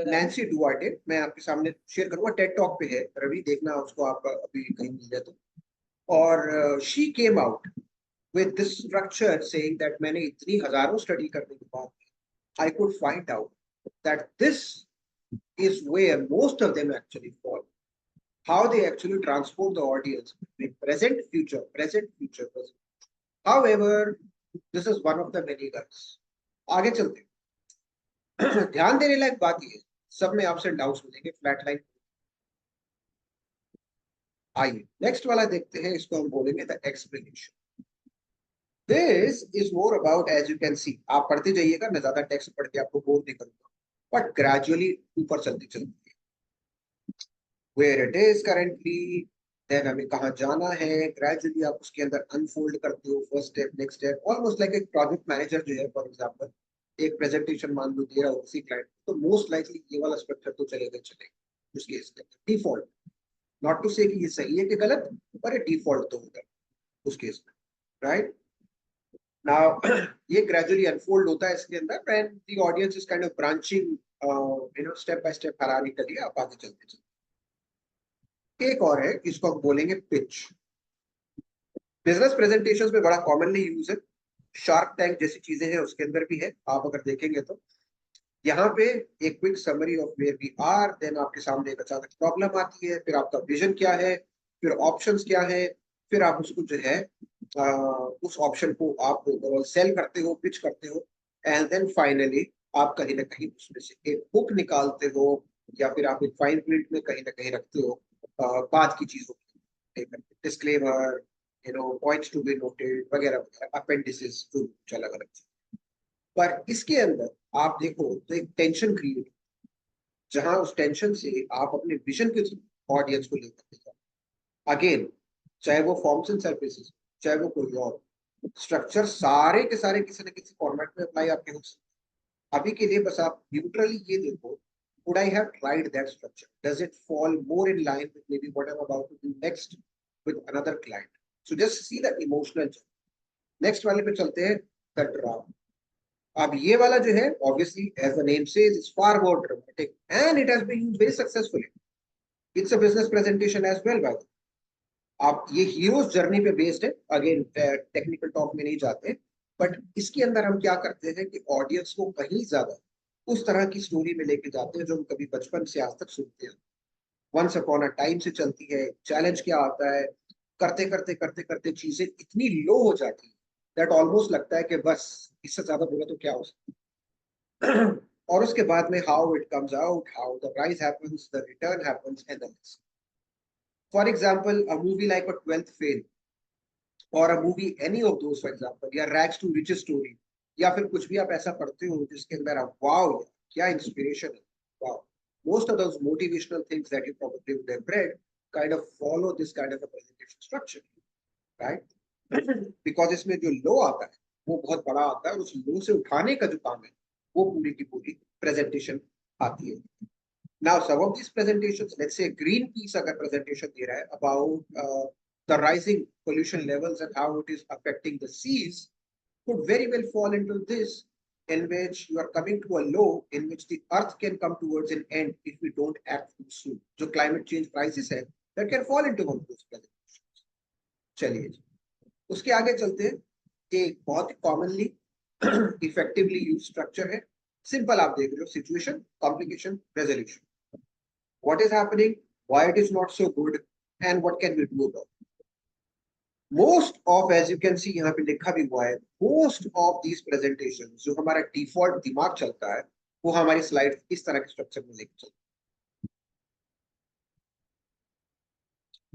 Nancy Duarte, मैं आपके सामने शेयर करूंगा, टेड टॉक पे है, रवि देखना उसको आप अभी कहीं मिल जाए तो. और she came out with this structure saying that मैंने इतनी हजारों स्टडी करने के बाद I could find out that this is where most of them actually fall. How they actually transport the audience between present, future, present, future, present. However, this is one of the many guns. आगे चलते. ध्यान देने लायक बात ये सब में आपसे doubts मिलेंगे, फ्लैट लाइन। आइए नेक्स्ट वाला देखते हैं, इसको हम बोलेंगे the explanation. This is more about, as you can see, आप पढ़ते जाइएगा, मैं ज्यादा टेक्स्ट पढ़ के आपको बोर नहीं करूंगा, बट ग्रेजुअली ऊपर चलती चलती है। Where it is currently, then हमें कहाँ जाना है, ग्रेजुअली आप उसके अंदर अनफोल्ड करते हो, first step, next step, almost like एक प्रोजेक्ट मैनेजर जो है, फॉर एग्जांपल एक प्रेजेंटेशन मान लो दे रहा हो किसी क्लाइंट, तो मोस्ट लाइकली ये वाला स्ट्रक्चर तो चलेगा उस केस के अंदर, डिफॉल्ट, नॉट टू से कि ये सही है कि गलत, पर ये डिफॉल्ट तो होगा उस केस में, राइट। नाउ ये ग्रेजुअली अनफोल्ड होता है इसके अंदर, and the audience is kind of branching step by step, hierarchically आप आगे चलते चलते। एक और है, इसको हम बोलेंगे पिच। बिजनेस प्रेजेंटेशंस में बड़ा कॉमनली यूज है, शार्क टैंक जैसी चीजें हैं उसके अंदर भी है, आप अगर देखेंगे तो यहाँ पे एक quick summary of where we are, then आपके सामने एक अचानक प्रॉब्लम आती है, फिर आपका विजन क्या है, फिर ऑप्शंस क्या है, फिर आप उसको जो है उस ऑप्शन को आप ओवरऑल सेल करते हो, पिच करते हो, एंड देन फाइनली आप कहीं ना कहीं उसमें से एक बुक निकालते हो, या फिर आप एक फाइन प्रिंट में कहीं ना कहीं रखते हो बाद की चीजों की, disclaimer, points to be noted वगैरह वगैरह, अपेंडिसेस, जो अलग अलग चीज। पर इसके अंदर आप देखो तो एक टेंशन क्रिएट, जहां उस टेंशन से आप अपने विजन के ऑडियंस को लेकर जाओ। अगेन, चाहे वो फॉर्म्स एंड सर्विसेज, चाहे वो कोई और स्ट्रक्चर, सारे के सारे किसी न किसी फॉर्मेट में अप्लाई आपके हो सकते। अभी के लिए बस आप न्यूट्रली ये देखो, would I have tried that structure? Does it fall more in line with maybe what I'm about to do next with another client? So just see the emotional journey. Next वाले पे चलते हैं, the drama. अब ये वाला जो है, obviously as the name says, it's far more dramatic and it has been used very successfully. It's a business presentation as well, by the way. आप ये हीरोज जर्नी पे बेस्ड है, अगेन टेक्निकल टॉक में नहीं जाते, but इसके अंदर हम क्या करते हैं कि ऑडियंस को कहीं ज्यादा उस तरह की स्टोरी में लेके जाते हैं जो हम कभी बचपन से आज तक सुनते हैं। वंस अपॉन अ टाइम से चलती है, चैलेंज क्या आता है, करते करते करते करते चीजें इतनी लो हो जाती है दैट ऑलमोस्ट लगता है कि बस इससे ज्यादा बुरा तो क्या हो सकता है। और उसके बाद में how it comes out, how the rise happens, the return happens, and the for example a movie like a 12th fail, और a movie any of those, for example, या रैग्स टू रिचेस स्टोरी, या फिर कुछ भी आप ऐसा पढ़ते हो जिसके अंदर आप वाओ क्या इंस्पिरेशन है, wow, most of those motivational things that you probably would have read kind of follow this kind of a presentation structure, right. Because इसमें जो लो आता है वो बहुत बड़ा आता है, और उस लो से उठाने का जो काम है वो पूरी की पूरी प्रेजेंटेशन आती है। Now some of this presentations, let's say Greenpeace अगर प्रेजेंटेशन दे रहा है about the rising pollution levels and how it is affecting the seas, could very well fall into this, in which you are coming to a low in which the earth can come towards an end if we don't act too soon. जो climate change crisis है, that can fall into one of those presentations. चलिए जी, उसके आगे चलते हैं। एक बहुत ही commonly effectively used structure है, simple आप देख रहे हो, situation, complication, resolution. What is happening, why it is not so good, and what can we do about it? Most of, as you can see यहाँ पे लिखा भी हुआ है, most of these presentations जो हमारा default दिमाग चलता है वो हमारी स्लाइड इस तरह के स्ट्रक्चर में लेके चलता है।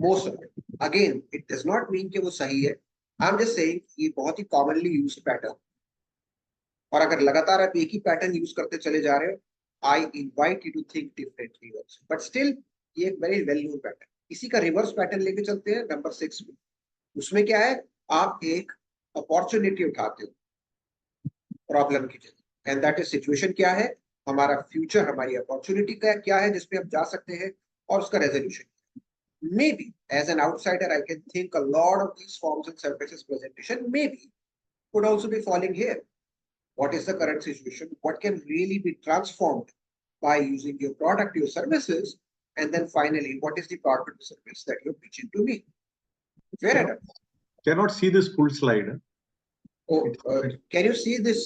Most of it. Again, it does not mean कि वो सही है, I'm just saying ये बहुत ही commonly used pattern, और अगर लगातार आप एक ही पैटर्न यूज करते चले जा रहे हो, I invite you to think differently also. But still ये एक very well known पैटर्न। इसी का रिवर्स पैटर्न लेके चलते हैं नंबर 6 में। उसमें क्या है, आप एक अपॉर्चुनिटी उठाते हो प्रॉब्लम की जगह, एंड दैट इज सिचुएशन क्या है, हमारा फ्यूचर, हमारी अपॉर्चुनिटी क्या है जिसपे हम जा सकते हैं, और उसका resolution. Maybe as an outsider I can think a lot of these forms and services presentation maybe could also be falling here. What is the current situation? What can really be transformed by using your product, your services, and then finally, what is the product or service that you're pitching to me? Fair enough. Cannot see this full slide. Oh, can you see this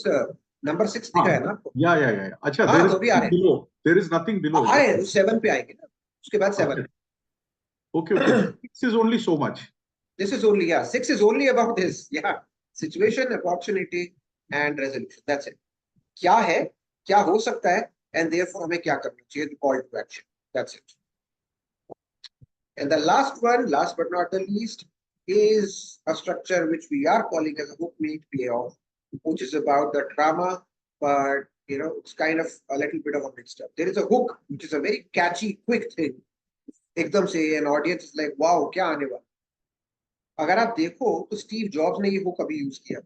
number 6 दिखा है ना? Yeah. अच्छा, there is nothing below. There is nothing below. आ रहे हैं, 7 पे आएंगे ना, उसके बाद 7. Okay. 6 is only so much. This is only, yeah, 6 is only about this, yeah, situation, opportunity and resolution. That's it. क्या है, क्या हो सकता है, and therefore हमें क्या करना चाहिए, the call to action. That's it. And the last one, last but not the least, is a structure which we are calling as a hook meet payoff, which is about the drama, but you know, it's kind of a little bit of a mixed up. There is a hook, which is a very catchy, quick thing. एकदम से an audience is like, wow, क्या आने वाला? अगर आप देखो तो Steve jobs ने ये हुक अभी यूज किया.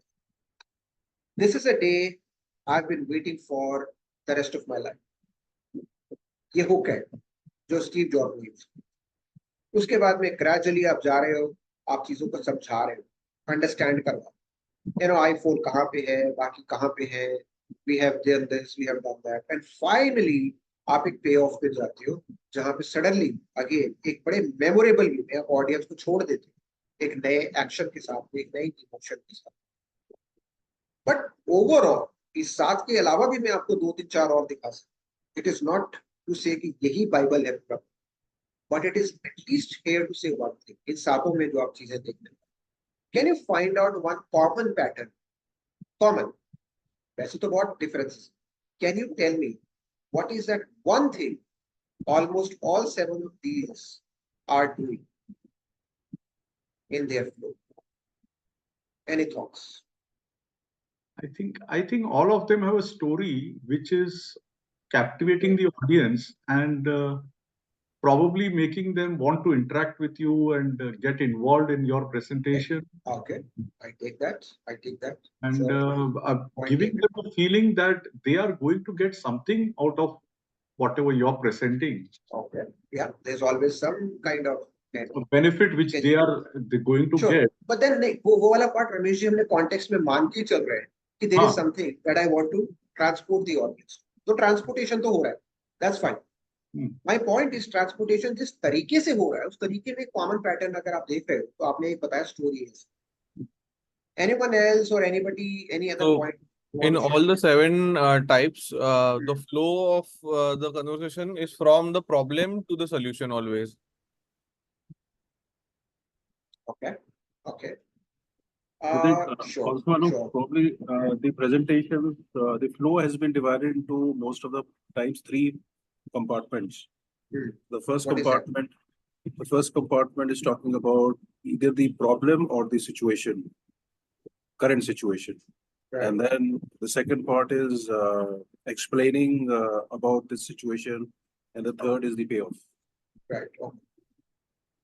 This is a day I've been waiting for the rest of my life. ये हुक है जो स्टीव जॉब्स ने यूज किया. उसके बाद में ग्रेजुअली आप जा रहे हो, आप चीजों को समझा रहे हो, अंडरस्टैंड करवा, यू नो आईफोन कहाँ पे है, बाकी कहाँ पे है, we have done this, we have done that, and finally आप एक पे ऑफ पे जाते हो जहां पे सडनली अगेन एक बड़े मेमोरेबल वे में आप ऑडियंस को छोड़ देते हो एक नए एक्शन के साथ, एक नई इमोशन के साथ. बट ओवरऑल इस 7 के अलावा भी मैं आपको 2-3-4 और दिखा सकता. इट इज नॉट टू से कि यही बाइबल है, but it is at least here to say one thing. इन सातों में जो आप चीजें देखते हैं, can you find out one common pattern? Common. वैसे तो बहुत differences. Can you tell me what is that one thing almost all 7 of these are doing in their flow? Any thoughts? I think all of them have a story which is captivating the audience and probably making them want to interact with you and get involved in your presentation. Okay, I take that. And Sure. giving them a feeling that they are going to get something out of whatever you're presenting. Okay, yeah, there's always some kind of A benefit which they're going to sure. get. But then नहीं, वो वाला part Ramesh ji हमने context में मान के चल रहे हैं कि there is something that I want to transport the audience. तो transportation तो हो रहा है, that's fine. My point is transportation जिस तरीके से हो रहा है उस तरीके में कॉमन पैटर्न अगर आप देख रहे हो तो आपने एक बताया स्टोरी है. Anyone else or anybody, any other point? In all the 7 types, the flow of the conversation is from the problem to the solution always. Okay. Sure. Also, sure. Probably the presentation, the flow has been divided into most of the times 3 compartments. The first compartment is talking about either the problem or the situation, current situation. Right. And then the second part is explaining about the situation, and the third is the payoff. Right. Okay.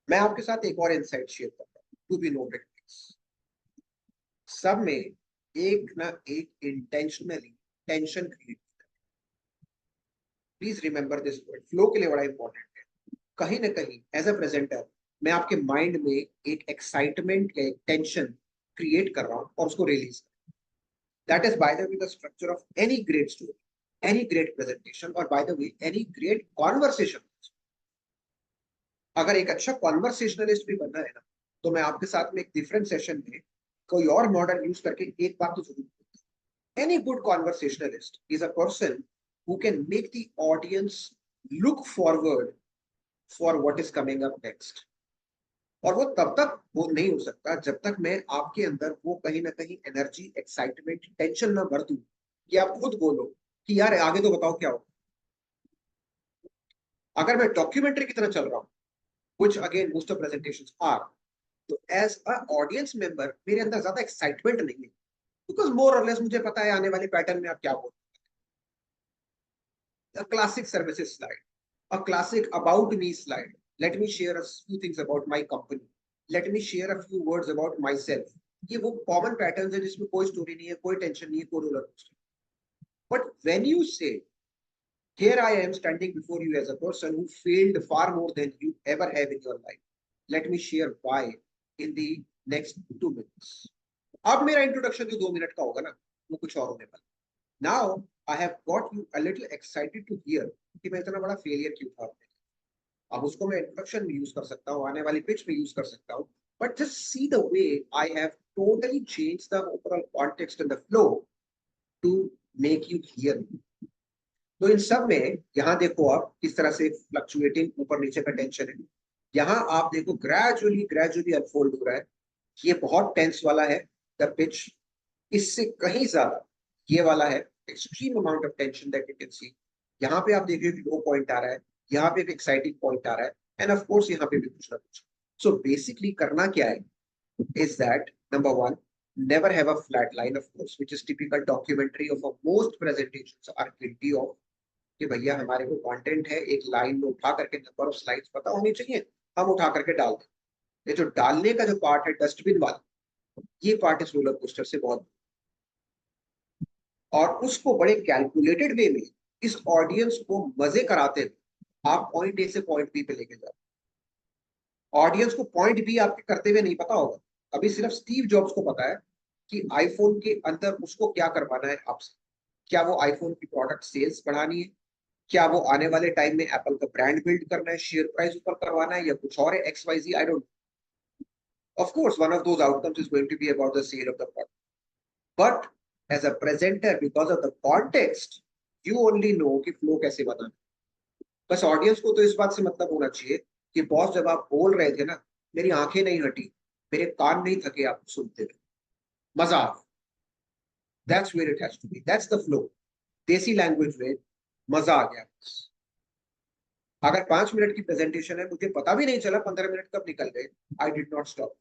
मैं आपके साथ एक और insight share करता हूँ. To be noted, सब में एक ना एक intentionally tension create. Please remember this word. Flow के लिए बड़ा important है. कहीं ना कहीं as a presenter मैं आपके mind में एक excitement या एक tension create कर रहा हूँ और उसको release कर. That is, by the way, the structure of any great story, any great presentation, or by the way, any great conversation. अगर एक अच्छा conversationalist भी बनना है ना, तो मैं आपके साथ में एक different session में कोई और मॉडल यूज करके एक बात तो जरूर. Any good conversationalist is a person who can make the audience look forward for what is coming up next. और वो तब तक वो नहीं हो सकता जब तक मैं आपके अंदर वो कहीं ना कहीं एनर्जी, एक्साइटमेंट, टेंशन ना भर दूं कि आप खुद बोलो कि यार आगे तो बताओ क्या हो. अगर मैं डॉक्यूमेंट्री की तरह चल रहा हूं, which again most of presentations are, तो as a audience member मेरे अंदर ज्यादा एक्साइटमेंट नहीं है, because more or less मुझे पता है आने वाले पैटर्न में आप क्या बोल. A classic services slide, a classic about me slide. Let me share a few things about my company. Let me share a few words about myself. ये वो common patterns है जिसमें कोई story नहीं है, कोई tension नहीं है, कोई roller coaster. But when you say, here I am standing before you as a person who failed far more than you ever have in your life. Let me share why in the next 2 minutes. अब मेरा introduction जो 2 minute का होगा ना, वो कुछ और होने वाला. Now I have got you a little excited to hear कि मैं इतना बड़ा failure क्यों था. अब उसको मैं इंट्रोडक्शन में यूज कर सकता हूँ, आने वाली पिच में यूज कर सकता हूँ, but just see the way I have totally changed the overall context and the flow to make you hear me. तो इन सब में यहाँ देखो आप किस तरह से फ्लक्चुएटिंग ऊपर नीचे का टेंशन है. यहाँ आप देखो ग्रेजुअली अनफोल्ड हो रहा है. ये बहुत टेंस वाला है द पिच. इससे कहीं ज्यादा ये वाला है extreme amount of tension that you can सी. यहाँ पे आप देखिए लो पॉइंट आ रहा है, यहाँ पे एक एक्साइटिंग पॉइंट आ रहा है, एंड ऑफ कोर्स यहाँ पे भी कुछ ना कुछ. सो बेसिकली करना क्या है is that number one, never have a flat line, of course, which is typical documentary of a most presentations are guilty of. कि भैया हमारे को कंटेंट है, एक लाइन में उठा करके नंबर ऑफ स्लाइड्स पता होनी चाहिए, हम उठा करके डाल दें. ये जो डालने का जो पार्ट है डस्टबिन वाला, ये पार्ट इस रोलर कोस्टर से बहुत, और उसको बड़े कैलकुलेटेड वे में इस ऑडियंस को मजे कराते हुए आप पॉइंट ए से पॉइंट बी पे लेके जाओ. ऑडियंस को पॉइंट बी आपके करते हुए नहीं पता होगा. अभी सिर्फ स्टीव जॉब्स को पता है कि आईफोन के अंदर उसको क्या करवाना है आपसे. क्या वो आईफोन की प्रोडक्ट सेल्स बढ़ानी है, क्या वो आने वाले टाइम में एप्पल का ब्रांड बिल्ड करना है, शेयर प्राइस ऊपर करवाना है, या कुछ और है, XYZ, I don't. Of course one of those outcomes is going to be about the sale of the product, but as a presenter because of the context you only know कि flow कैसे बनाना. बस audience को तो इस बात से मतलब होना चाहिए कि बॉस जब आप बोल रहे थे ना, मेरी आंखें नहीं हटी, मेरे कान नहीं थके आपको सुनते हुए, मजा आ. That's where it has to be, that's the flow. Desi language में मजा आ गया. अगर 5 मिनट की प्रेजेंटेशन है, मुझे पता भी नहीं चला 15 मिनट कब निकल गए, I did not stop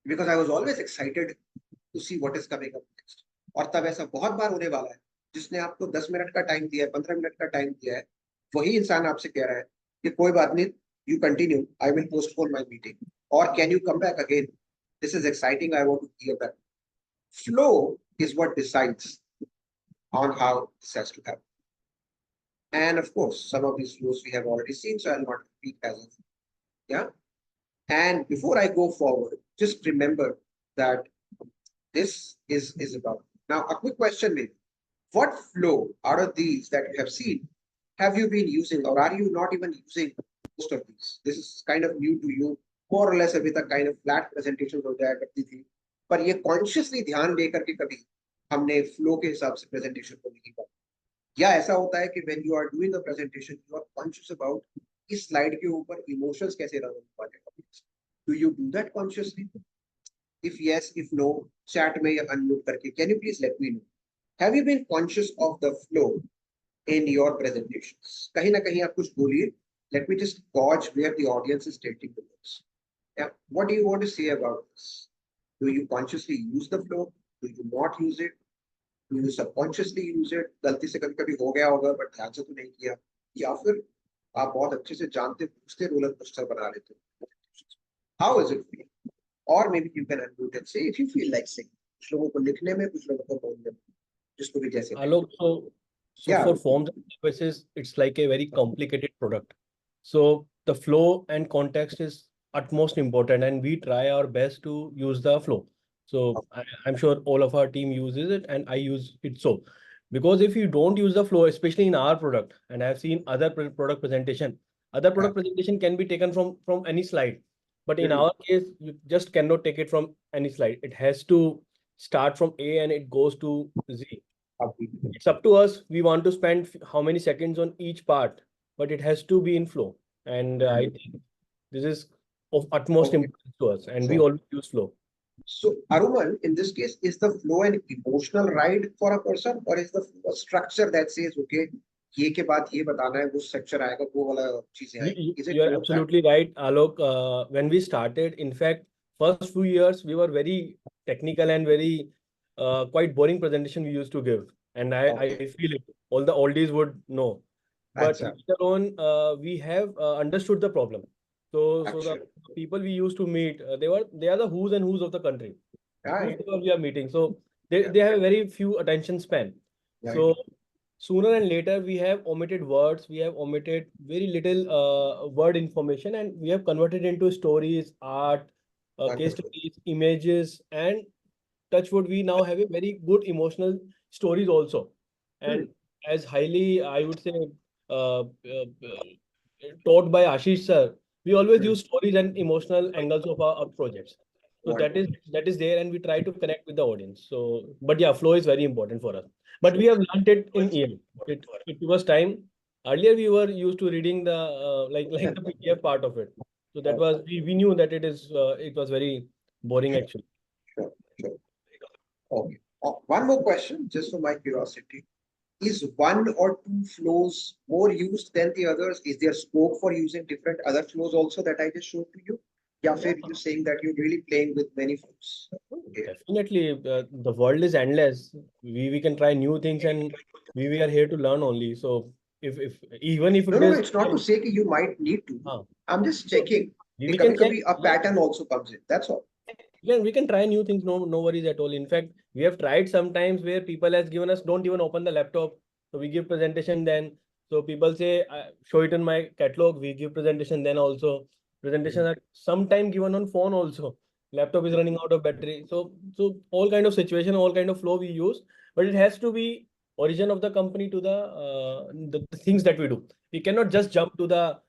because I was always excited to see what is coming up next. और तब ऐसा बहुत बार होने वाला है, जिसने आपको 10 मिनट का टाइम दिया है, 15 मिनट का टाइम दिया है, वही इंसान आपसे कह रहा है कि कोई बात नहीं, you continue, I will postpone my meeting, और can you come back again, this is exciting, I want to hear that. Flow is what decides on how this has to happen. And of course, some of these flows we have already seen, so I'll not repeat as of, yeah. And before I go forward, just remember that this is about. Now, a quick question maybe. What flow out of these that you have seen have you been using, or are you not even using most of these? This is kind of new to you, more or less अभी तक kind of flat presentations हो जाया करती थी, पर ये consciously ध्यान दे करके कभी हमने फ्लो के हिसाब से प्रेजेंटेशन को नहीं किया. या ऐसा होता है कि when you are doing a presentation you are conscious about इस स्लाइड के ऊपर इमोशंस कैसे रन होने वाले हैं. Do you do that consciously? If yes, if no, chat में या अनम्यूट करके can you please let me know, have you been conscious of the flow in your presentations? कहीं ना कहीं आप कुछ बोलिए. Let me just gauge where the audience is taking the notes. या what do you want to say about this? Do you consciously use the flow? Do you not use it? Do you subconsciously use it? गलती से कभी हो गया होगा but ध्यान से तो नहीं किया, या फिर आप बहुत अच्छे से जानते पूछते रोलर कोस्टर बना लेते हो. How is it for you? Or maybe you can unmute and say if you feel like saying. कुछ लोगों को लिखने में, कुछ लोगों को बोलने में, जिसको भी जैसे. Alok, so Yeah. for forms and services, it's like a very complicated product. So the flow and context is utmost important, and we try our best to use the flow. So I'm sure all of our team uses it, and I use it so. Because if you don't use the flow, especially in our product, and I've seen other product presentation can be taken from any slide. But in our case, you just cannot take it from any slide. It has to start from A and it goes to Z. It's up to us. We want to spend how many seconds on each part, but it has to be in flow. And I think this is of utmost importance to us, and we always use flow. So, Aruman, in this case, is the flow an emotional ride for a person, or is the flow a structure that says, okay, ये के बाद ये बताना है, वो structure आएगा, वो वाला चीजें आएगी? Is it You are absolutely right, Alok. When we started, in fact, first few years, we were very technical and very quite boring presentation we used to give. And I feel it. All the oldies would know. But later on, we have understood the problem. So the people we used to meet, they are the who's and who's of the country. Whoever we are meeting. So they have a very few attention span. So sooner and later we have omitted words, we have omitted very little word information, and we have converted into stories, art, case studies, images, and touch wood, we now have a very good emotional stories also. And as highly, I would say, taught by Ashish sir, we always use stories and emotional angles of our projects. So that is there, and we try to connect with the audience. So, but yeah, flow is very important for us. But we have learned it in EM. It took us time. Earlier, we were used to reading the like the PDF part of it. So that was we knew that it was very boring actually. Sure. Okay. One more question, just for my curiosity. is one or two flows more used than the others? Is there scope for using different other flows also that I just showed to you? Yeah, you're saying that you're really playing with many flows. Okay. Definitely, the world is endless. We can try new things, and we are here to learn only. So if even if No, it no, is, it's not to say that you might need to. I'm just checking. we can check. A pattern also comes in. That's all. We can try new things. No worries at all. In fact, we have tried sometimes where people has given us don't even open the laptop. So we give presentation then. So people say show it in my catalog. We give presentation then also. Presentations are sometime given on phone also. Laptop is running out of battery. So all kind of situation, all kind of flow we use, but it has to be origin of the company to the things that we do. We cannot just jump to the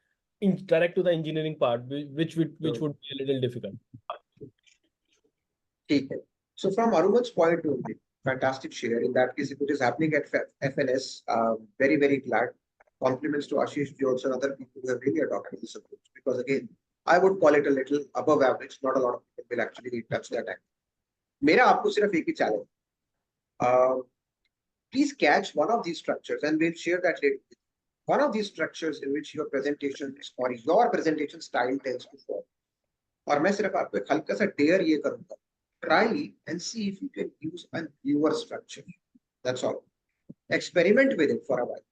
direct to the engineering part, which would be a little difficult. So from Aruman's point of view, fantastic share. In that case, if it is happening at FNS, very, very glad. Compliments to Ashish George and other people who have really adopted this approach. Because again, I would call it a little above average. Not a lot of people will actually touch that angle. Mera aapko sirf ek hi challenge. Please catch one of these structures and we'll share that later. One of these structures in which your presentation or your presentation style tends to fall. और मैं सिर्फ आपको एक हल्का सा dare ये करूँगा. Try and see if you can use a newer structure. That's all. Experiment with it for a while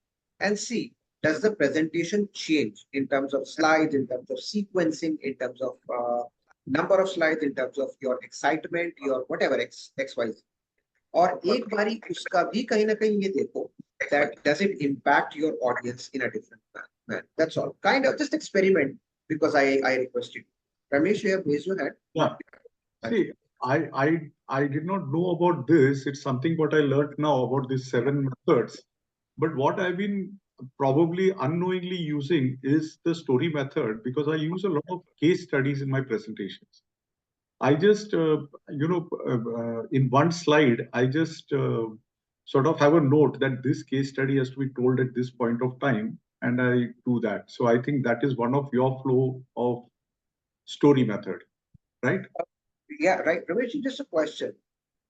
and see, does the presentation change in terms of slides, in terms of sequencing, in terms of number of slides, in terms of your excitement, your whatever XYZ. और एक बारी उसका भी कहीं ना कहीं ये देखो that does it impact your audience in a different manner. That's all. Kind of just experiment because I request you. Ramesh, you have raised your hand. Yeah. See, I did not know about this. It's something what I learned now about these 7 methods. But what I've been probably unknowingly using is the story method because I use a lot of case studies in my presentations. I just, in one slide, I just sort of have a note that this case study has to be told at this point of time, and I do that. So I think that is one of your flow of story method, right? Yeah, right. Ramesh, just a question.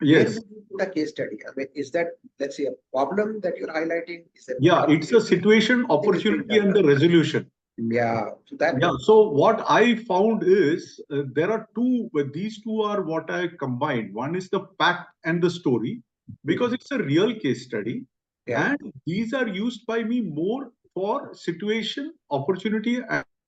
Yes. Where would you put a case study? I mean, is that, let's say, a problem that you're highlighting? Is that it's a situation, opportunity, and the resolution. Yeah. So that. Yeah. So what I found is there are two. These two are what I combined. One is the fact and the story because it's a real case study, and these are used by me more for situation, opportunity,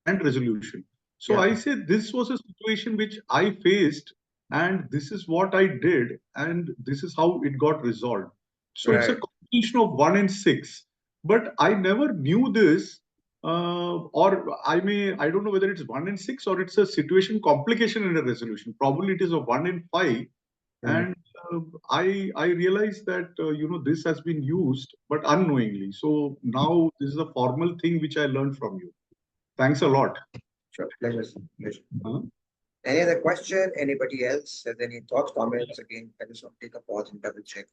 and resolution. So I say this was a situation which I faced, and this is what I did, and this is how it got resolved. So it's a combination of 1 and 6. But I never knew this, or I don't know whether it's 1 and 6 or it's a situation, complication, and a resolution. Probably it is a 1 and 5. And I realized that, this has been used, but unknowingly. So now this is a formal thing which I learned from you. Thanks a lot. Sure, pleasure. Any other question? Anybody else has any thoughts, comments? Again, I just want to take a pause and double check.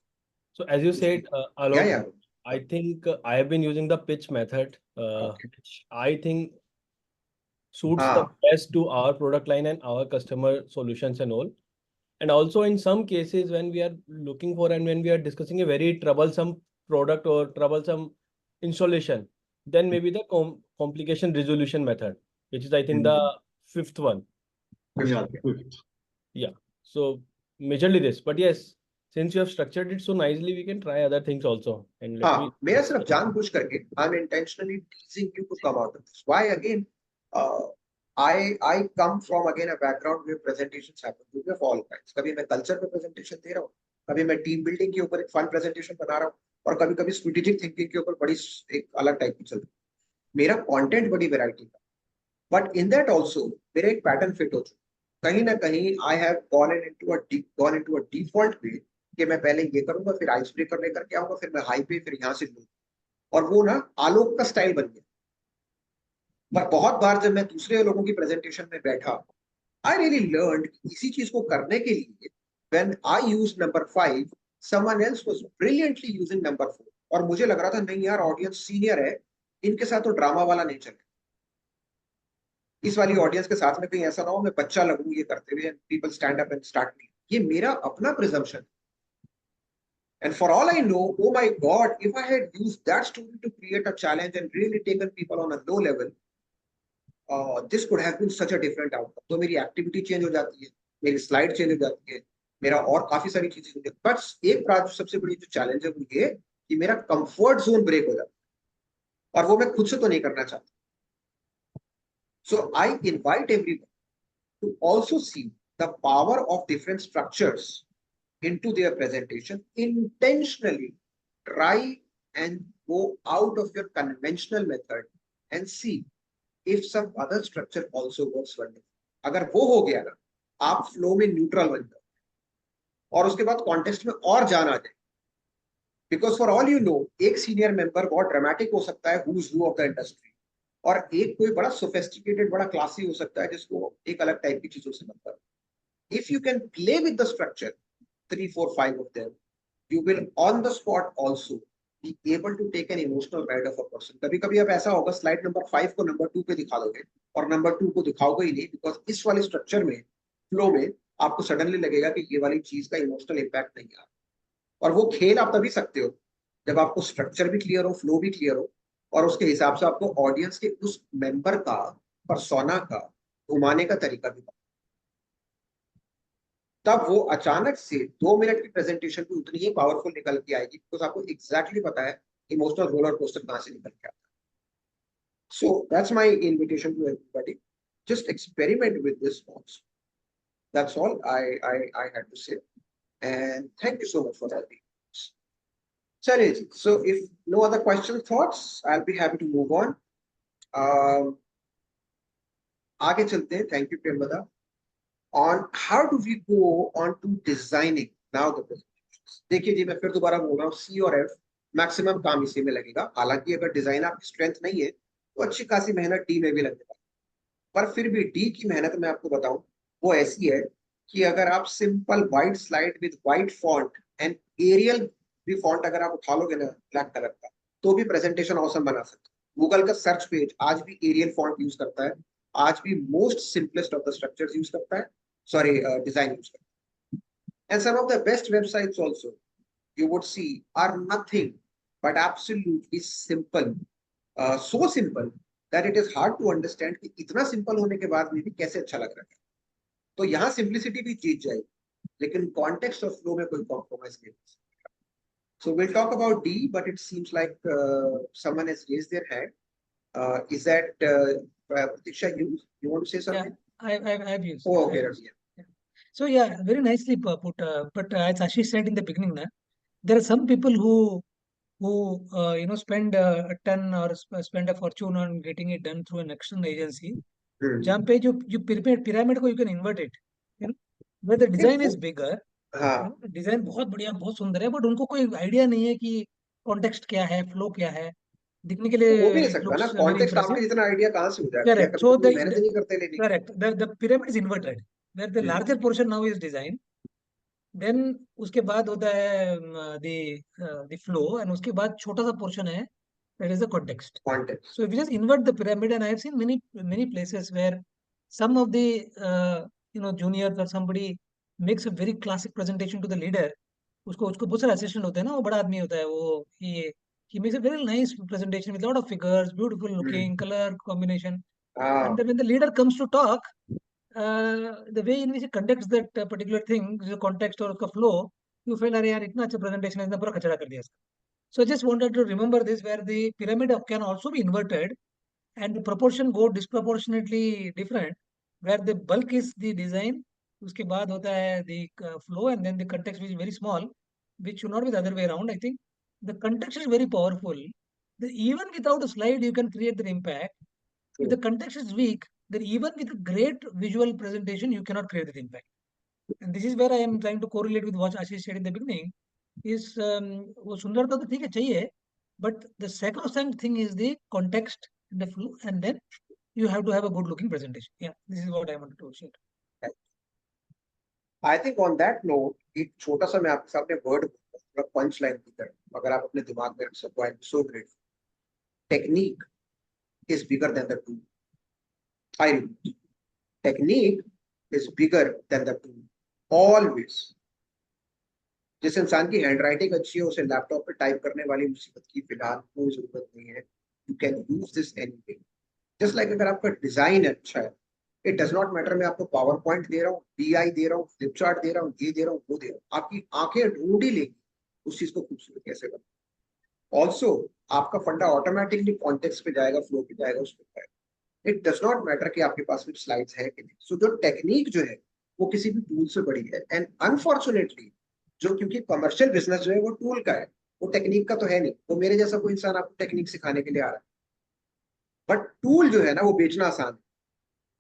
So as you said, Alok, I think I have been using the pitch method, which I think suits the best to our product line and our customer solutions and all. And also in some cases when we are looking for and when we are discussing a very troublesome product or troublesome installation, then maybe the complication resolution method, which is I think the 5th one. Yeah. So majorly this, but yes, since you have structured it so nicely, we can try other things also. And मेरा सिर्फ जानबूझ करके, I'm intentionally teasing you to come out of this. Why again? I come from again a background where presentations happen of all kinds. कभी मैं culture पे presentation दे रहा हूँ, कभी मैं team building के ऊपर एक fun presentation बना रहा हूँ, और कभी-कभी strategic thinking के ऊपर बड़ी एक अलग type की चलती है. मेरा content बड़ी variety का. But in that also, मेरा एक pattern fit हो चुका. कहीं ना कहीं I have gone into a default way कि मैं पहले ये करूंगा, फिर आइस ब्रेकर लेकर के आऊंगा, फिर मैं हाई पे, फिर यहाँ से लूंगा. और वो ना आलोक का स्टाइल बन गया. पर बहुत बार जब मैं दूसरे लोगों की प्रेजेंटेशन में बैठा, I really learned इसी चीज को करने के लिए when I used number 5, someone else was brilliantly using number 4. और मुझे लग रहा था नहीं यार, ऑडियंस सीनियर है, इनके साथ तो ड्रामा वाला नहीं चलेगा. इस वाली ऑडियंस के साथ में कहीं ऐसा ना हो मैं बच्चा लगूं ये करते हुए, people stand up and start me. ये मेरा अपना presumption. And for all I know, oh my God, if I had used that story to create a challenge and really taken people on a low level, this could have been such a different outcome. तो मेरी activity change हो जाती है, मेरी slide change हो जाती है, मेरा और काफी सारी चीजें होती है. But एक बात सबसे बड़ी जो challenge है वो ये कि मेरा comfort zone break हो जाता है, और वो मैं खुद से तो नहीं करना चाहता. So I invite everyone to also see the power of different structures into their presentation. Intentionally try and go out of your conventional method and see if some other structure also works for you. अगर वो हो गया ना, आप flow में neutral बन जाओ और उसके बाद कॉन्टेक्स्ट में और जान आ जाए. Because for all you know, एक सीनियर मेंबर बहुत ड्रामेटिक हो सकता है, who's who of the industry, और एक कोई बड़ा सोफिस्टिकेटेड, बड़ा क्लासी हो सकता है जिसको एक अलग टाइप की चीजों से मतलब. If you can play with the structure, 3, 4, 5 of them, you will on the spot also be able to take an emotional ride of a person. कभी कभी अब ऐसा होगा, स्लाइड नंबर 5 को नंबर 2 पे दिखा दोगे और नंबर 2 को दिखाओगे ही नहीं, बिकॉज इस वाले स्ट्रक्चर में, फ्लो में आपको सडनली लगेगा कि ये वाली चीज का इमोशनल इंपैक्ट नहीं आ रहा. और वो खेल आप तभी सकते हो जब आपको स्ट्रक्चर भी क्लियर हो, फ्लो भी क्लियर हो, और उसके हिसाब से आपको ऑडियंस के उस मेंबर का, पर्सोना का घुमाने का तरीका भी. तब वो अचानक से 2 मिनट की प्रेजेंटेशन भी उतनी ही पावरफुल निकल के आएगी, बिकॉज आपको एग्जैक्टली पता है इमोशनल रोलर कोस्टर कहां से निकल के आता है. So that's my invitation to everybody, just experiment with this also. That's all I had to say, and thank you so much for that. Challenge. So if no other questions, thoughts, I'll be happy to move on. आगे चलते हैं. Thank you, Premada. On how do we go on to designing now the presentations. देखिए जी, मैं फिर दोबारा बोल रहा हूँ, C और F मैक्सिमम काम इसी में लगेगा. हालांकि अगर डिजाइन आपकी स्ट्रेंथ नहीं है तो अच्छी खासी मेहनत D में भी लगेगा, पर फिर भी D की मेहनत मैं आपको बताऊं वो ऐसी है कि अगर आप simple white slide with white font and Arial भी फॉन्ट अगर आप उठा लोगे ना ब्लैक कलर का, तो भी प्रेजेंटेशन ऑसम बना सकते हो. गूगल का सर्च पेज आज भी एरियल फॉन्ट यूज करता है, आज भी most simplest of the structures use करता है, sorry, design use करता है. And some of the best websites also you would see are nothing but absolutely simple, so simple that it is hard to understand कि इतना simple होने के बाद में भी कैसे अच्छा लग रहा है. तो यहाँ सिंप्लिसिटी भी जीत जाएगी, लेकिन कॉन्टेक्स्ट ऑफ फ्लो में कोई कॉम्प्रोमाइज नहीं. So we'll talk about D, but it seems like someone has raised their hand. Is that Pratiksha, you want to say something? Yeah, I've used. Oh, okay. Yeah. So yeah, very nicely put. But as Ashish said in the beginning, there are some people who spend a ton or spend a fortune on getting it done through an external agency. जहाँ पे जो pyramid को you can invert it, where the design is bigger. Design बहुत बढ़िया, बहुत सुंदर है, but उनको कोई आइडिया नहीं है कि कॉन्टेक्स्ट क्या है, फ्लो क्या है. दिखने के लिए वो भी नहीं सकता ना, कॉन्टेक्स्ट आपके जितना आइडिया कहाँ से हो जाएगा. Correct. So मेहनत नहीं करते लेने. Correct. The pyramid is inverted, where the larger portion now is design. Then उसके बाद होता है the flow, and उसके बाद छोटा सा portion है, that is the context. So if you just invert the pyramid, and I have seen many places where some of the juniors or somebody makes a very classic presentation to the leader. उसको बहुत सारे assistant होते हैं ना, वो बड़ा आदमी होता है, वो he makes a very nice presentation with a lot of figures, beautiful looking, color combination. And then when the leader comes to talk, the way in which he conducts that particular thing, the context or the flow, you feel, अरे यार इतना अच्छा presentation है, इतना पूरा कचरा कर दिया इसका. So I just wanted to remember this, where the pyramid can also be inverted and the proportion go disproportionately different, where the bulk is the design, उसके बाद होता है the flow, and then the context which is very small, which should not be the other way around. I think the context is very powerful. Even without a slide, you can create the impact. If the context is weak, then even with a great visual presentation, you cannot create the impact. And this is where I am trying to correlate with what Ashish said in the beginning. Is वो सुंदरता तो ठीक है, चाहिए, but the sacrosanct thing is the context, the flow, and then you have to have a good looking presentation. Yeah, this is what I wanted to share. I think on that note, एक छोटा सा मैं आपके सामने word punch line की तरह, अगर आप अपने दिमाग में रख सको, I am so grateful. Technique is bigger than the tool. I repeat, technique is bigger than the tool. Always. जिस इंसान की हैंडराइटिंग अच्छी है उसे लैपटॉप पे टाइप करने वाली मुसीबत की फिलहाल कोई जरूरत नहीं है. You can use this anyway. Just like अगर आपका डिजाइन अच्छा है, इट डज नॉट मैटर मैं आपको पावर पॉइंट दे रहा हूँ, DI दे रहा हूँ, फ्लिप चार्ट दे रहा हूँ, ये दे रहा हूँ, वो दे रहा हूँ, आपकी आंखें ढूंढ ही लेगी उस चीज को खूबसूरत कैसे बना. ऑल्सो आपका फंडा ऑटोमेटिकली कॉन्टेक्स्ट पे जाएगा, फ्लो पे जाएगा, उस पे जाएगा. इट डज नॉट मैटर कि आपके पास कुछ स्लाइड्स है कि नहीं. सो जो टेक्निक जो है वो किसी भी टूल से बड़ी है. एंड अनफॉर्चुनेटली जो, क्योंकि कमर्शियल बिजनेस जो है वो टूल का है, वो टेक्निक का तो है नहीं. वो मेरे जैसा कोई इंसान आपको टेक्निक सिखाने के लिए आ रहा है, बट टूल जो है ना वो बेचना आसान है.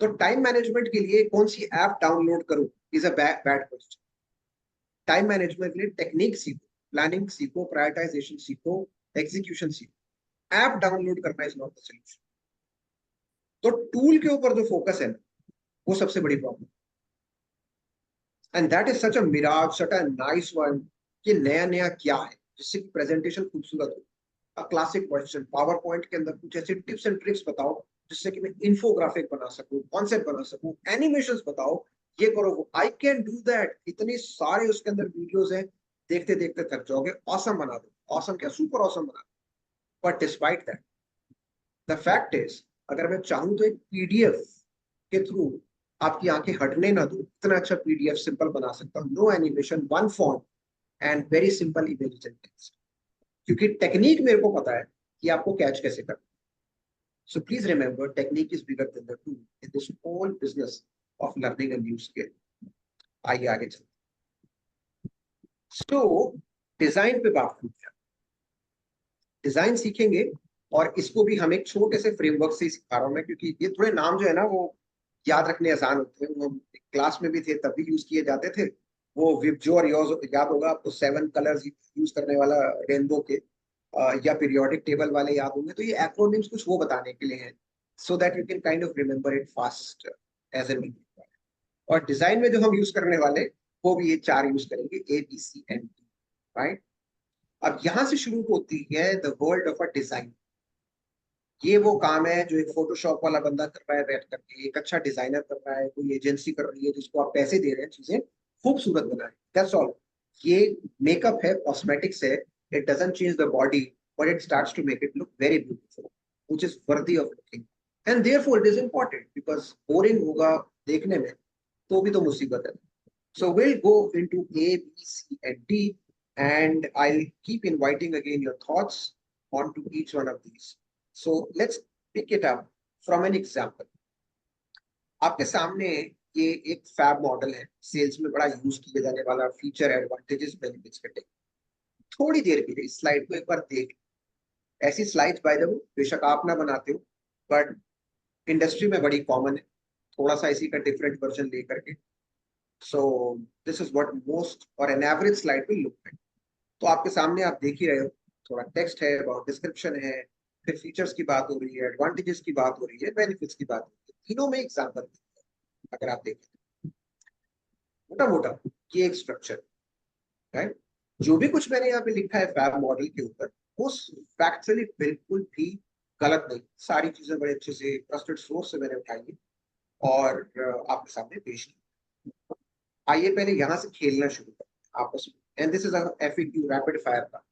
तो टाइम मैनेजमेंट के लिए कौन सी ऐप डाउनलोड करूं is a bad question. Time management के लिए टेक्निक सीखो, प्लानिंग सीखो, प्रायोरिटाइजेशन सीखो, एग्जीक्यूशन सीखो. ऐप डाउनलोड करना इज नॉट द सॉल्यूशन. तो टूल के ऊपर जो फोकस है वो सबसे बड़ी problem. And that is such a mirage, such a nice one कि नया नया क्या है जिससे कि प्रेजेंटेशन खूबसूरत हो. A classic question, power point के अंदर कुछ ऐसे टिप्स एंड ट्रिक्स बताओ जिससे कि मैं इंफोग्राफिक बना सकूं, कॉन्सेप्ट बना सकूं, एनिमेशंस बताओ, ये करो वो. I can do that. इतने सारे उसके अंदर वीडियोस हैं, देखते देखते थक जाओगे. ऑसम बना दो. ऑसम क्या, सुपर ऑसम बना दो. But despite that the fact is अगर मैं चाहूं तो एक PDF के थ्रू आपकी आंखें हटने ना दो, इतना अच्छा PDF सिंपल बना सकता हूँ. No animation, one font and very simple image and text. क्योंकि टेक्निक मेरे को पता है कि आपको कैच कैसे करना. So please remember, technique is bigger than the tool in this whole business of learning a new skill. आइए आगे चलते. So डिजाइन पे बात करते हैं. डिजाइन सीखेंगे और इसको भी हम एक छोटे से फ्रेमवर्क से सिखा रहा हूं मैं, क्योंकि ये थोड़े नाम जो है ना वो याद रखने आसान होते हैं. वो क्लास में भी थे तब भी यूज किए जाते थे. वो विबजो और याद होगा आपको 7 कलर्स यूज करने वाला रेनबो के, या पीरियोडिक टेबल वाले याद होंगे. तो ये एक्रोनिम्स कुछ वो बताने के लिए हैं, so that you can kind of remember it fast as an. और डिजाइन में जो हम यूज करने वाले वो भी ये 4 यूज करेंगे, ABCD, राइट. अब यहां से शुरू होती है the world of a design. ये वो काम है जो एक फोटोशॉप वाला बंदा कर रहा है बैठ करके, एक अच्छा डिजाइनर कर रहा है, कोई एजेंसी कर रही है जिसको आप पैसे दे रहे हैं चीजें खूबसूरत बनाए. That's all. ये मेकअप है, कॉस्मेटिक्स है. It doesn't change the body, but it starts to make it look very beautiful, which is worthy of looking. And therefore, it is important because boring होगा देखने में तो भी तो मुसीबत है. So we'll go into A, B, C, and D, and I'll keep inviting again your thoughts onto each one of these. So let's pick it up from an example. आपके सामने ये एक फैब मॉडल है, sales में बड़ा use किया जाने वाला फीचर, एडवांटेजेस, बेनिफिट्स का. थोड़ी देर के लिए इस स्लाइड को एक बार देख. ऐसी स्लाइड्स बाय द वे बेशक आप ना बनाते हो, बट इंडस्ट्री में बड़ी कॉमन है, थोड़ा सा इसी का डिफरेंट वर्जन लेकर के. So this is what most और an average slide will look like. तो आपके सामने आप देख ही रहे हो, थोड़ा टेक्स्ट है, अबाउट डिस्क्रिप्शन है, फिर फीचर्स की बात हो रही है, एडवांटेजेस की बात हो रही है, बेनिफिट्स की बात हो रही है. तीनों में एग्जाम्पल अगर आप देखें मोटा मोटा ये एक स्ट्रक्चर, राइट. जो भी कुछ मैंने यहाँ पे लिखा है फैब मॉडल के ऊपर वो फैक्चुअली बिल्कुल भी गलत नहीं. सारी चीजें बड़े अच्छे से ट्रस्टेड सोर्स से मैंने उठाई है और आपके सामने पेश की. आइए पहले यहाँ से खेलना शुरू करें आपस में. And this is a FAQ rapid fire का.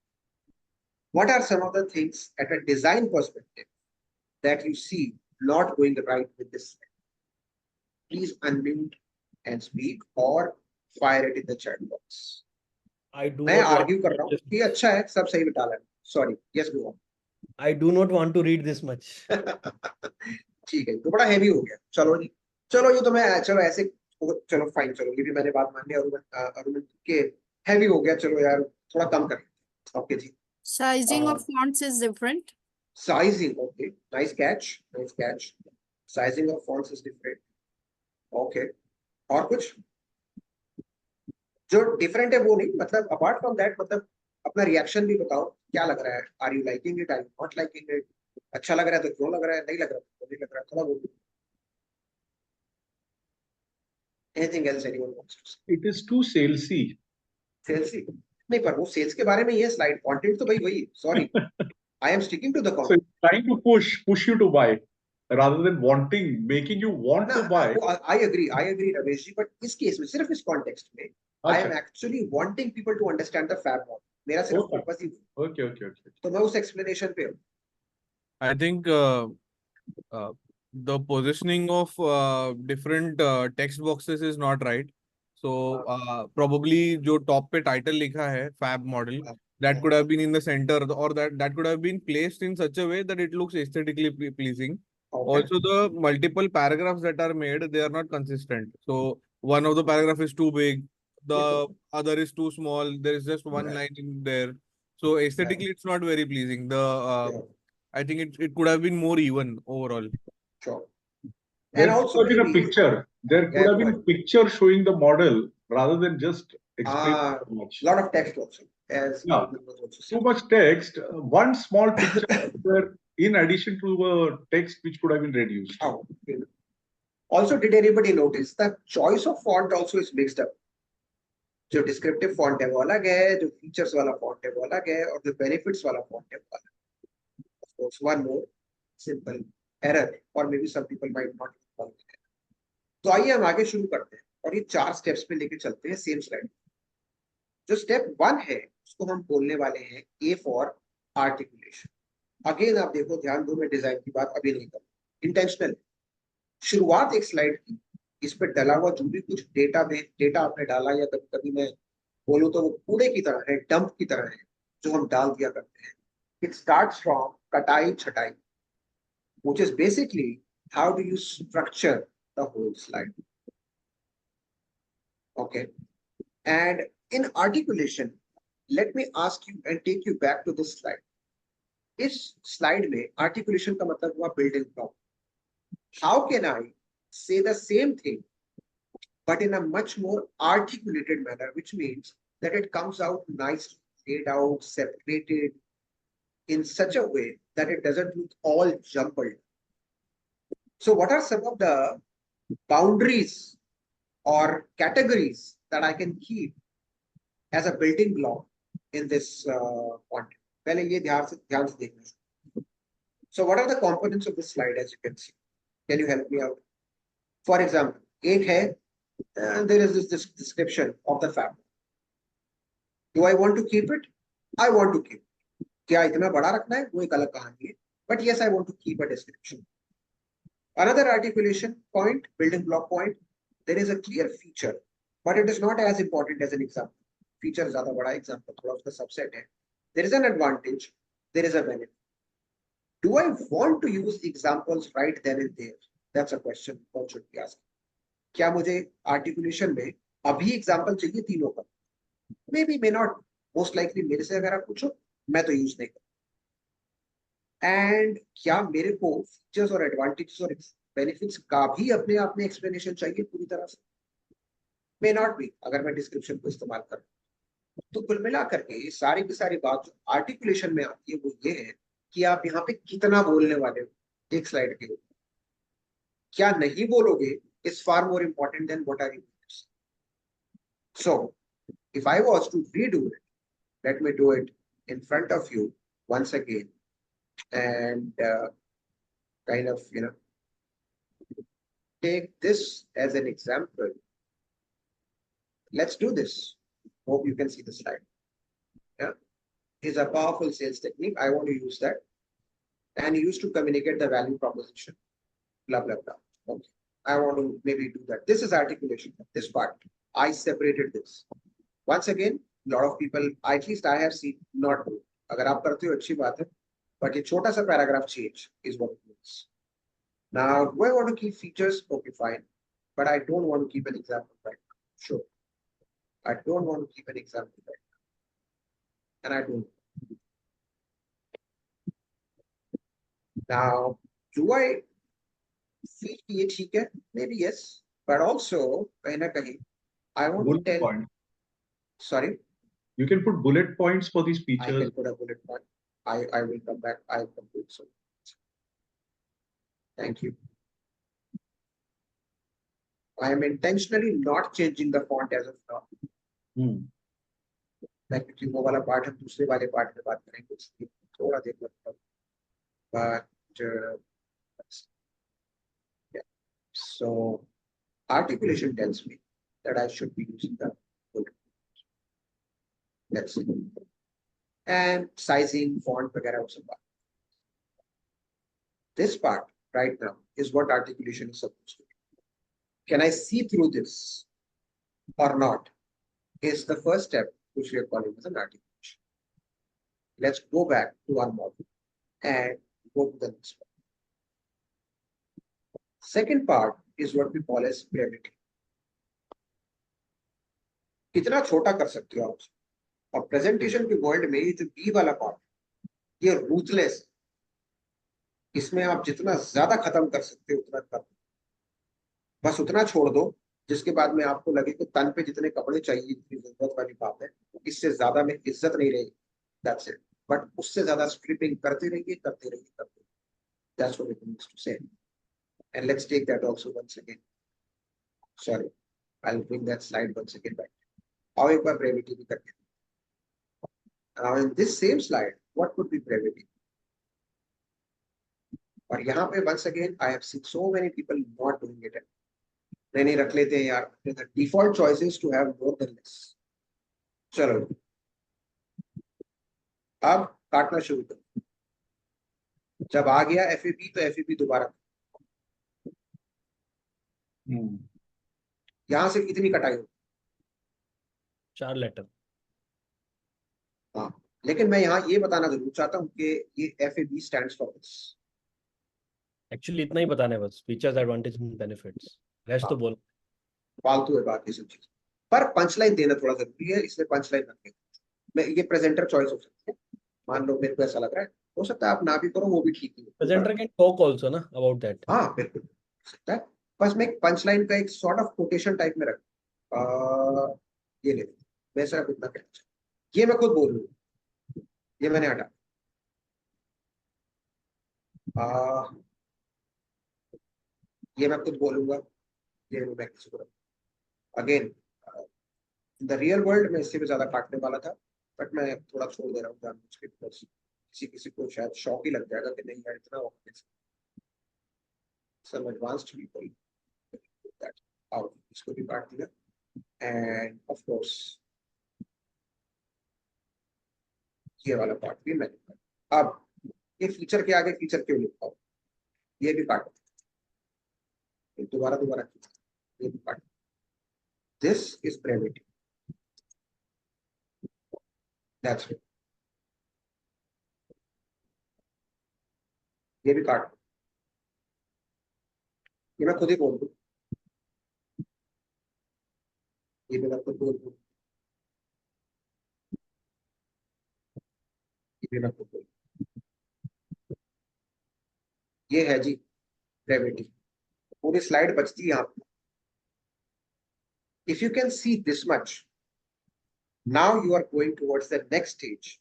What are some of the things at a design perspective that you see not going right with this. Please unmute and speak और fire it in the chat box. मैं argue कर रहा हूँ कि अच्छा है, सब सही बता रहा है. Sorry, yes go on. I do not want to read this much. ठीक है, तो बड़ा हैवी हो गया. चलो जी, चलो ये तो मैं, चलो ऐसे, चलो फाइन, चलो ये भी मैंने बात मान ली. अरुण के हैवी हो गया, चलो यार थोड़ा कम करें. ओके जी. Sizing of fonts is different. Sizing, okay, nice catch, nice catch. Sizing of fonts is different. Okay, और कुछ जो डिफरेंट है वो नहीं, मतलब अपार्ट फ्रॉम दैट, मतलब अपना रिएक्शन भी बताओ, क्या लग रहा है. Are you liking it, are you not liking it. अच्छा लग रहा है तो क्यों लग रहा है, नहीं लग रहा तो नहीं लग रहा है, थोड़ा बोलो. Anything else anyone wants to say. It is too salesy. Salesy नहीं, पर वो सेल्स के बारे में ये स्लाइड, कंटेंट तो भाई वही. Sorry, I am sticking to the So content. it's trying to push you to buy rather than making you want to buy. I agree Ramesh ji, but इस केस में सिर्फ इस कॉन्टेक्स्ट में I am actually wanting people to understand the fab model. मेरा सिर्फ Okay. purpose ही Okay. तो मैं उस explanation पे हूँ. I think the positioning of different text boxes is not right. So probably जो top पे title लिखा है fab model, that could have been in the center, or that could have been placed in such a way that it looks aesthetically pleasing. Also, the multiple paragraphs that are made, they are not consistent. So one of the paragraph is too big, the other is too small. There is just one line in there. So aesthetically, it's not very pleasing. I think it could have been more even overall. Sure. There And could also have been a maybe- picture. There could have been a picture showing the model rather than just explaining so much. lot of text also. As Yeah. Too much text. One small picture there in addition to the text which could have been reduced. Oh, okay. Also, did anybody notice that choice of font also is mixed up? जो descriptive font है वो अलग है, जो features वाला font है वो अलग है, और जो benefits वाला font है वो अलग है. Of course, one more simple error, or maybe some people might not follow it. तो आइए हम आगे शुरू करते हैं और ये 4 स्टेप्स पे लेके चलते हैं सेम स्लाइड. जो स्टेप 1 है उसको हम बोलने वाले हैं A फॉर आर्टिकुलेशन. अगेन आप देखो, ध्यान दो, मैं डिजाइन की बात अभी नहीं करूँ, इंटेंशनल. शुरुआत एक स्लाइड की, इस पे डला हुआ जो भी कुछ डेटा आपने डाला, या कभी कभी मैं बोलूं तो वो कूड़े की तरह है, डंप की तरह है, जो हम डाल दिया करते हैं. इट स्टार्ट्स फ्रॉम कटाई छटाई, which is basically how do you structure the whole slide. Okay, and in articulation, let me ask you and take you back to this slide. इस स्लाइड में articulation का मतलब हुआ building block. How can I say the same thing but in a much more articulated manner, which means that it comes out nicely, laid out, separated in such a way that it doesn't look all jumbled. So what are some of the boundaries or categories that I can keep as a building block in this font? पहले ये ध्यान से देखना. So what are the components of this slide, as you can see? Can you help me out? For example, एक है, there is this description of the fabric. Do I want to keep it? I want to keep it. क्या इतना बड़ा रखना है वो एक अलग कहानी है, but yes, I want to keep a description. Another articulation point, building block point, there is a clear feature, but it is not as important as an example. Feature ज़्यादा बड़ा, example थोड़ा उसका subset है. There is an advantage, there is a benefit. Do I want to use examples right then and there? That's a question one should be asking. क्या मुझे articulation में अभी example चाहिए तीनों का? Maybe, may not. Most likely मेरे से अगर आप पूछो, मैं तो use नहीं करूँ. And क्या मेरे को features और advantages और benefits का भी अपने आप में explanation चाहिए पूरी तरह से? May not be, अगर मैं description को इस्तेमाल करूँ. तो कुल मिला करके सारी की सारी बात जो आर्टिकुलेशन में आती है वो ये है कि आप यहाँ पे कितना बोलने वाले हो एक स्लाइड के ऊपर. क्या नहीं बोलोगे is far more important than what are you going to say. So if I was to redo it, let me do it in front of you once again and kind of, take this as an example. Let's do this. Hope you can see the slide. Yeah, is a powerful sales technique. I want to use that and used to communicate the value proposition. Blah blah blah. Okay, I want to maybe do that. This is articulation. This part I separated this. Once again, a lot of people, at least I have seen, not do. अगर आप करते हो अच्छी बात है, but ये छोटा सा paragraph change is what it means. Now, do I want to keep features? Okay, fine, but I don't want to keep an example right now. Sure. I don't want to keep an example right now. And I don't. Now, do I feel ये ठीक है? Maybe yes, but also कहीं ना कहीं I want to tell. Point. Sorry. You can put bullet points for these I features. can put a bullet point. I will come back. I will complete so. Thank you. I am intentionally not changing the font as of now. Like क्योंकि वो वाला part हम दूसरे वाले part में बात करेंगे, इसलिए थोड़ा देर लगता है. But yeah, so articulation tells me that I should be using the bullet Let's see. And sizing, font, वगैरह वो सब बात. This part right now is what articulation is supposed to be. Can I see through this or not? Is the first step which we are calling as an articulation. Let's go back to our model and go to the next one. Second part is what we call as brevity. कितना छोटा कर सकते हो आप? और presentation के world में ये जो बी वाला पार्ट, ये रूथलेस, इसमें आप जितना ज्यादा खत्म कर सकते हो उतना कर, बस उतना छोड़ दो जिसके बाद में आपको लगे कि तन पे जितने कपड़े चाहिए, इतनी जरूरत वाली बात है, इससे ज्यादा में इज्जत नहीं रहेगी. That's it. बट उससे ज्यादा स्ट्रिपिंग करते रहिए, करते रहिए, करते रहिए. That's what it means to say. And let's take that also once again. Sorry, I'll bring that slide once again back. और एक बार brevity भी करके. Now in this same slide, what could be brevity? और यहाँ पे once again, I have seen so many people not doing it. नहीं रख लेते हैं यार. The default choice is to have more than less. चलो. अब काटना शुरू करो. जब आ गया FAB तो FAB दोबारा. यहाँ से कितनी कटाई हो? 4 लेटर. हाँ, लेकिन मैं यहाँ ये बताना जरूर चाहता हूँ कि ये FAB stands for this. Actually इतना ही बताना है बस. Features, advantage and benefits. Rest तो बोल. फालतू है बात ये सब चीज. पर पंचलाइन देना थोड़ा जरूरी है, इसलिए पंचलाइन रखें. मैं ये प्रेजेंटर चॉइस हो सकती है. मान लो मेरे को ऐसा लग रहा है, हो सकता है आप ना भी करो, वो भी ठीक है. प्रेजेंटर कैन टॉक आल्सो ना अबाउट दैट. हाँ बिल्कुल हो सकता है. बस मैं एक पंचलाइन का एक सॉर्ट ऑफ कोटेशन टाइप में रख, ये ले, मैं सिर्फ इतना कहना चाहता. ये मैं खुद बोल रहा हूँ, ये मैंने हटा. ये मैं खुद बोलूंगा, ये मैं किसी को again in the real world में इससे भी ज्यादा काटने वाला था, बट मैं थोड़ा छोड़ दे रहा हूँ जानबूझ के, किसी को शायद शौक ही लग जाएगा कि नहीं यार इतना हो. Some advanced people that out, इसको भी काट दिया. And of course ये वाला पार्ट भी मैंने. अब ये फीचर के आगे फीचर क्यों लिखा हो, ये भी काट. दोबारा ये भी काट. This is brevity. That's it. ये भी काट. ये मैं खुद ही बोल दूं, ये भी मैं खुद बोल दूं, ये भी मैं खुद बोल दूं. ये है जी ब्रेविटी. पूरी स्लाइड बचती है यहाँ पे. If you can see this much, now you are going towards the next stage.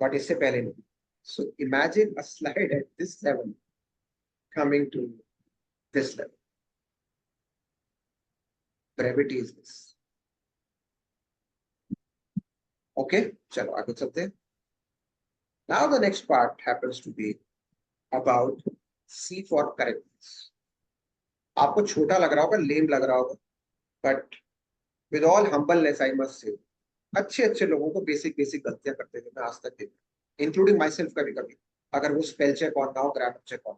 But इससे पहले नहीं. So imagine a slide at this level coming to this level. Brevity is this. Okay, चलो आगे चलते हैं. Now the next part happens to be about C for correctness. आपको छोटा लग रहा होगा, लेम लग रहा होगा, but with all humbleness I must say, अच्छे लोगों को बेसिक गलतियां करते हुए मैं आज तक देखा, इंक्लूडिंग माई सेल्फ कभी कभी, अगर वो स्पेल चेक ऑन ना हो, ग्रामर चेक ऑन.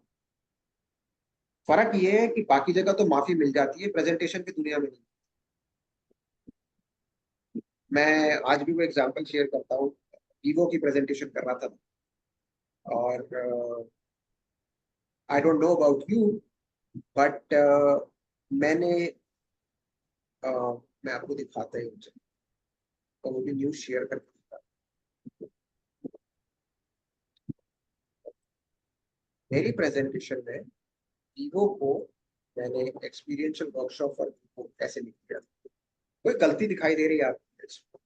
फर्क ये है कि बाकी जगह तो माफी मिल जाती है, प्रेजेंटेशन की दुनिया में नहीं. मैं आज भी वो एग्जांपल शेयर करता हूँ. वीवो की प्रेजेंटेशन कर रहा था, और I don't know about you, but मैं आपको दिखाता ही मुझे, तो वो भी न्यूज शेयर करके दिखा. मेरी प्रेजेंटेशन में वीवो को मैंने एक्सपीरियंशियल वर्कशॉप फॉर वीवो कैसे लिख दिया. कोई गलती दिखाई दे रही है आपको?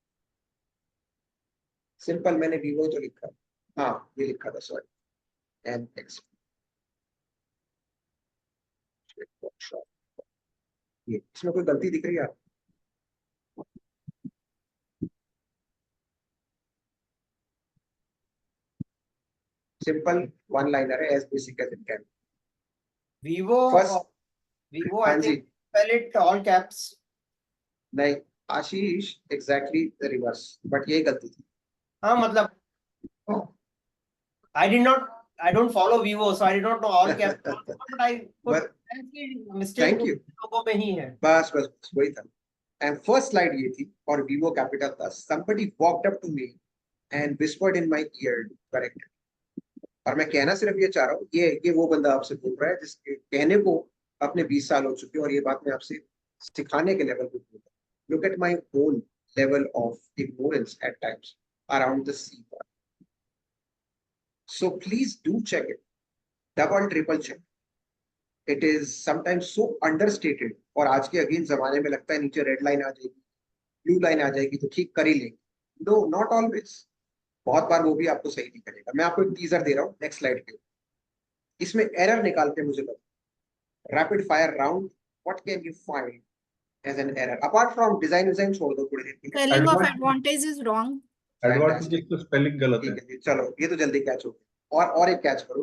सिंपल मैंने वीवो तो लिखा, हाँ ये लिखा था, सॉरी, एंड वर्कशॉप. ये इसमें कोई गलती दिख रही है आपको? सिंपल वन लाइनर है, as basic as it can. Vivo, First, Vivo, हाँ I जी. think spell it all caps. नहीं, Ashish exactly the reverse, but यही गलती थी. हाँ मतलब I don't follow Vivo, so I did not know all caps. But I put mistake Thank you. लोगों में ही है. बस वही था. And first slide ये थी और Vivo Capital था. Somebody walked up to me and whispered in my ear, correct. और मैं कहना सिर्फ ये चाह रहा हूँ, ये वो बंदा आपसे बोल रहा है जिसके कहने को अपने 20 साल हो चुके हैं और ये बात मैं आपसे सिखाने के लेवल पे बोल रहा हूँ. Look at my own level of ignorance at times around the C part. So please do check it. Double, triple check. It is sometimes so understated. और आज के अगेन जमाने में लगता है नीचे रेड लाइन आ जाएगी, ब्लू लाइन आ जाएगी तो ठीक कर ही लेंगे. No, not always. बहुत बार वो भी आपको सही नहीं करेगा. मैं आपको एक टीजर दे रहा हूँ नेक्स्ट स्लाइड पे. इसमें एरर निकाल के मुझे बताओ. Rapid fire round, what can you find as an error apart from design छोड़ दो थोड़ी देर के लिए. Spelling of advantage is wrong. Advantage तो स्पेलिंग गलत है. ठीक है, चलो ये तो जल्दी कैच हो गया. और एक कैच करो,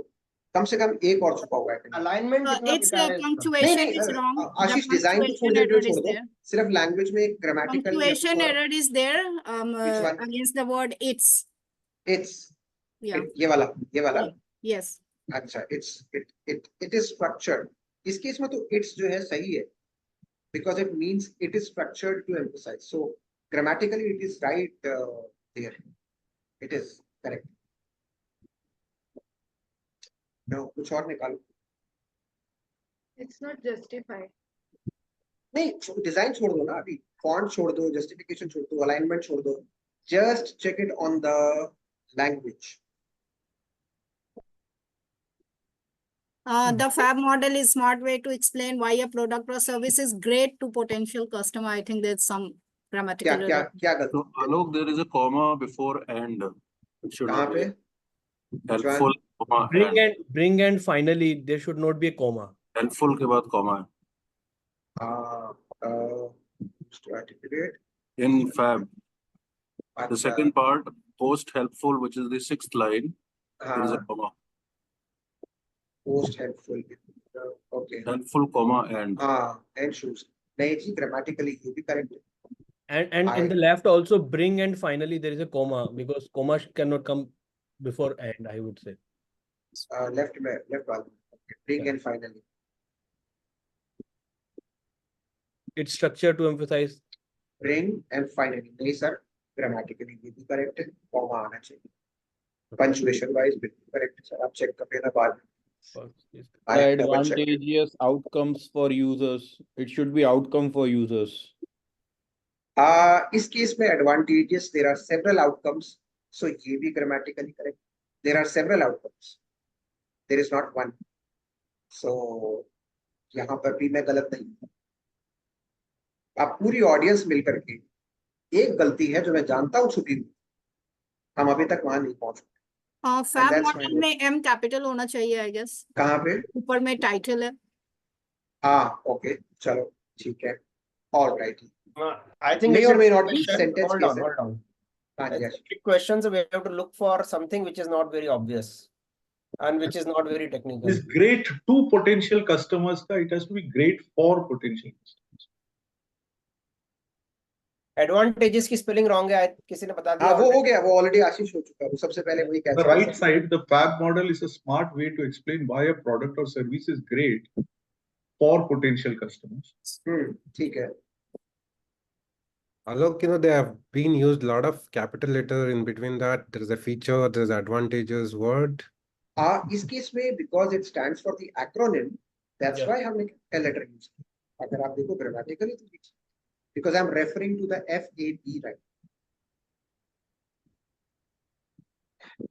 कम से कम एक और छुपा हुआ है. Alignment Its punctuation is wrong. Ashish The design तो छोड़ punctuation दो, error is there. सिर्फ लैंग्वेज में एक grammatical Punctuation error is there Which one? against the word its. It's Yeah. ये वाला Yes. अच्छा. It is structured. इस केस में तो इट्स जो है सही है because it means it is structured to emphasize. So grammatically it is right there. It is correct. No, कुछ और निकालो. It's not justified. नहीं, डिजाइन छोड़ दो ना अभी. फॉन्ट छोड़ दो, जस्टिफिकेशन छोड़ दो, अलाइनमेंट छोड़ दो. Just check it on the language. The FAB model is smart way to explain why a product or service is great to potential customer. I think there's some grammatical error. क्या गलती? So Alok, there is a comma before and. It should कहाँ not पे? be helpful comma and. Bring and finally there should not be a comma. Helpful के बाद comma है. To articulate. In Fab, the अच्छा. second part, post helpful, which is the 6th line, there is a हाँ, comma. post helpful. Okay. Helpful comma and. हाँ, and shoes. नहीं जी, grammatically ये भी correct है. And in the left also bring and finally there is a comma because comma cannot come before and, I would say. Left वाला. Okay. Bring and finally. It's structured to emphasize. Bring and finally. नहीं sir, grammatically ये भी correct है. Comma आना चाहिए. Punctuation wise बिल्कुल correct है sir. आप check कर लेना बाद में. Advantageous outcomes for users. It should be outcome for users. इस केस में advantageous, there are several outcomes. So ये भी grammatically correct. There are several outcomes. There is not one. So यहाँ पर भी मैं गलत नहीं हूँ. आप पूरी ऑडियंस मिलकर के एक गलती है जो मैं जानता हूँ छुपी हुई, हम अभी तक वहां नहीं पहुंचे. FAB model में M capital होना चाहिए, I guess. कहाँ पे? ऊपर में टाइटल है. हाँ, ओके, चलो ठीक है. All right. I think may or may not be question. sentence Hold case. on. Yes. Questions we have to look for something which is not very obvious and which is not very technical. It's great to potential customers का, it has to be great for potential customers. Advantages की spelling wrong है, किसी ने बता दिया. हाँ, वो हो गया, वो already आशीष हो चुका है. वो सबसे पहले वही कहता है. The right side, the FAB model is a smart way to explain why a product or service is great for potential customers. ठीक है. Alok, they have been used a lot of capital letter in between that. There is a feature, there is advantages word. इस case में because it stands for the acronym, that's why हमने capital letter use किया. अगर आप देखो grammatically तो because I'm referring to the FAB, right?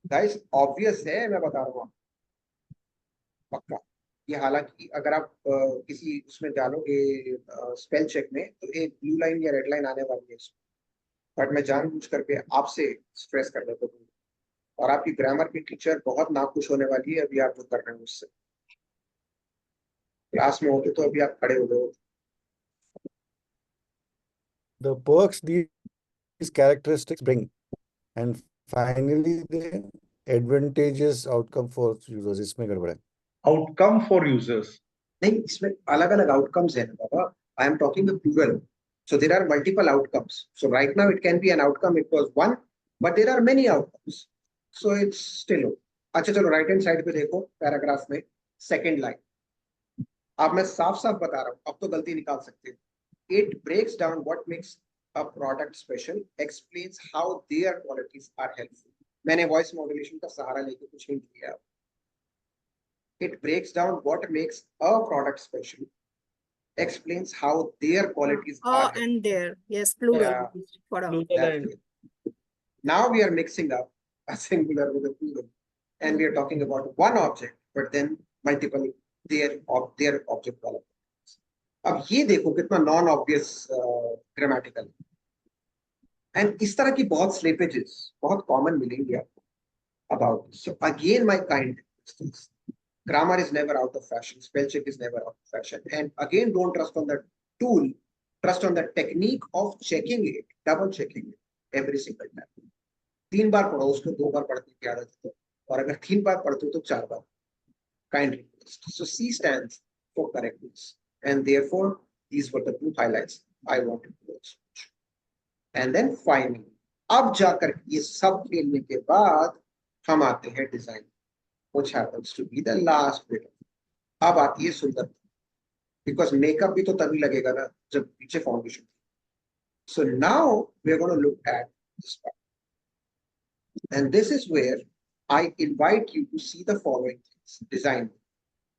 Guys, obvious है, मैं बता रहा हूँ पक्का. ये हालांकि अगर आप किसी उसमें डालोगे स्पेल चेक में तो एक ब्लू लाइन या रेड लाइन आने वाली है, बट मैं जानबूझ करके आपसे स्ट्रेस कर देता हूँ और आपकी ग्रामर की टीचर बहुत नाखुश होने वाली है. अभी आप जो कर रहे हैं उससे क्लास में होते तो अभी आप खड़े हो गए. The perks these characteristics bring, and finally the advantageous outcome for users. इसमें गड़बड़ है. Outcome for users. नहीं, इसमें अलग अलग आउटकम्स हैं बाबा. I am talking the plural. So there are multiple outcomes. So right now it can be an outcome, it was one, but there are many outcomes. So it's still okay. अच्छा चलो right hand side पे देखो paragraph में second line. अब मैं साफ साफ बता रहा हूँ, अब तो गलती निकाल सकते हो. It breaks down what makes a product special, explains how their qualities are helpful. मैंने वॉइस मॉड्यूलेशन का सहारा लेके कुछ हिंट दिया. It breaks down what makes a product special, explains how their qualities are helpful. And there, yes, plural. Yeah. For a- That's it. Now we are mixing up a singular with a plural, and we are talking about one object, but then multiple their object qualities. अब ये देखो कितना non obvious grammatical. And इस तरह की बहुत slippages बहुत common मिलेंगे आपको about. So again my kind grammar is never out of fashion, spell check is never out of fashion, and again don't trust on the tool, trust on the technique of checking it, double checking it every single time. 3 बार पढ़ो उसको 2 बार पढ़ने की आदत है, और अगर 3 बार पढ़ते हो तो 4 बार. Kind request. So C stands for correctness, and therefore these were the 2 highlights I wanted to explain. And then finally, अब जाकर ये सब खेलने के बाद हम आते हैं design, which happens to be the last bit. अब आती है सुंदरता, because makeup भी तो तभी लगेगा ना जब पीछे foundation. So now we are going to look at this part, and this is where I invite you to see the following things. Design.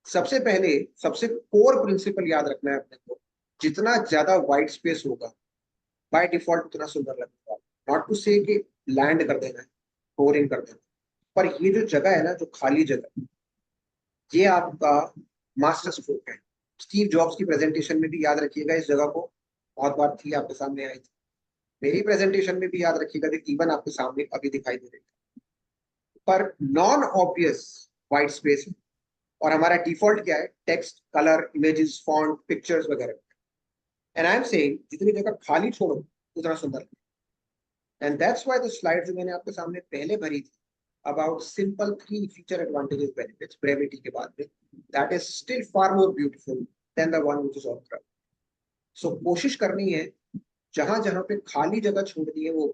सबसे पहले सबसे कोर प्रिंसिपल याद रखना है अपने को, जितना ज्यादा व्हाइट स्पेस होगा बाय डिफॉल्ट उतना सुंदर लगेगा. नॉट टू से कि लैंड कर देना है, बोरिंग कर देना, पर ये जो जगह है ना, जो खाली जगह, ये आपका मास्टर स्ट्रोक है. स्टीव जॉब्स की प्रेजेंटेशन में भी याद रखिएगा इस जगह को, बहुत बार थी आपके सामने आई थी. मेरी प्रेजेंटेशन में भी याद रखिएगा कि इवन आपके सामने अभी दिखाई दे रही है. पर नॉन ऑब्वियस व्हाइट स्पेस है, और हमारा डिफॉल्ट क्या है, text, colour, images, font, pictures वगैरह. एंड आई एम सेइंग जितनी जगह खाली छोड़ो उतना सुंदर. And that's why the slide जो मैंने आपके सामने पहले भरी थी about simple 3 feature advantages benefits brevity के बाद में, that is still far more beautiful than the one which is on crowd. So कोशिश करनी है जहां जहां पे खाली जगह छोड़नी है वो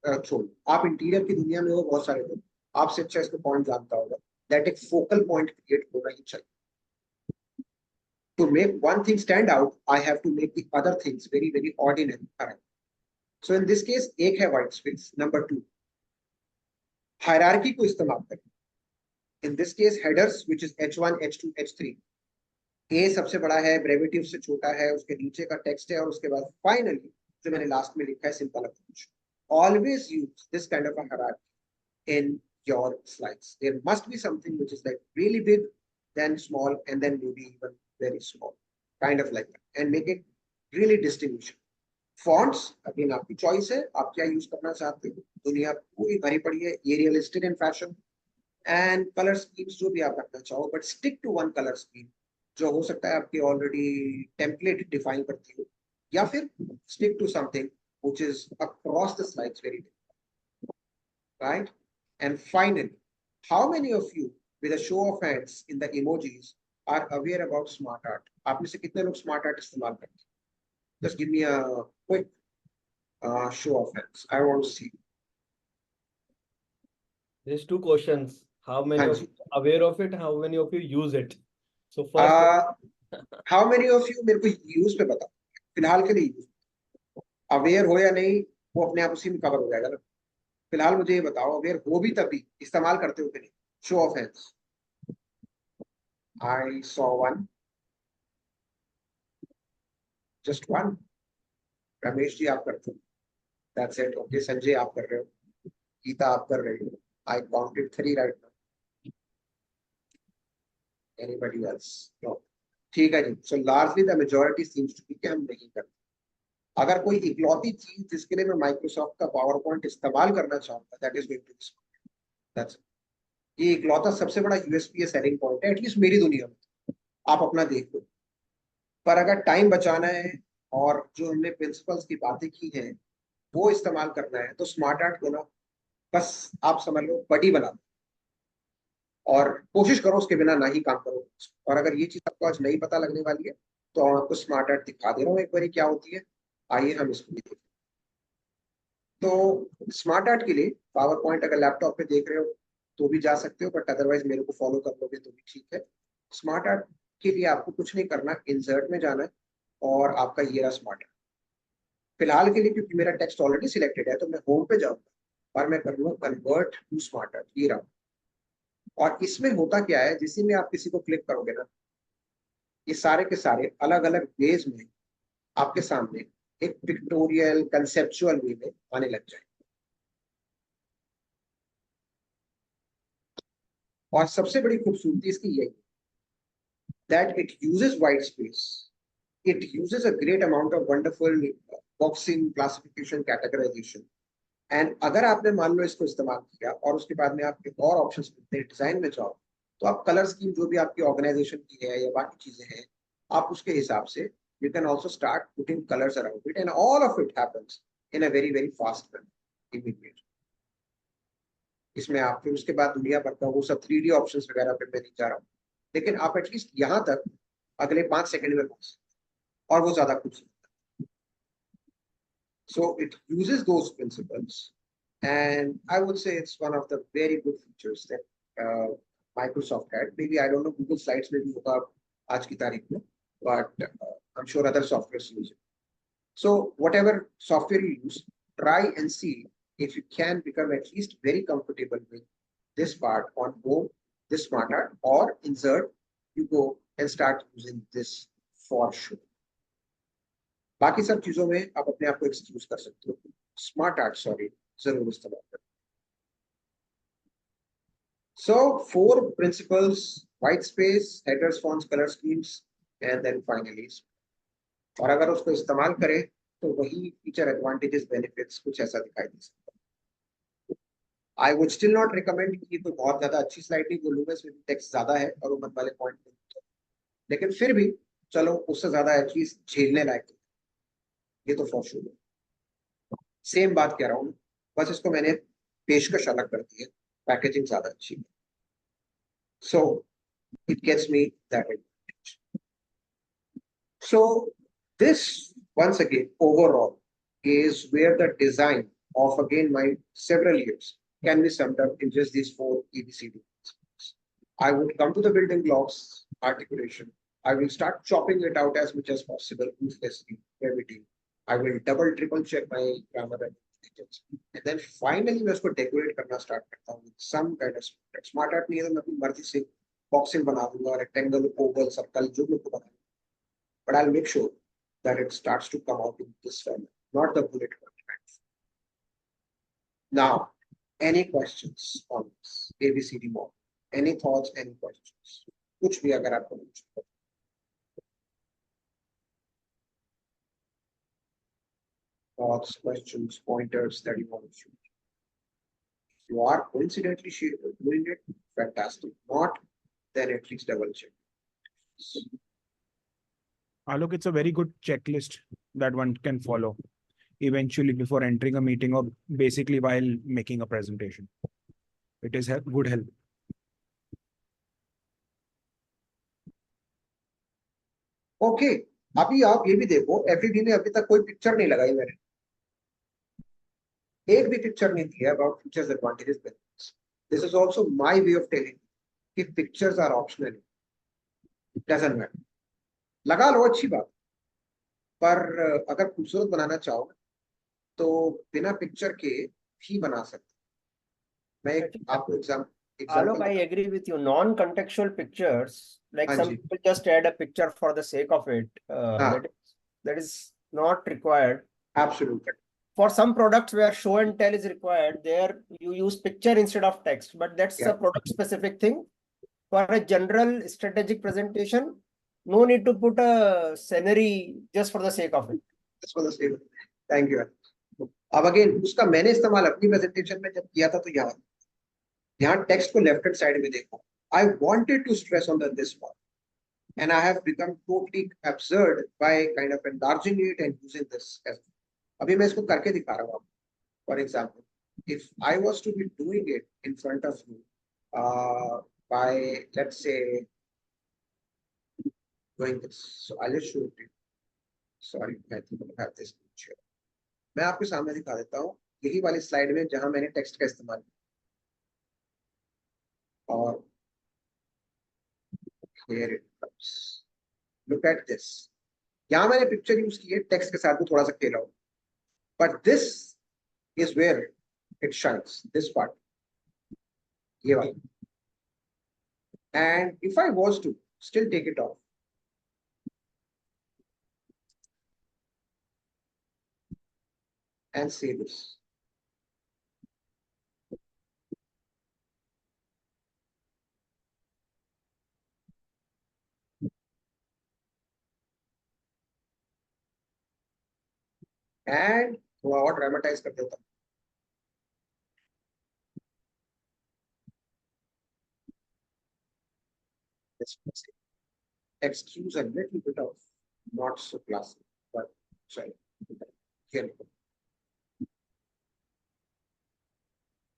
छोड़. आप इंटीरियर की दुनिया में हो बहुत सारे लोग, आपसे अच्छा इसको पॉइंट जानता होगा, that एक फोकल पॉइंट क्रिएट होना ही चाहिए. To make one thing stand out, I have to make the other things very very ordinary. So in this case एक है white space. Number 2, हायरार्की को इस्तेमाल करें. In this case headers which is h1 h2 h3. ए सबसे बड़ा है, brevity उससे छोटा है, उसके नीचे का टेक्स्ट है, और उसके बाद फाइनली जो मैंने लास्ट में लिखा है simple approach. Always use this kind of a hierarchy in your slides. There must be something which is like really big, then small, and then maybe even very small, kind of like that, and make it really distinguishable. Fonts again आपकी choice है, आप क्या use करना चाहते हो. दुनिया पूरी भरी पड़ी है, Arial is still in fashion, and colour schemes जो भी आप रखना चाहो, but stick to one colour scheme जो हो सकता है आपकी ऑलरेडी टेम्पलेट डिफाइन करती हो, या फिर stick to something which is across the slides very right. And finally, how many of you with a show of hands in the emojis are aware about smart art. आप में से कितने लोग smart art इस्तेमाल करते हैं? Just give me a quick show of hands. I want to see. There's 2 questions. How many of you are aware of it? How many of you use it? So first, how many of you मेरे को use पे बताओ. फिलहाल के लिए use, aware हो या नहीं वो अपने आप उसी में कवर हो जाएगा ना. फिलहाल मुझे ये बताओ, अवेयर हो भी तभी इस्तेमाल करते हो कि नहीं. Show of hands. I saw one. Just one. Ramesh ji आप करते हो. That's it. Okay. संजय आप कर रहे हो. गीता आप कर रहे हो. I counted 3 right now. Anybody else? No. ठीक है जी. So largely the majority seems to be कि हम नहीं करते. अगर कोई इकलौती चीज जिसके लिए मैं माइक्रोसॉफ्ट का पावर पॉइंट इस्तेमाल करना चाहूंगा, that is going to be smart. That's it. ये इकलौता सबसे बड़ा यूएसपी सेलिंग पॉइंट है, एटलीस्ट मेरी दुनिया में. आप अपना देख लो. पर अगर टाइम बचाना है और जो हमने प्रिंसिपल्स की बातें की हैं वो इस्तेमाल करना है, तो स्मार्ट आर्ट को ना बस आप समझ लो बड़ी बना दो, और कोशिश करो उसके बिना ना ही काम करो. और अगर ये चीज आपको आज नहीं पता लगने वाली है तो आपको स्मार्ट आर्ट दिखा दे रहा हूँ एक बार क्या होती है. आइए हम इसको भी देखें। तो स्मार्ट आर्ट के लिए पावर पॉइंट अगर लैपटॉप पे देख रहे हो तो भी जा सकते हो, बट अदरवाइज मेरे को फॉलो कर लोगे तो भी ठीक है। स्मार्ट आर्ट के लिए आपको कुछ नहीं करना, इंसर्ट में जाना है और आपका ये रहा स्मार्ट आर्ट। फिलहाल के लिए क्योंकि मेरा टेक्स्ट ऑलरेडी सिलेक्टेड है तो मैं होम पे जाऊंगा और मैं करूंगा कन्वर्ट टू स्मार्ट आर्ट, ये रहा। और इसमें होता क्या है, जिस में आप किसी को क्लिक करोगे ना, ये सारे के सारे अलग अलग वेज में आपके सामने एक पिक्टोरियल कंसेप्चुअल वे में आने लग जाए। और सबसे बड़ी खूबसूरती इसकी यही that it uses white space, it uses a great amount of wonderful boxing, classification, categorisation. And अगर आपने मान लो इसको इस्तेमाल किया और उसके बाद में आप एक और ऑप्शन डिजाइन में जाओ, तो आप कलर स्कीम जो भी आपकी ऑर्गेनाइजेशन की है या बाकी चीजें हैं, आप उसके हिसाब से you can also start putting colors around it, and all of it happens in a very very fast manner, immediate. इसमें आप फिर उसके बाद दुनिया भर का वो सब 3D ऑप्शंस वगैरह पे मैं नहीं जा रहा हूँ, लेकिन आप एटलीस्ट यहाँ तक अगले 5 सेकंड में पहुंच सकते और वो ज्यादा खूबसूरत। So it uses those principles, and I would say it's one of the very good features that Microsoft had. Maybe I don't know Google Slides में भी होगा आज की तारीख में, but I'm sure other softwares use it. So whatever software you use, try and see if you can become at least very comfortable with this part on both this smart art or insert. You go and start using this for sure. बाकी सब चीजों में आप अपने आप को excuse कर सकते हो, स्मार्ट आर्ट सॉरी जरूर इस्तेमाल करें। So 4 principles: white space, headers, fonts, color schemes, and then finally. और अगर उसको इस्तेमाल करें तो वही फीचर, एडवांटेजेस, बेनिफिट्स कुछ ऐसा दिखाई दे सकता है। I would still not recommend कि कोई बहुत ज्यादा अच्छी स्लाइड नहीं बोलूंगा, इसमें टेक्स्ट ज्यादा है और वो मन वाले पॉइंट नहीं, लेकिन फिर भी चलो उससे ज्यादा एटलीस्ट झेलने लायक ये तो फॉर श्योर। सेम बात कह रहा हूँ, बस इसको मैंने पेशकश अलग कर दी है, पैकेजिंग ज्यादा अच्छी है। So it gets me that advantage. So this once again overall is where the design of again my several years can be summed up in just these 4 ABCD principles. I would come to the building blocks, articulation. I will start chopping it out as much as possible, ruthlessly, brevity. I will double triple check my grammar and details. And then finally मैं उसको decorate करना start करता हूँ with some kind of smart art। नहीं है तो मैं अपनी मर्जी से boxing बना दूंगा, rectangle, oval, circle जो मैं बना, but I'll make sure that it starts to come out in this format, not the bullet point. Now, any questions on this ABCD model? Any thoughts, any questions? कुछ भी अगर आपको पूछना, thoughts, questions, pointers that you want to shoot. If you are coincidentally doing it, fantastic. Not, then at least double check. Alok, it's a very good checklist that one can follow eventually before entering a meeting or basically while making a presentation. It is good help. Okay, अभी आप ये भी देखो, FEB में अभी तक कोई picture नहीं लगाई मैंने, एक भी पिक्चर नहीं दिया about features, advantages, benefits. This is also my way of telling कि pictures are optional. It doesn't matter. लगा लो अच्छी बात, पर अगर खूबसूरत बनाना चाहो तो बिना पिक्चर के भी बना सकते। मैं एक आपको example Alok, I agree with you. Non-contextual pictures, like some people just add a picture for the sake of it. That is not required. Absolutely. For some products where show and tell is required, there you use picture instead of text, but that's a product specific thing. For a general strategic presentation, no need to put a scenery just for the sake of it. Just for the sake of it. Thank you. अब again उसका मैंने इस्तेमाल अपनी presentation में जब किया था तो यहाँ टेक्स्ट को लेफ्ट हैंड साइड में देखो। I wanted to stress on this part, and I have become totally absurd by kind of enlarging it and using this as. अभी मैं इसको करके दिखा रहा हूँ आपको। For example, if I was to be doing it in front of you by, let's say, doing this, so I'll just show it to you. Sorry, I think I have this picture. मैं आपके सामने दिखा देता हूँ यही वाली slide में जहां मैंने टेक्स्ट का इस्तेमाल किया। और here it comes. Look at this. यहाँ मैंने पिक्चर यूज की है, टेक्स्ट के साथ भी थोड़ा सा खेला हूँ, but this is where it shines, this part, ये वाला। And if I was to still take it off, and say this, and थोड़ा और ड्रामेटाइज कर देता हूँ, excuse a little bit of not so classic, but sorry, here we go.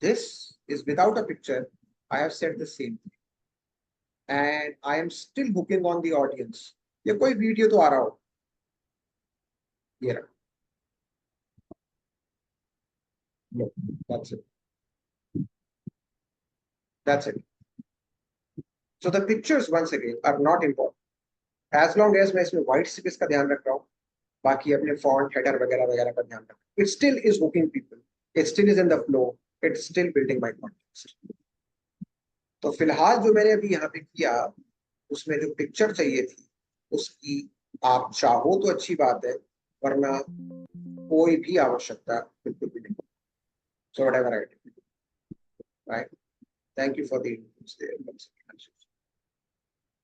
This is without a picture. I have said the same thing, and I am still hooking on the audience. ये कोई video तो आ रहा हो, ये रहा. No, that's it. That's it. So the pictures once again are not important. As long as मैं इसमें white space का ध्यान रख रहा हूँ, बाकी अपने font, header वगैरह वगैरह का ध्यान रख रहा हूँ. It still is hooking people. It still is in the flow. It's still building my context. तो फिलहाल जो मैंने अभी यहाँ पे किया, उसमें जो पिक्चर चाहिए थी, उसकी आप चाहो तो अच्छी बात है, वरना कोई भी आवश्यकता बिल्कुल भी नहीं. So whatever I did, right? Thank you for the inputs there.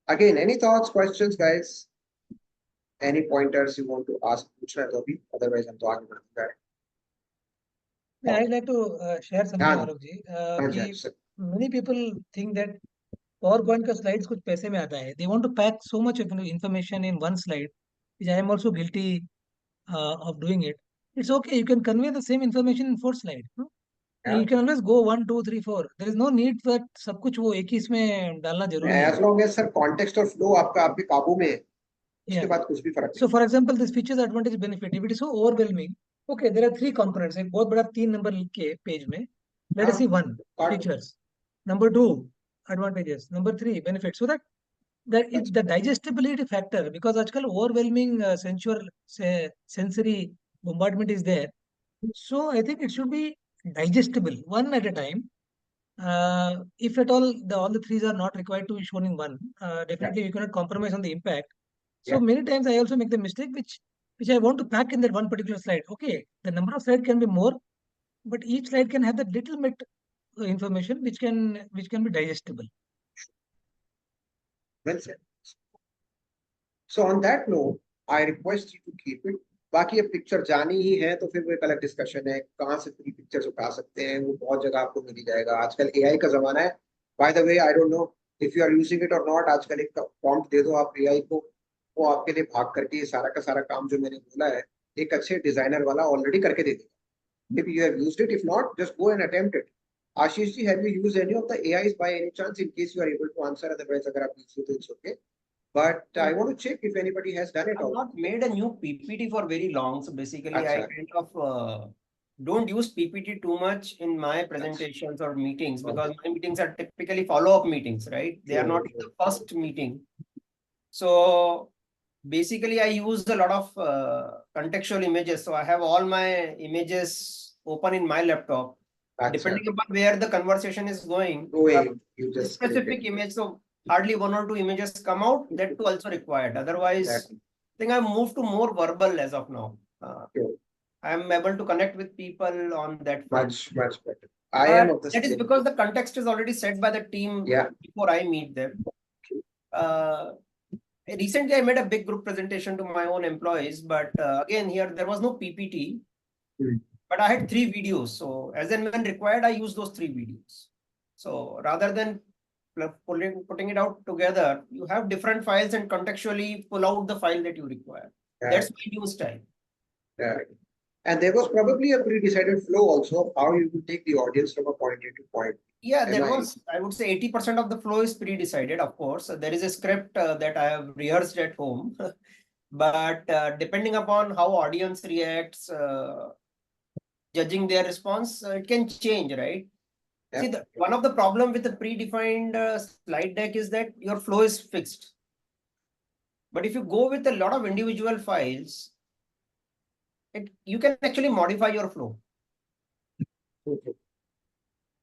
Again, any thoughts, questions, guys? Any pointers you want to ask? पूछना है तो अभी, otherwise हम तो आगे बढ़ते हैं. I'd like to share something, हाँ Alok ji. हाँ जी, कि many people think that PowerPoint का slides कुछ पैसे में आता है. They want to pack so much of information in one slide, which I am also guilty of doing it. It's okay. You can convey the same information in 4 slides. No? And you can always go 1, 2, 3, 4. There is no need for सब कुछ वो एक ही इसमें डालना जरूरी है. As long as sir context और flow आपका आपके काबू में है, उसके Yeah. बाद कुछ भी फर्क नहीं. So for example, this features, advantage, benefit. If it is so overwhelming, okay, there are 3 components. एक बहुत बड़ा 3 नंबर लिख के पेज में. Let us see 1, features. Number 2, advantages. Number 3, benefits. So that it's the digestibility factor, because आजकल overwhelming sensory bombardment is there. So I think it should be digestible, one at a time. If at all the 3s are not required to be shown in one, definitely you cannot compromise on the impact. So many times I also make the mistake which I want to pack in that one particular slide. Okay, the number of slides can be more, but each slide can have that little bit information which can be digestible. Well said. So on that note, I request you to keep it. बाकी अब picture जानी ही है तो फिर वो एक अलग discussion है, कहाँ से पूरी पिक्चर्स उठा सकते हैं, वो बहुत जगह आपको मिल जाएगा. आजकल AI का जमाना है. By the way, I don't know if you are using it or not. आजकल एक prompt दे दो आप AI को, वो आपके लिए भाग करके सारा का सारा काम जो मैंने बोला है एक अच्छे डिजाइनर वाला ऑलरेडी करके दे देगा. Maybe you have used it. If not, just go and attempt it. Ashish ji, have you used any of the AIs by any chance? In case you are able to answer, otherwise अगर आप पूछो तो it's okay. But I want to check if anybody has done it. I've not made a new PPT for very long, so basically I kind of don't use PPT too much in my presentations or meetings, because my meetings are typically follow-up meetings, right? They are not the first meeting. So basically I use a lot of contextual images. So I have all my images open in my laptop. Depending upon where the conversation is going, you just specific image. So hardly 1 or 2 images come out. That too also required. Otherwise, I think I've moved to more verbal as of now. I'm able to connect with people on that front. Much better. I am of the that is because the context is already set by the team before I meet them. Recently, I made a big group presentation to my own employees, but again, here there was no PPT, but I had 3 videos. So as and when required, I use those 3 videos. So rather than putting it out together, you have different files and contextually pull out the file that you require. That's my new style. And there was probably a pre-decided flow also of how you will take the audience from a point A to point. Yeah, there was, I would say 80% of the flow is pre-decided, of course. There is a script that I have rehearsed at home. But depending upon how audience reacts, judging their response, it can change, right? See, one of the problem with the predefined slide deck is that your flow is fixed. But if you go with a lot of individual files, you can actually modify your flow.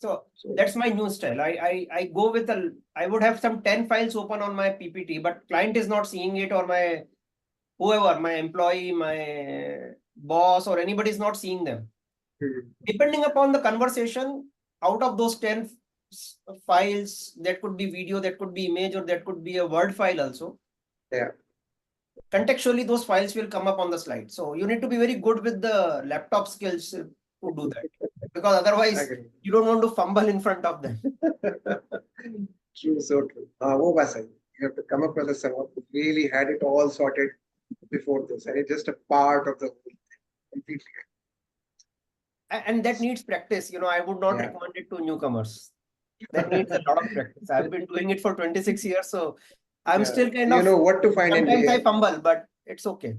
So that's my new style. I go with I would have some 10 files open on my PPT, but client is not seeing it, or my whoever, my employee, my boss, or anybody is not seeing them. Depending upon the conversation, out of those 10 files, that could be video, that could be image, or that could be a Word file also. Yeah. Contextually, those files will come up on the slide. So you need to be very good with the laptop skills to do that, because otherwise you don't want to fumble in front of them. True, so true. You have to come across someone who really had it all sorted before this, and it's just a part of the whole thing completely. And that needs practice. You know, I would not recommend it to newcomers. That needs a lot of practice. I've been doing it for 26 years, so I'm still kind of. You know what to find in Sometimes here. I fumble, but it's okay.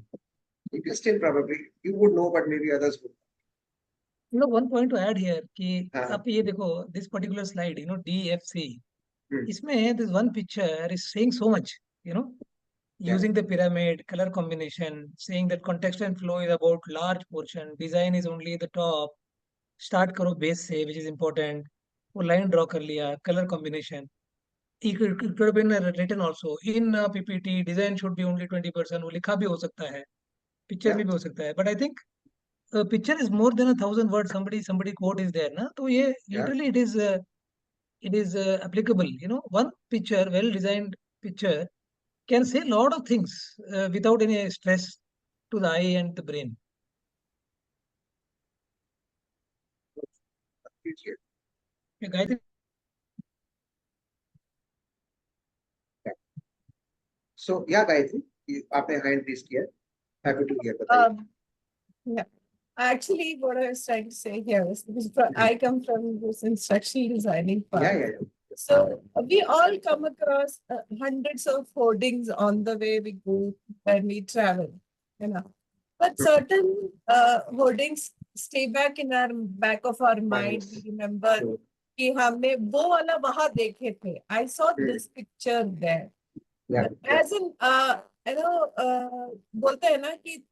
You can still probably, you would know, but maybe others would. You know, one point to add here कि आप ये देखो, this particular slide, you know, DFC, इसमें this one picture is saying so much, you know, using the pyramid, color combination, saying that context and flow is about large portion, design is only the top, start करो base से, which is important, वो line draw कर लिया, color combination. It could have been written also in PPT, design should be only 20%, वो लिखा भी हो सकता है, picture में भी हो सकता है, but I think a picture is more than 1,000 words. Somebody quote is there, na? So yeah, literally it is applicable. You know, one picture, well designed picture, can say a lot of things without any stress to the eye and the brain. Yeah, Gayatri. So yeah, Gayatri, आपने hand raised किया. Happy to hear. Yeah. Actually, what I was trying to say here is because I come from this instructional designing part. So we all come across hundreds of hoardings on the way we go when we travel, you know. But certain hoardings stay back in our back of our mind. We remember कि हमने वो वाला वहाँ देखे थे. I saw this picture there. As in, you know, बोलते हैं ना कि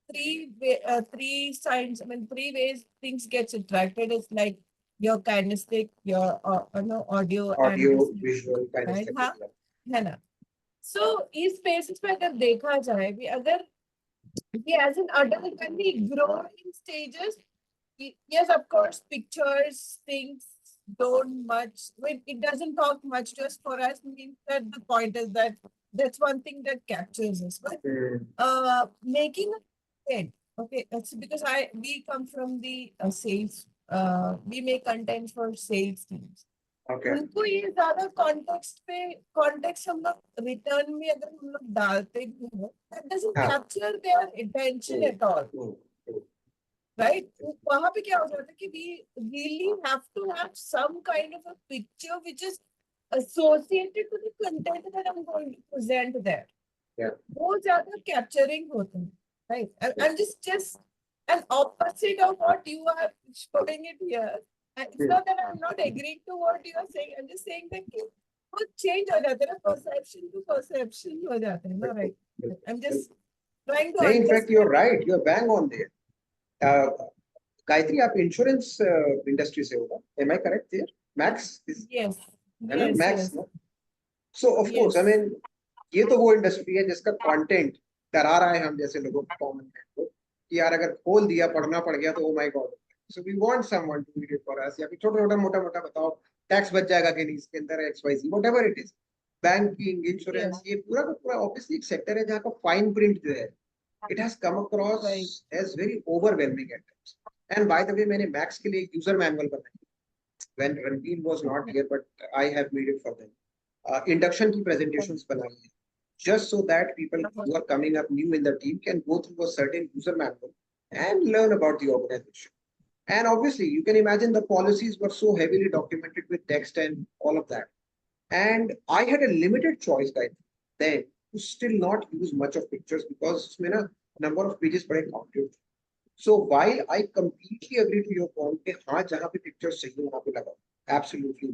three signs. I mean, three ways things gets attracted. It's like your kinesthetic, your audio, and visual, kinesthetic. हाँ, है ना. So इस spaces पे अगर देखा जाए भी, अगर we as an adult when we grow in stages, yes, of course, pictures, things don't much. It doesn't talk much to us. For us, means that the point is that. That's one thing that captures us. But making a content, okay, that's because we come from the sales. We make content for sales teams. Okay. उनको ये ज़्यादा context हम लोग return में अगर हम लोग डालते भी हैं, that doesn't capture their attention at all. Right? वहाँ पे क्या हो जाता है कि we really have to have some kind of a picture which is associated to the content that I'm going to present there. Yeah. वो ज़्यादा capturing होते हैं, right? I'm just an opposite of what you are showing it here. It's not that I'm not agreeing to what you are saying. I'm just saying that वो change हो जाता है, perception to perception हो जाता है, ना, right? I'm just trying to. In fact, you're right. You're bang on there. Gayatri, आप insurance industry से होगा. Am I correct there? Max is. Yes. Yes, Max, no? So of course, I mean, ये तो वो industry है जिसका content डरा रहा है हम जैसे लोगों को, कॉमन मैन को, कि यार अगर खोल दिया पढ़ना पड़ गया तो oh my god. So we want someone to read it for us, या फिर छोटा मोटा बताओ टैक्स बच जाएगा कि नहीं इसके अंदर, XYZ whatever it is, banking, insurance, ये पूरा का पूरा ऑब्वियसली एक सेक्टर है जहाँ का फाइन प्रिंट जो है, it has come across as very overwhelming at times. And by the way, मैंने मैक्स के लिए यूजर मैनुअल बनाया when Ranveer was not here, but I have made it for them. Induction की presentations बनाई है, just so that people who are coming up new in the team can go through a certain user manual and learn about the organization. And obviously, you can imagine the policies were so heavily documented with text and all of that. And I had a limited choice, guys, then to still not use much of pictures because उसमें ना number of pages बड़े counted. So while I completely agree to your point कि हाँ जहाँ पे pictures चाहिए वहाँ पे लगाओ, absolutely.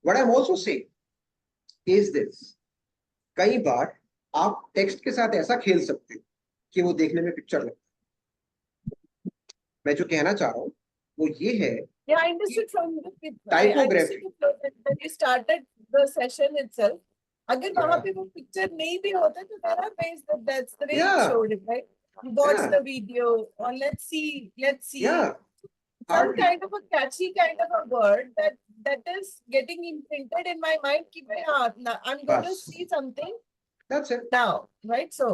What I'm also saying is this, कई बार आप टेक्स्ट के साथ ऐसा खेल सकते हो कि वो देखने में पिक्चर लगता है। मैं जो कहना चाह रहा हूँ वो ये है Yeah, I understood from the Typography. when you started the session itself. अगर वहाँ पे वो picture नहीं भी होता तो there are ways that's the way you Yeah. showed it, right? You watch Yeah. the video or let's see. Yeah. Some kind of a catchy kind of a word that is getting imprinted in my mind. कि भाई हाँ, I'm going to Bas. see something That's it. now, right? So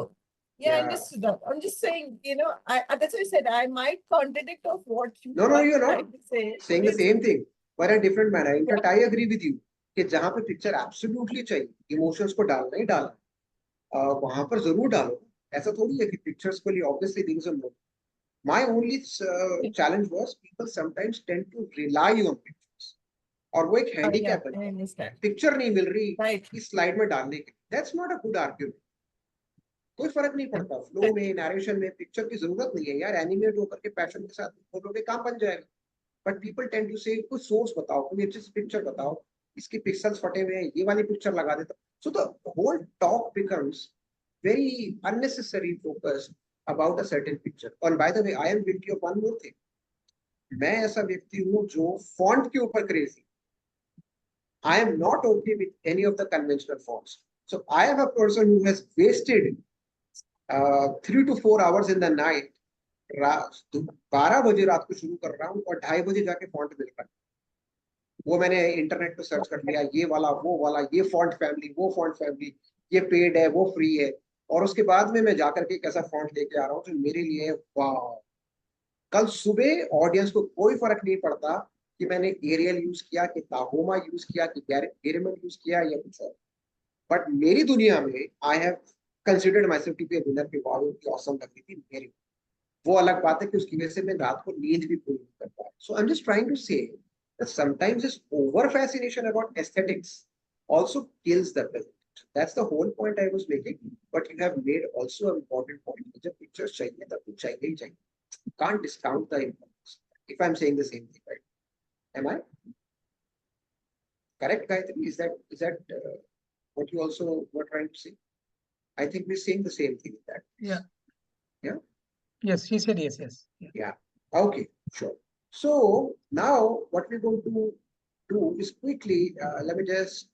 yeah, I Yeah. understood that. I'm just saying, that's why I said I might contradict of what you No, are you're not trying to say. saying the same thing, but in a different manner. In fact, I agree with you कि जहाँ पे picture absolutely चाहिए, emotions को डालना ही डालना, वहां पर जरूर डालो. ऐसा थोड़ी है कि पिक्चर्स के लिए obviously things are no. My only challenge was people sometimes tend to rely on pictures. और वो एक handicap है. पिक्चर नहीं मिल रही इस स्लाइड में डालने के. That's not a good argument. कोई फर्क नहीं पड़ता, फ्लो में, नरेशन में पिक्चर की जरूरत नहीं है यार. एनिमेट होकर के पैशन के साथ फोटो पे काम बन जाएगा. बट पीपल टेंड टू से कोई सोर्स बताओ, कोई अच्छी सी पिक्चर बताओ, इसके पिक्सेल्स फटे हुए हैं, ये वाली पिक्चर लगा देता. So the whole talk becomes very unnecessary focus about a certain picture. And by the way, I am guilty of one more thing. मैं ऐसा व्यक्ति हूँ जो font के ऊपर crazy. I am not okay with any of the conventional fonts. So I am a person who has wasted 3 to 4 hours in the night. 12 बजे रात को शुरू कर रहा हूँ और 2:30 बजे जाके फॉन्ट मिल रहा है. वो मैंने इंटरनेट पे सर्च कर लिया, ये वाला वो वाला, ये फॉन्ट फैमिली, वो फॉन्ट फैमिली, ये पेड है, वो फ्री है, और उसके बाद में मैं जाकर के एक ऐसा फॉन्ट लेके आ रहा हूँ जो मेरे लिए वाह. कल सुबह ऑडियंस को कोई फर्क नहीं पड़ता कि मैंने एरियल यूज किया, कि ताहोमा यूज किया, कि गेरेमेंट यूज किया या कुछ और. बट मेरी दुनिया में I have considered myself to be a winner की वालों की ऑसम लग रही थी मेरी. वो अलग बात है कि उसकी वजह से मैं रात को नींद भी पूरी नहीं कर पाया. So I am just trying to say that sometimes this over fascination about aesthetics also kills the present. That's the whole point I was making. But you have made also an important point. जब pictures चाहिए तब कुछ चाहिए ही चाहिए. Can't discount the importance. If I'm saying the same thing, right? Am I correct, Gayatri? Is that what you also were trying to say? I think we're saying the same thing. That Yeah. Yeah. Yes, he said yes. Yeah. Okay. Sure. So now what we're going to do is quickly, let me just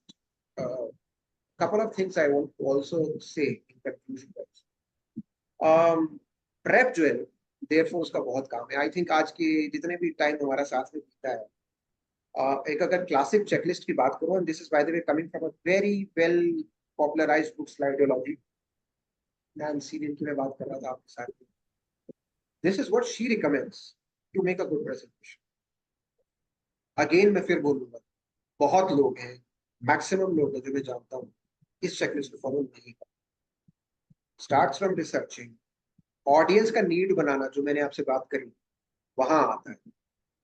couple of things I want to also say in conclusion. Prep जो है, therefore उसका बहुत काम है. I think आज के जितने भी टाइम हमारा साथ में बीता है, एक अगर क्लासिक चेकलिस्ट की बात करूं, and this is by the way coming from a very well popularized book Slideology. Nancy Lin की मैं बात कर रहा था आपके साथ. This is what she recommends to make a good presentation. Again मैं फिर बोलूंगा, बहुत लोग हैं, मैक्सिमम लोग हैं जो मैं जानता हूँ, इस चेकलिस्ट को फॉलो नहीं करते. Starts from researching, ऑडियंस का नीड बनाना, जो मैंने आपसे बात करी, वहां आता है.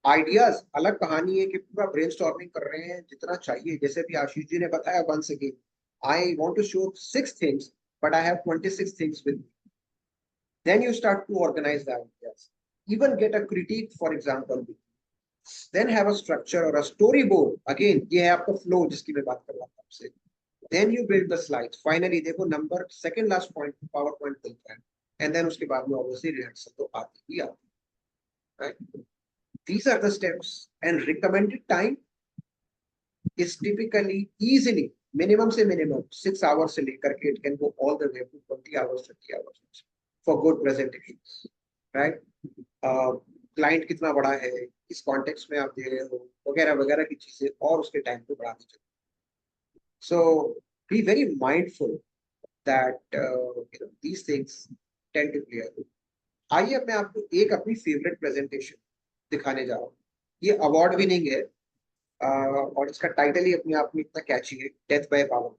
आइडियाज अलग कहानी है कि पूरा ब्रेनस्टॉर्मिंग कर रहे हैं जितना चाहिए. जैसे भी आशीष जी ने बताया, once again, I want to show 6 things, but I have 26 things with me. Then you start to organize the ideas. Even get a critique, for example. Then have a structure or a storyboard. Again, ये है आपका flow जिसकी मैं बात कर रहा था आपसे. Then you build the slides. Finally, देखो number second last point PowerPoint मिलता है. And then उसके बाद में obviously rehearsal तो आती ही आती. Right? These are the steps. And recommended time is typically easily minimum से minimum 6 hours से लेकर के it can go all the way to 20 hours, 30 hours for good presentations. Right? Client कितना बड़ा है, किस कॉन्टेक्स्ट में आप दे रहे हो, वगैरह वगैरह की चीजें, और उसके टाइम पे बढ़ाते चलो. So be very mindful that these things tend to clear. आइए अब मैं आपको एक अपनी फेवरेट प्रेजेंटेशन दिखाने जा रहा हूँ. ये अवार्ड विनिंग है और इसका टाइटल ही अपने आप में इतना कैची है, डेथ बाय पावर.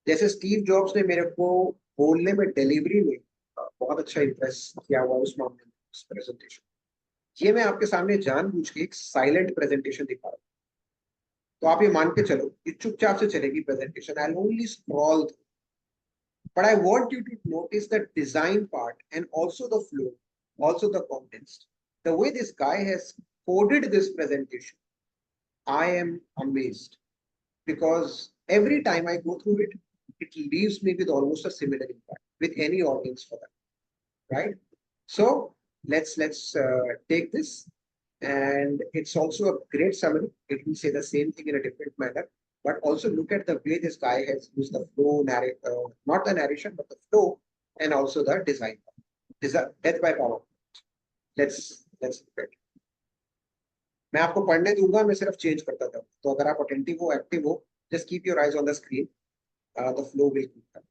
जैसे स्टीव जॉब्स ने मेरे को बोलने में, डिलीवरी में बहुत अच्छा इंप्रेस किया हुआ उस मामले में, उस प्रेजेंटेशन. ये मैं आपके सामने जानबूझ के एक साइलेंट प्रेजेंटेशन दिखा रहा हूँ. तो आप ये मान के चलो कि चुपचाप से चलेगी presentation. I will only scroll, but I want you to notice the design part and also the flow also the context. The way this guy has coded this presentation, I am amazed, because every time I go through it, it leaves me with almost a similar impact with any audience for that, right? So let's take this, and it's also a great summary. It will say the same thing in a different manner, but also look at the way this guy has used the flow, not the narration, but the flow, and also the design. Death by power. Let's look at it. मैं आपको पढ़ने दूंगा, मैं सिर्फ change करता था, तो अगर आप अटेंटिव हो, एक्टिव हो, just keep your eyes on the screen. The flow will keep coming.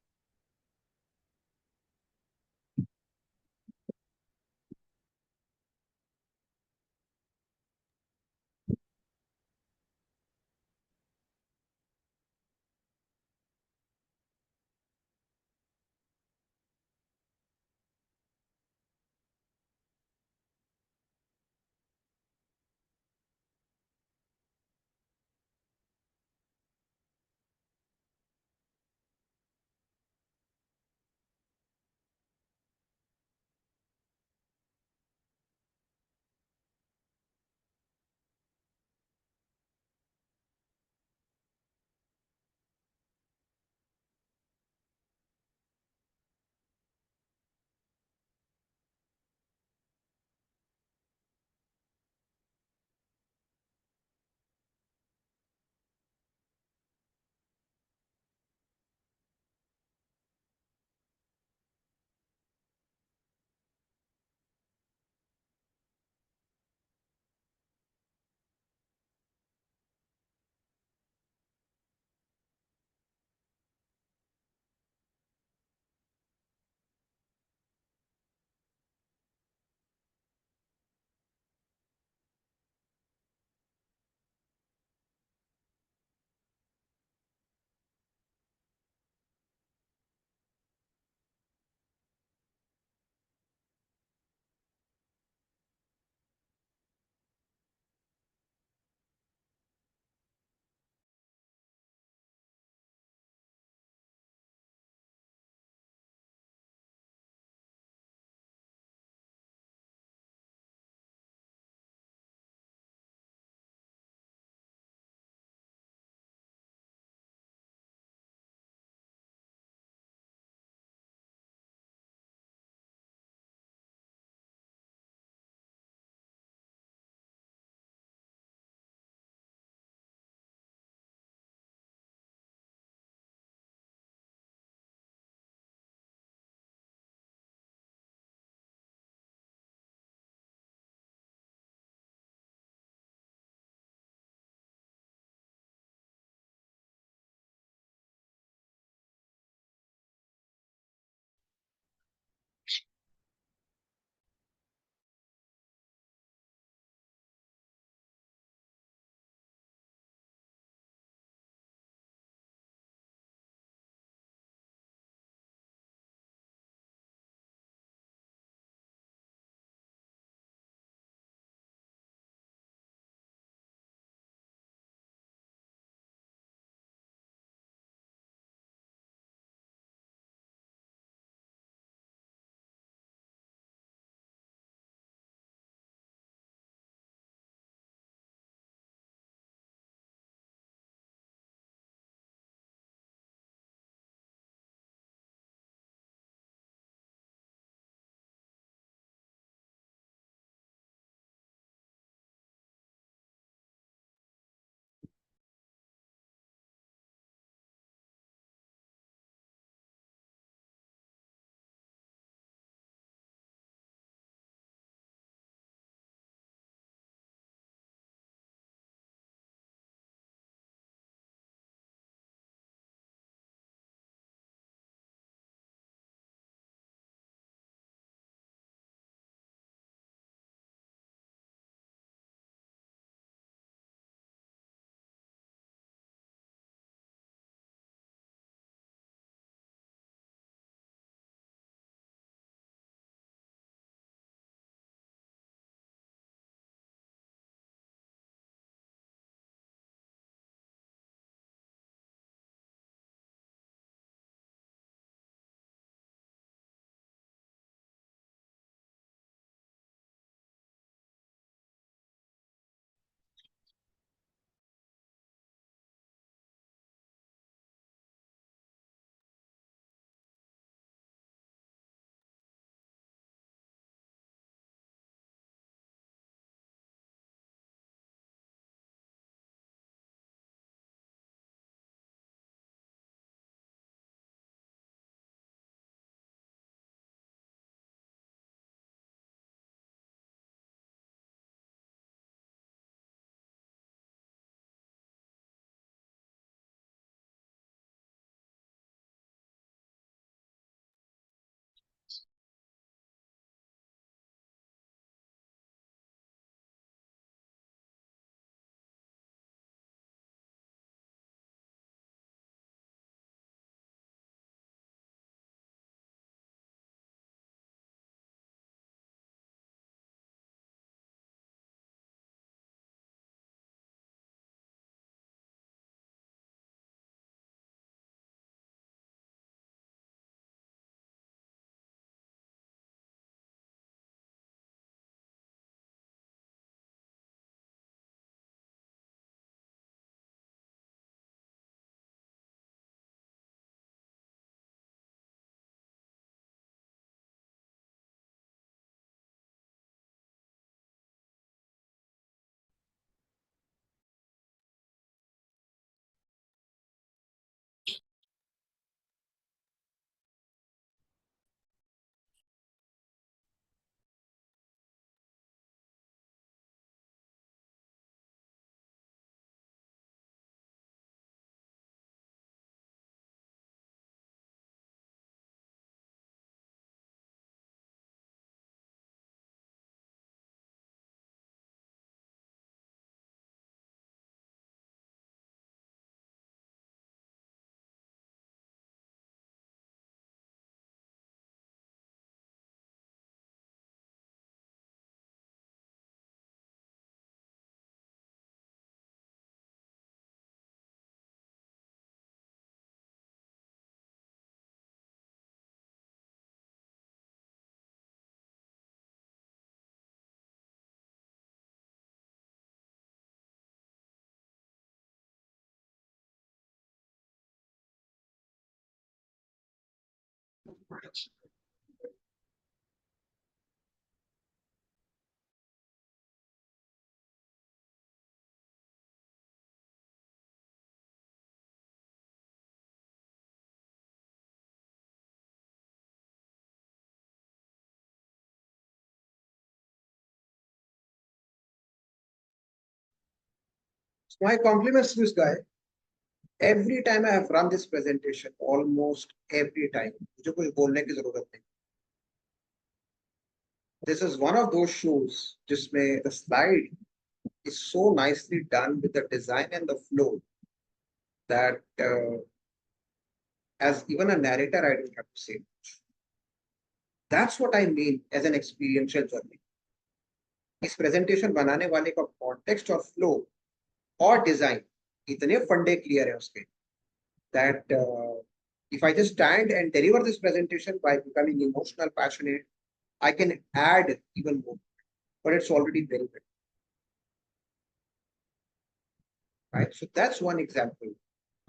My compliments to this guy. Every time I have run this presentation, almost every time, मुझे कुछ बोलने की जरूरत नहीं. This is one of those shows जिसमें the slide is so nicely done with the design and the flow that as even a narrator, I don't have to say much. That's what I mean as an experiential journey. इस presentation बनाने वाले का context और flow और design इतने फंडे clear है उसके that if I just stand and deliver this presentation by becoming emotional, passionate, I can add even more, but it's already very good. Right, so that's one example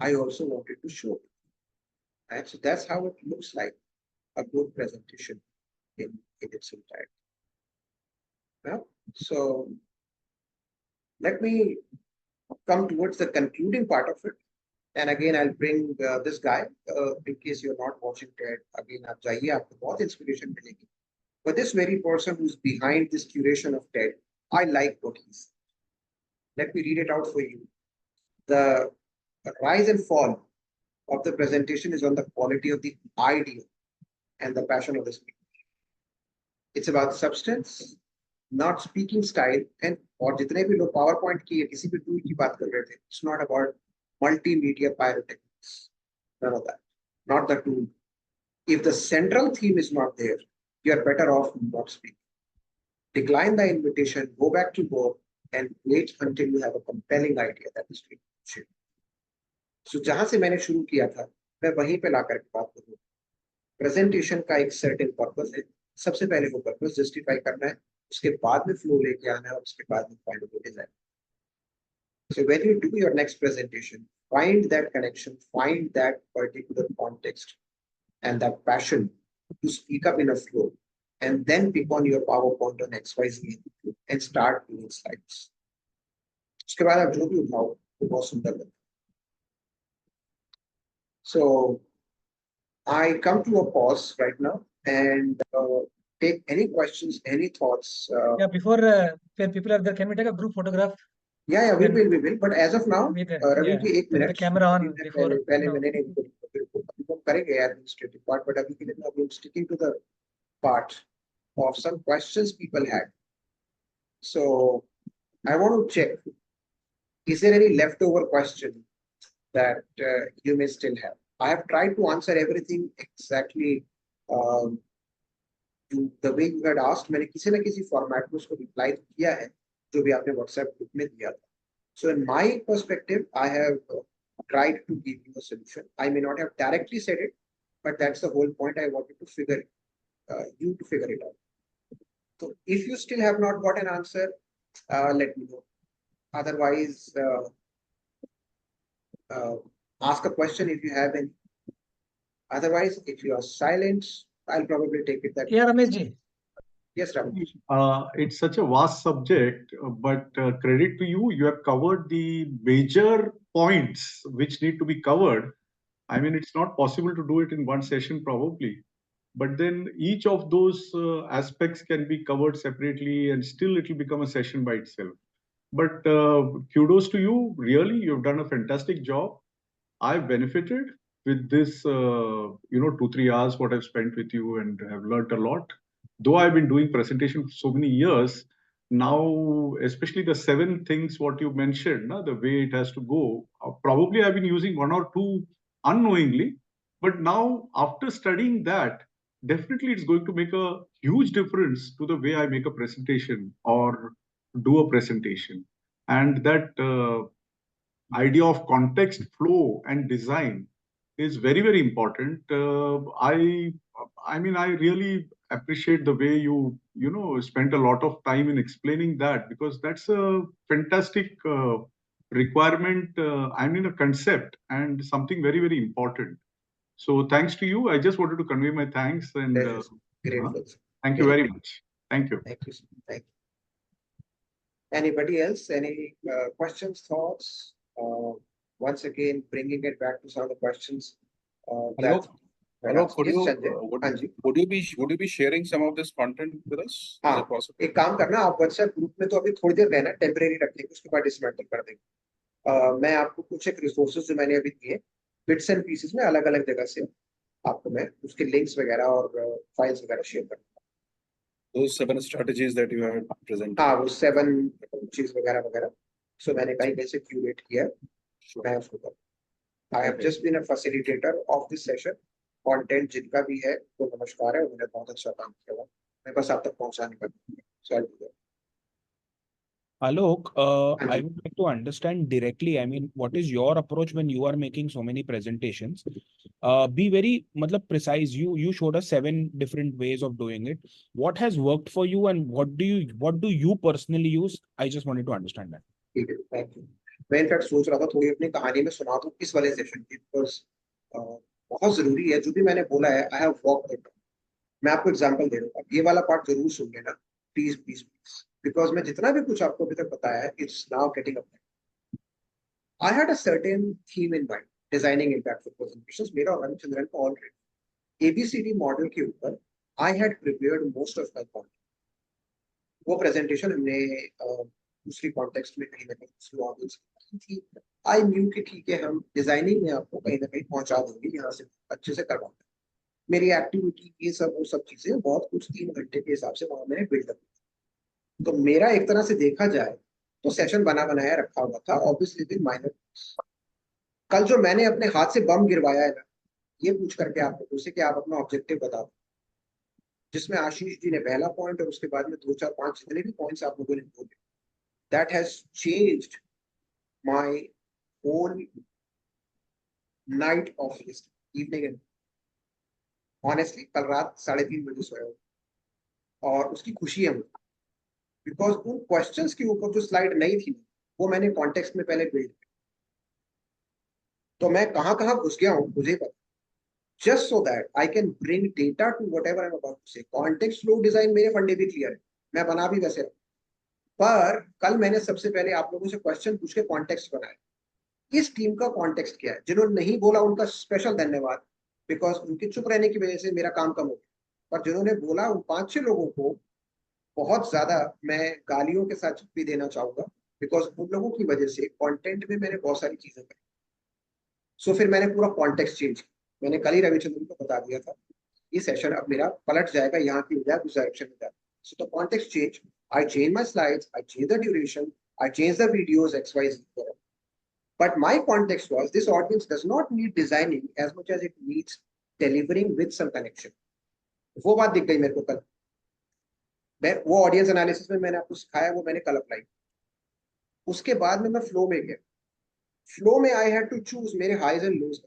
I also wanted to show. Right, so that's how it looks like a good presentation in its entirety. Now, so let me come towards the concluding part of it. And again, I'll bring this guy in case you're not watching TED. Again, आप जाइए, आपको बहुत inspiration मिलेगी. But this very person who's behind this curation of TED, I like what he said. Let me read it out for you. The rise and fall of the presentation is on the quality of the idea and the passion of the speaker. It's about substance, not speaking style. And और जितने भी लोग PowerPoint की या किसी भी tool की बात कर रहे थे, it's not about multimedia pyrotechnics. None of that. Not the tool. If the central theme is not there, you are better off not speaking. Decline the invitation, go back to work, and wait until you have a compelling idea that is being shared. So जहां से मैंने शुरू किया था, मैं वहीं पे लाकर के बात करूँ. Presentation का एक certain purpose है. सबसे पहले वो purpose justify करना है. उसके बाद में flow लेके आना है और उसके बाद में final design. So when you do your next presentation, find that connection, find that particular context and that passion to speak up in a flow, and then pick on your PowerPoint on XYZ and start doing slides. उसके बाद आप जो भी उठाओ वो बहुत सुंदर लगता है. So I come to a pause right now and take any questions, any thoughts. Yeah, before when people are there, can we take a group photograph? Yeah, we will. But as of now, Ravi ji, एक With the minute. camera on before. पहले No. मैंने हम करेंगे administrative part, but अभी के लिए I'm sticking to the part of some questions people had. So I want to check, is there any leftover question that you may still have? I have tried to answer everything exactly the way you had asked. मैंने किसी न किसी format में उसको reply किया है जो भी आपने WhatsApp group में दिया था. So in my perspective, I have tried to give you a solution. I may not have directly said it, but that's the whole point. I wanted to figure you to figure it out. So if you still have not got an answer, let me know. Otherwise, ask a question if you have any. Otherwise, if you are silent, I'll probably take it that. Yeah, Ramesh ji. Yes, Ramesh. It's such a vast subject, but credit to you, you have covered the major points which need to be covered. I mean, it's not possible to do it in one session probably, but then each of those aspects can be covered separately and still it will become a session by itself. But kudos to you, really, you've done a fantastic job. I've benefited with this, 2-3 hours what I've spent with you and have learned a lot. Though I've been doing presentation for so many years, now, especially the 7 things what you mentioned, the way it has to go, probably I've been using 1 or 2 unknowingly, but now after studying that, definitely it's going to make a huge difference to the way I make a presentation or do a presentation. And that idea of context, flow, and design is very, very important. I mean, I really appreciate the way you spent a lot of time in explaining that, because that's a fantastic requirement. I mean, a concept and something very, very important. So thanks to you. I just wanted to convey my thanks and Grateful. thank you very much. Thank you. Thank you. Thank you. Anybody else? Any questions, thoughts? Once again, bringing it back to some of the questions. Alok, would Yes, you Sanjay. would you be sharing some of this content with us? Is हाँ, it possible? एक काम करना, आप WhatsApp group में तो अभी थोड़ी देर रहना, टेम्परेरी रखेंगे, उसके बाद डिसमेंटल कर देंगे। मैं आपको कुछ एक रिसोर्सेज जो मैंने अभी दिए, बिट्स एंड पीसेस में अलग अलग जगह से आपको मैं उसके लिंक्स वगैरह और फाइल्स वगैरह शेयर करूंगा। Those 7 strategies that you had presented. हाँ, वो 7 चीज वगैरह वगैरह, सो मैंने कहीं कैसे क्यूरेट किया, मैं उसको करूँ। I have just been a facilitator of this session. Content जिनका भी है तो नमस्कार है, उन्होंने बहुत अच्छा काम किया हुआ, मैं बस आप तक पहुंचाने का। Alok, I would like to understand directly, I mean, what is your approach when you are making so many presentations? Be very precise. You showed us 7 different ways of doing it. What has worked for you and what do you personally use? I just wanted to understand that. ठीक है, thank you. मैं in fact सोच रहा था थोड़ी अपनी कहानी में सुना दूं इस वाले सेशन की, बिकॉज बहुत जरूरी है जो भी मैंने बोला है। I have worked it. मैं आपको एग्जांपल दे रहा हूँ, ये वाला पार्ट जरूर सुन लेना प्लीज प्लीज प्लीज, बिकॉज मैं जितना भी कुछ आपको अभी तक बताया है, it's now getting up. I had a certain theme in mind, designing impactful presentations. मेरा और रविचंद्रन का ऑलरेडी एबीसीडी मॉडल के ऊपर I had prepared most of my content. वो प्रेजेंटेशन हमने दूसरी कॉन्टेक्स्ट में कहीं ना कहीं दूसरी ऑडियंस की थी। आई न्यू कि ठीक है, हम डिजाइनिंग में आपको कहीं ना कहीं पहुंचा देंगे, यहाँ से अच्छे से करवाएंगे। मेरी एक्टिविटी ये सब वो सब चीजें बहुत कुछ 3 घंटे के हिसाब से वहां मैंने बिल्डअप किया। तो मेरा एक तरह से देखा जाए तो सेशन बना बनाया रखा हुआ था, ऑब्वियसली विद माइनर। कल जो मैंने अपने हाथ से बम गिरवाया है ना, ये पूछ करके आप लोगों से कि आप अपना ऑब्जेक्टिव बता दो, जिसमें आशीष जी ने पहला पॉइंट और उसके बाद में 2 4 5 जितने भी पॉइंट्स आप लोगों ने बोले, that has changed my whole night of evening and honestly कल रात 3:30 बजे सोया हूँ और उसकी खुशी है मुझे, बिकॉज उन क्वेश्चंस के ऊपर जो स्लाइड नहीं थी वो मैंने कॉन्टेक्स्ट में पहले बिल्ड किया। तो मैं कहाँ कहाँ घुस गया हूँ मुझे पता, just so that I can bring data to whatever I'm about to say. Context flow design मेरे फंडे भी क्लियर है, मैं बना भी वैसे रहा, पर कल मैंने सबसे पहले आप लोगों से क्वेश्चन पूछ के कॉन्टेक्स्ट बनाया। इस टीम का कॉन्टेक्स्ट क्या है? जिन्होंने नहीं बोला उनका स्पेशल धन्यवाद, बिकॉज उनके चुप रहने की वजह से मेरा काम कम हो गया। पर जिन्होंने बोला उन 5-6 लोगों को बहुत ज्यादा मैं गालियों के साथ भी देना चाहूंगा, बिकॉज उन लोगों की वजह से कंटेंट में मैंने बहुत सारी चीजें करी। सो फिर मैंने पूरा कॉन्टेक्स्ट चेंज किया। मैंने कल ही रविचंद्रन को बता दिया था, ये सेशन अब मेरा पलट जाएगा, यहाँ की बजाय उस डायरेक्शन में जाएगा। So the context change, I change my slides, I change the duration, I change the videos XYZ, but my context was this audience does not need designing as much as it needs delivering with some connection. वो बात दिख गई मेरे को कल। मैं वो audience analysis में मैंने आपको सिखाया, वो मैंने कल अप्लाई। उसके बाद में मैं फ्लो में गया। फ्लो में आई हैड टू चूज मेरे highs and lows.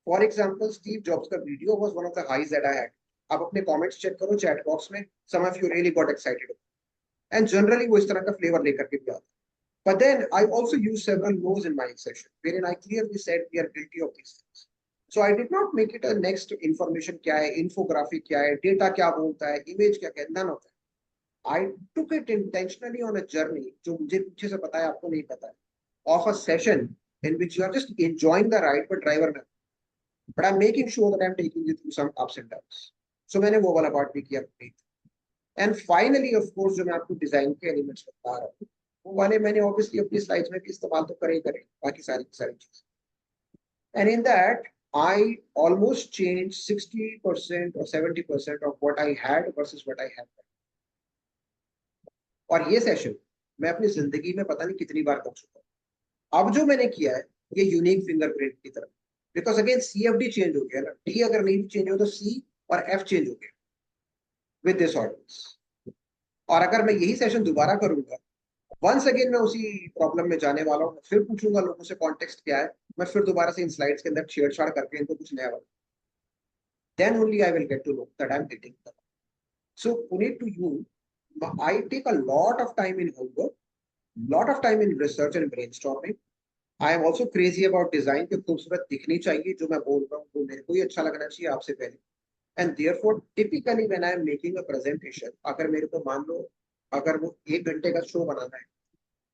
For example Steve Jobs का video was one of the highs that I had. आप अपने कमेंट्स चेक करो चैट बॉक्स में, some of you really got excited and generally वो इस तरह का फ्लेवर लेकर के भी आता। But then I also used several no's in my session, wherein I clearly said we are guilty of these things. So I did not make it a next information क्या है, infographic क्या है, data क्या बोलता है, image क्या है, none of that. I took it intentionally on a journey जो मुझे पीछे से पता है, आपको नहीं पता है, of a session in which you are just enjoying the ride but driver नहीं. But I'm making sure that I'm taking you through some ups and downs. So मैंने वो वाला part भी किया। And finally, of course, जो मैं आपको design के elements बता रहा हूँ, वो वाले मैंने ऑब्वियसली अपनी स्लाइड्स में भी इस्तेमाल तो करे बाकी सारी चीज। And in that I almost change 60% or 70% of what I had versus what I had. और ये सेशन मैं अपनी जिंदगी में पता नहीं कितनी बार कर चुका हूँ। अब जो मैंने किया है ये यूनिक फिंगरप्रिंट की तरफ, बिकॉज अगेन CFD चेंज हो गया ना, D अगर नहीं भी चेंज हो तो C और F चेंज हो गया विद दिस ऑडियंस। और अगर मैं यही सेशन दोबारा करूंगा, वंस अगेन मैं उसी प्रॉब्लम में जाने वाला हूँ। फिर पूछूंगा लोगों से कॉन्टेक्स्ट क्या है, मैं फिर दोबारा से इन स्लाइड्स के अंदर छेड़छाड़ करके इनको कुछ नया वाला, then only I will get to know that I am getting. So Puneet to you, I take a lot of time in homework, lot of time in research and brainstorming. I am also crazy about design की खूबसूरत दिखनी चाहिए, जो मैं बोल रहा हूँ वो मेरे को ही अच्छा लगना चाहिए आपसे पहले. And therefore typically when I am making a presentation, अगर मेरे को मान लो अगर वो 1 घंटे का शो बनाना है,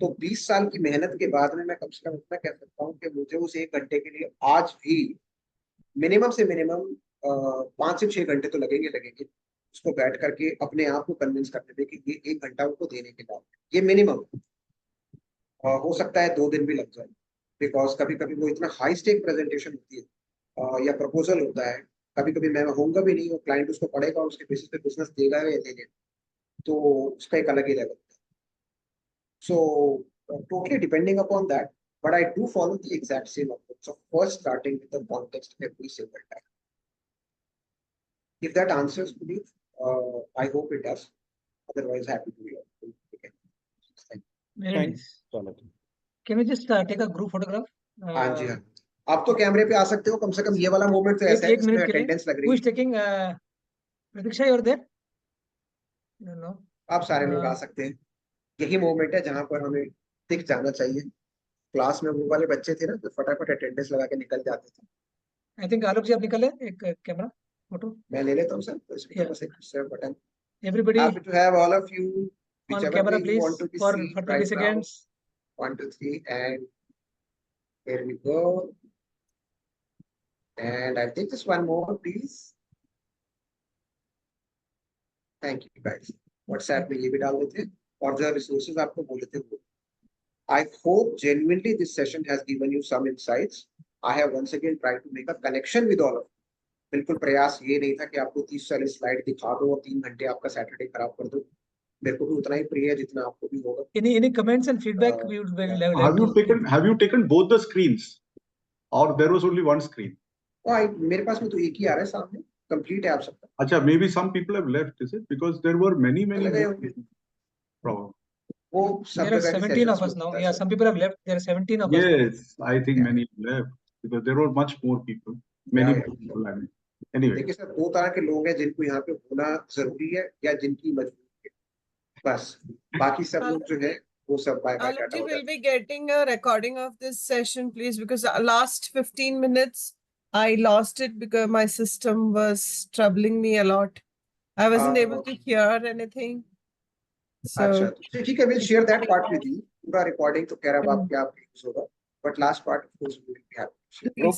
तो 20 साल की मेहनत के बाद में मैं कम से कम इतना कह सकता हूँ कि मुझे उस 1 घंटे के लिए आज भी मिनिमम से मिनिमम 5 से 6 घंटे तो लगेंगे उसको बैठ करके अपने आप को कन्विंस करने में कि ये 1 घंटा उनको देने के बाद, ये मिनिमम. हो सकता है 2 दिन भी लग जाए, बिकॉज कभी कभी वो इतना हाई स्टेक प्रेजेंटेशन होती है या प्रपोजल होता है. कभी कभी मैं होऊंगा भी नहीं, वो क्लाइंट उसको पढ़ेगा और उसके बेसिस पे बिजनेस देगा या नहीं देगा, तो उसका एक अलग ही level. So totally depending upon that, but I do follow the exact same approach. So first starting with the context every single time. If that answers me, I hope it does. Otherwise, happy to hear. Very Thanks, nice. Palak. Can we just take a group photograph? हाँ जी हाँ. आप तो कैमरे पे आ सकते हो, कम से कम ये वाला मोमेंट तो ऐसा है एक जिसमें मिनट के लिए. अटेंडेंस लग रही Who है. is taking? Pratiksha, you are there? No. आप सारे लोग आ सकते हैं. यही मोमेंट है जहाँ पर हमें दिख जाना चाहिए. क्लास में वो वाले बच्चे थे ना जो फटाफट अटेंडेंस लगा के निकल जाते थे. I think आलोक जी आप निकले एक कैमरा फोटो. मैं ले लेता हूँ सर. तो इसमें बस एक share button. Everybody Happy to have all of you. on Whichever camera way you please want to be for seen 30 right now. seconds. 1, 2, 3, and here we go. And I'll take just one more, please. Thank you, guys. WhatsApp में ये भी डाल देते हैं और जो resources आपको बोले थे वो. I hope genuinely this session has given you some insights. I have once again tried to make a connection with all of you. बिल्कुल प्रयास ये नहीं था कि आपको 30-40 स्लाइड दिखा दो और 3 घंटे आपका सैटरडे खराब कर दो. मेरे को भी उतना ही प्रिय है जितना आपको भी होगा. Any comments and feedback we would very Have you taken both the screens, or there was only one screen? मेरे पास में तो एक ही आ रहा है सामने. कंप्लीट है आप सबका. अच्छा, maybe some people have left, is it? Because there were many problem. There are 17 of us now. Yeah, some people have left. There are 17 of us now. Yes, I think many left because there were much more people. Many people. I mean, anyway. देखिए sir, 2 तरह के लोग हैं जिनको यहाँ पे होना जरूरी है या जिनकी मजबूरी है. बस बाकी सब लोग जो है वो सब bye bye tata. will be getting a recording of this session, please, because the last 15 minutes I lost it because my system was troubling me a lot. I wasn't able to hear anything. अच्छा, तो ठीक है, we'll share that part with you. पूरा recording तो कह रहा हूँ आपके आप यूज होगा, but last part of course we will be happy. Bro,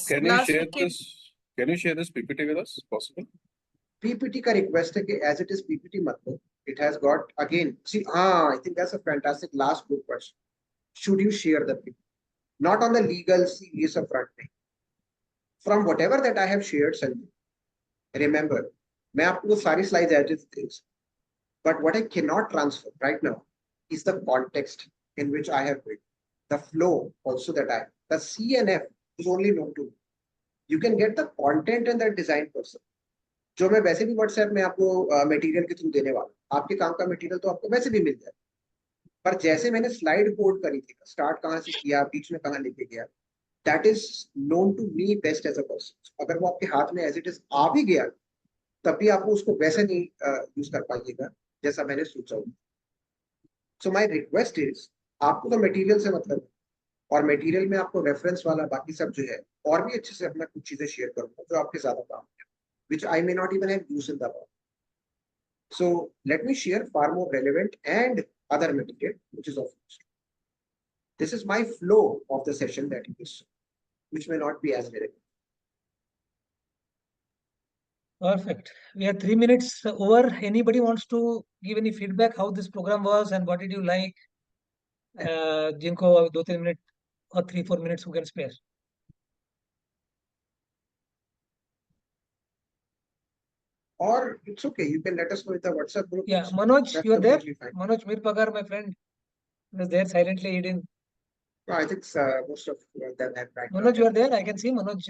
can you share this PPT with us? Possible? PPT का request है कि as it is PPT मत लो. It has got again. See, I think that's a fantastic last good question. Should you share the PPT? Not on the legal serious of front thing. From whatever that I have shared, Sanjay, remember, मैं आपको वो सारी slides as it is. But what I cannot transfer right now is the context in which I have written. The flow also that I have. The C and F is only known to me. You can get the content and the design person. जो मैं वैसे भी WhatsApp में आपको material के through देने वाला. आपके काम का मटेरियल तो आपको वैसे भी मिल जाए. पर जैसे मैंने स्लाइड कोड करी थी, स्टार्ट कहाँ से किया, बीच में कहाँ लेके गया, that is known to me best as a person. अगर वो आपके हाथ में as it is आ भी गया, तब भी आपको उसको वैसे नहीं यूज कर पाइएगा जैसा मैंने सोचा हूँ. सो माय रिक्वेस्ट इज, आपको तो मटेरियल से मतलब है और मटेरियल में आपको रेफरेंस वाला बाकी सब जो है और भी अच्छे से अपना कुछ चीजें शेयर करूंगा जो आपके ज्यादा काम है, which I may not even have used in the past. So let me share far more relevant and other material which is of use. This is my flow of the session that is, which may not be as relevant. Perfect. We are 3 minutes over. Anybody wants to give any feedback how this program was and what did you like? जिनको 2-3 minute or 3-4 minutes who can spare. Or it's okay, you can let us know in the WhatsApp group. Yeah, Manoj, you are there? Manoj Mirpagar, my friend, was there silently hidden. No, I think most of them have right. Manoj, you are there? I can see Manoj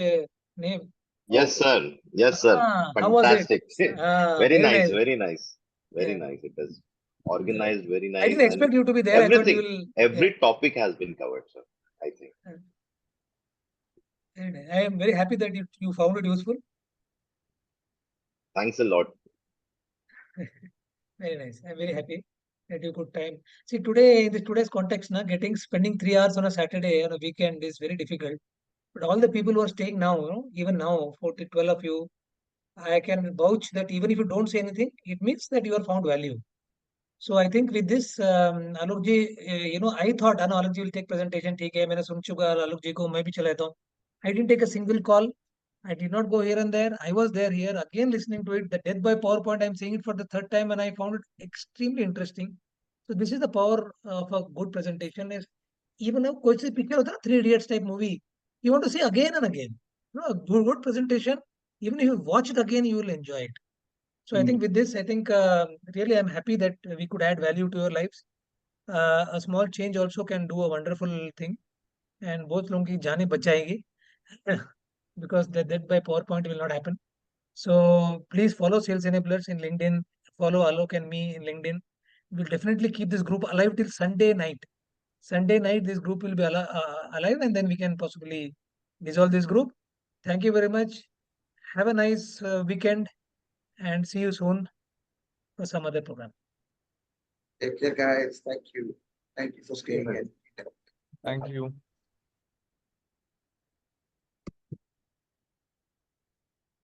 name. Yes, sir. Yes, sir. How was it? Fantastic. Very nice. Very nice. Very Yeah. nice. It was organized, very nice. I didn't expect you to be there. Everything, I thought you will. every topic has been covered, sir. I think. Very nice. I am very happy that you found it useful. Thanks a lot. Very nice. I'm very happy. at a good time. See, today, in today's context, spending 3 hours on a Saturday on a weekend is very difficult. But all the people who are staying now, even now, 40, 12 of you, I can vouch that even if you don't say anything, it means that you have found value. So I think with this, Alok ji, I thought Alok ji will take presentation. ठीक है, मैंने सुन चुका Alok ji को, मैं भी चला जाता हूँ. I didn't take a single call. I did not go here and there. I was there here again listening to it. The death by PowerPoint, I'm saying it for the third time, and I found it extremely interesting. So this is the power of a good presentation. Is even a कोई सी picture होता है ना, 3 Idiots type movie, you want to see again and again. A good presentation, even if you watch it again, you will enjoy it. So I think with this, I think really I'm happy that we could add value to your lives. A small change also can do a wonderful thing, and both लोगों की जानें बचाएगी because that by PowerPoint will not happen. So please follow Sales Enablers in LinkedIn. Follow Alok and me in LinkedIn. We'll definitely keep this group alive till Sunday night. Sunday night, this group will be alive, and then we can possibly dissolve this group. Thank you very much. Have a nice weekend, and see you soon for some other program. Take care, guys. Thank you. Thank you for staying in. Thank you.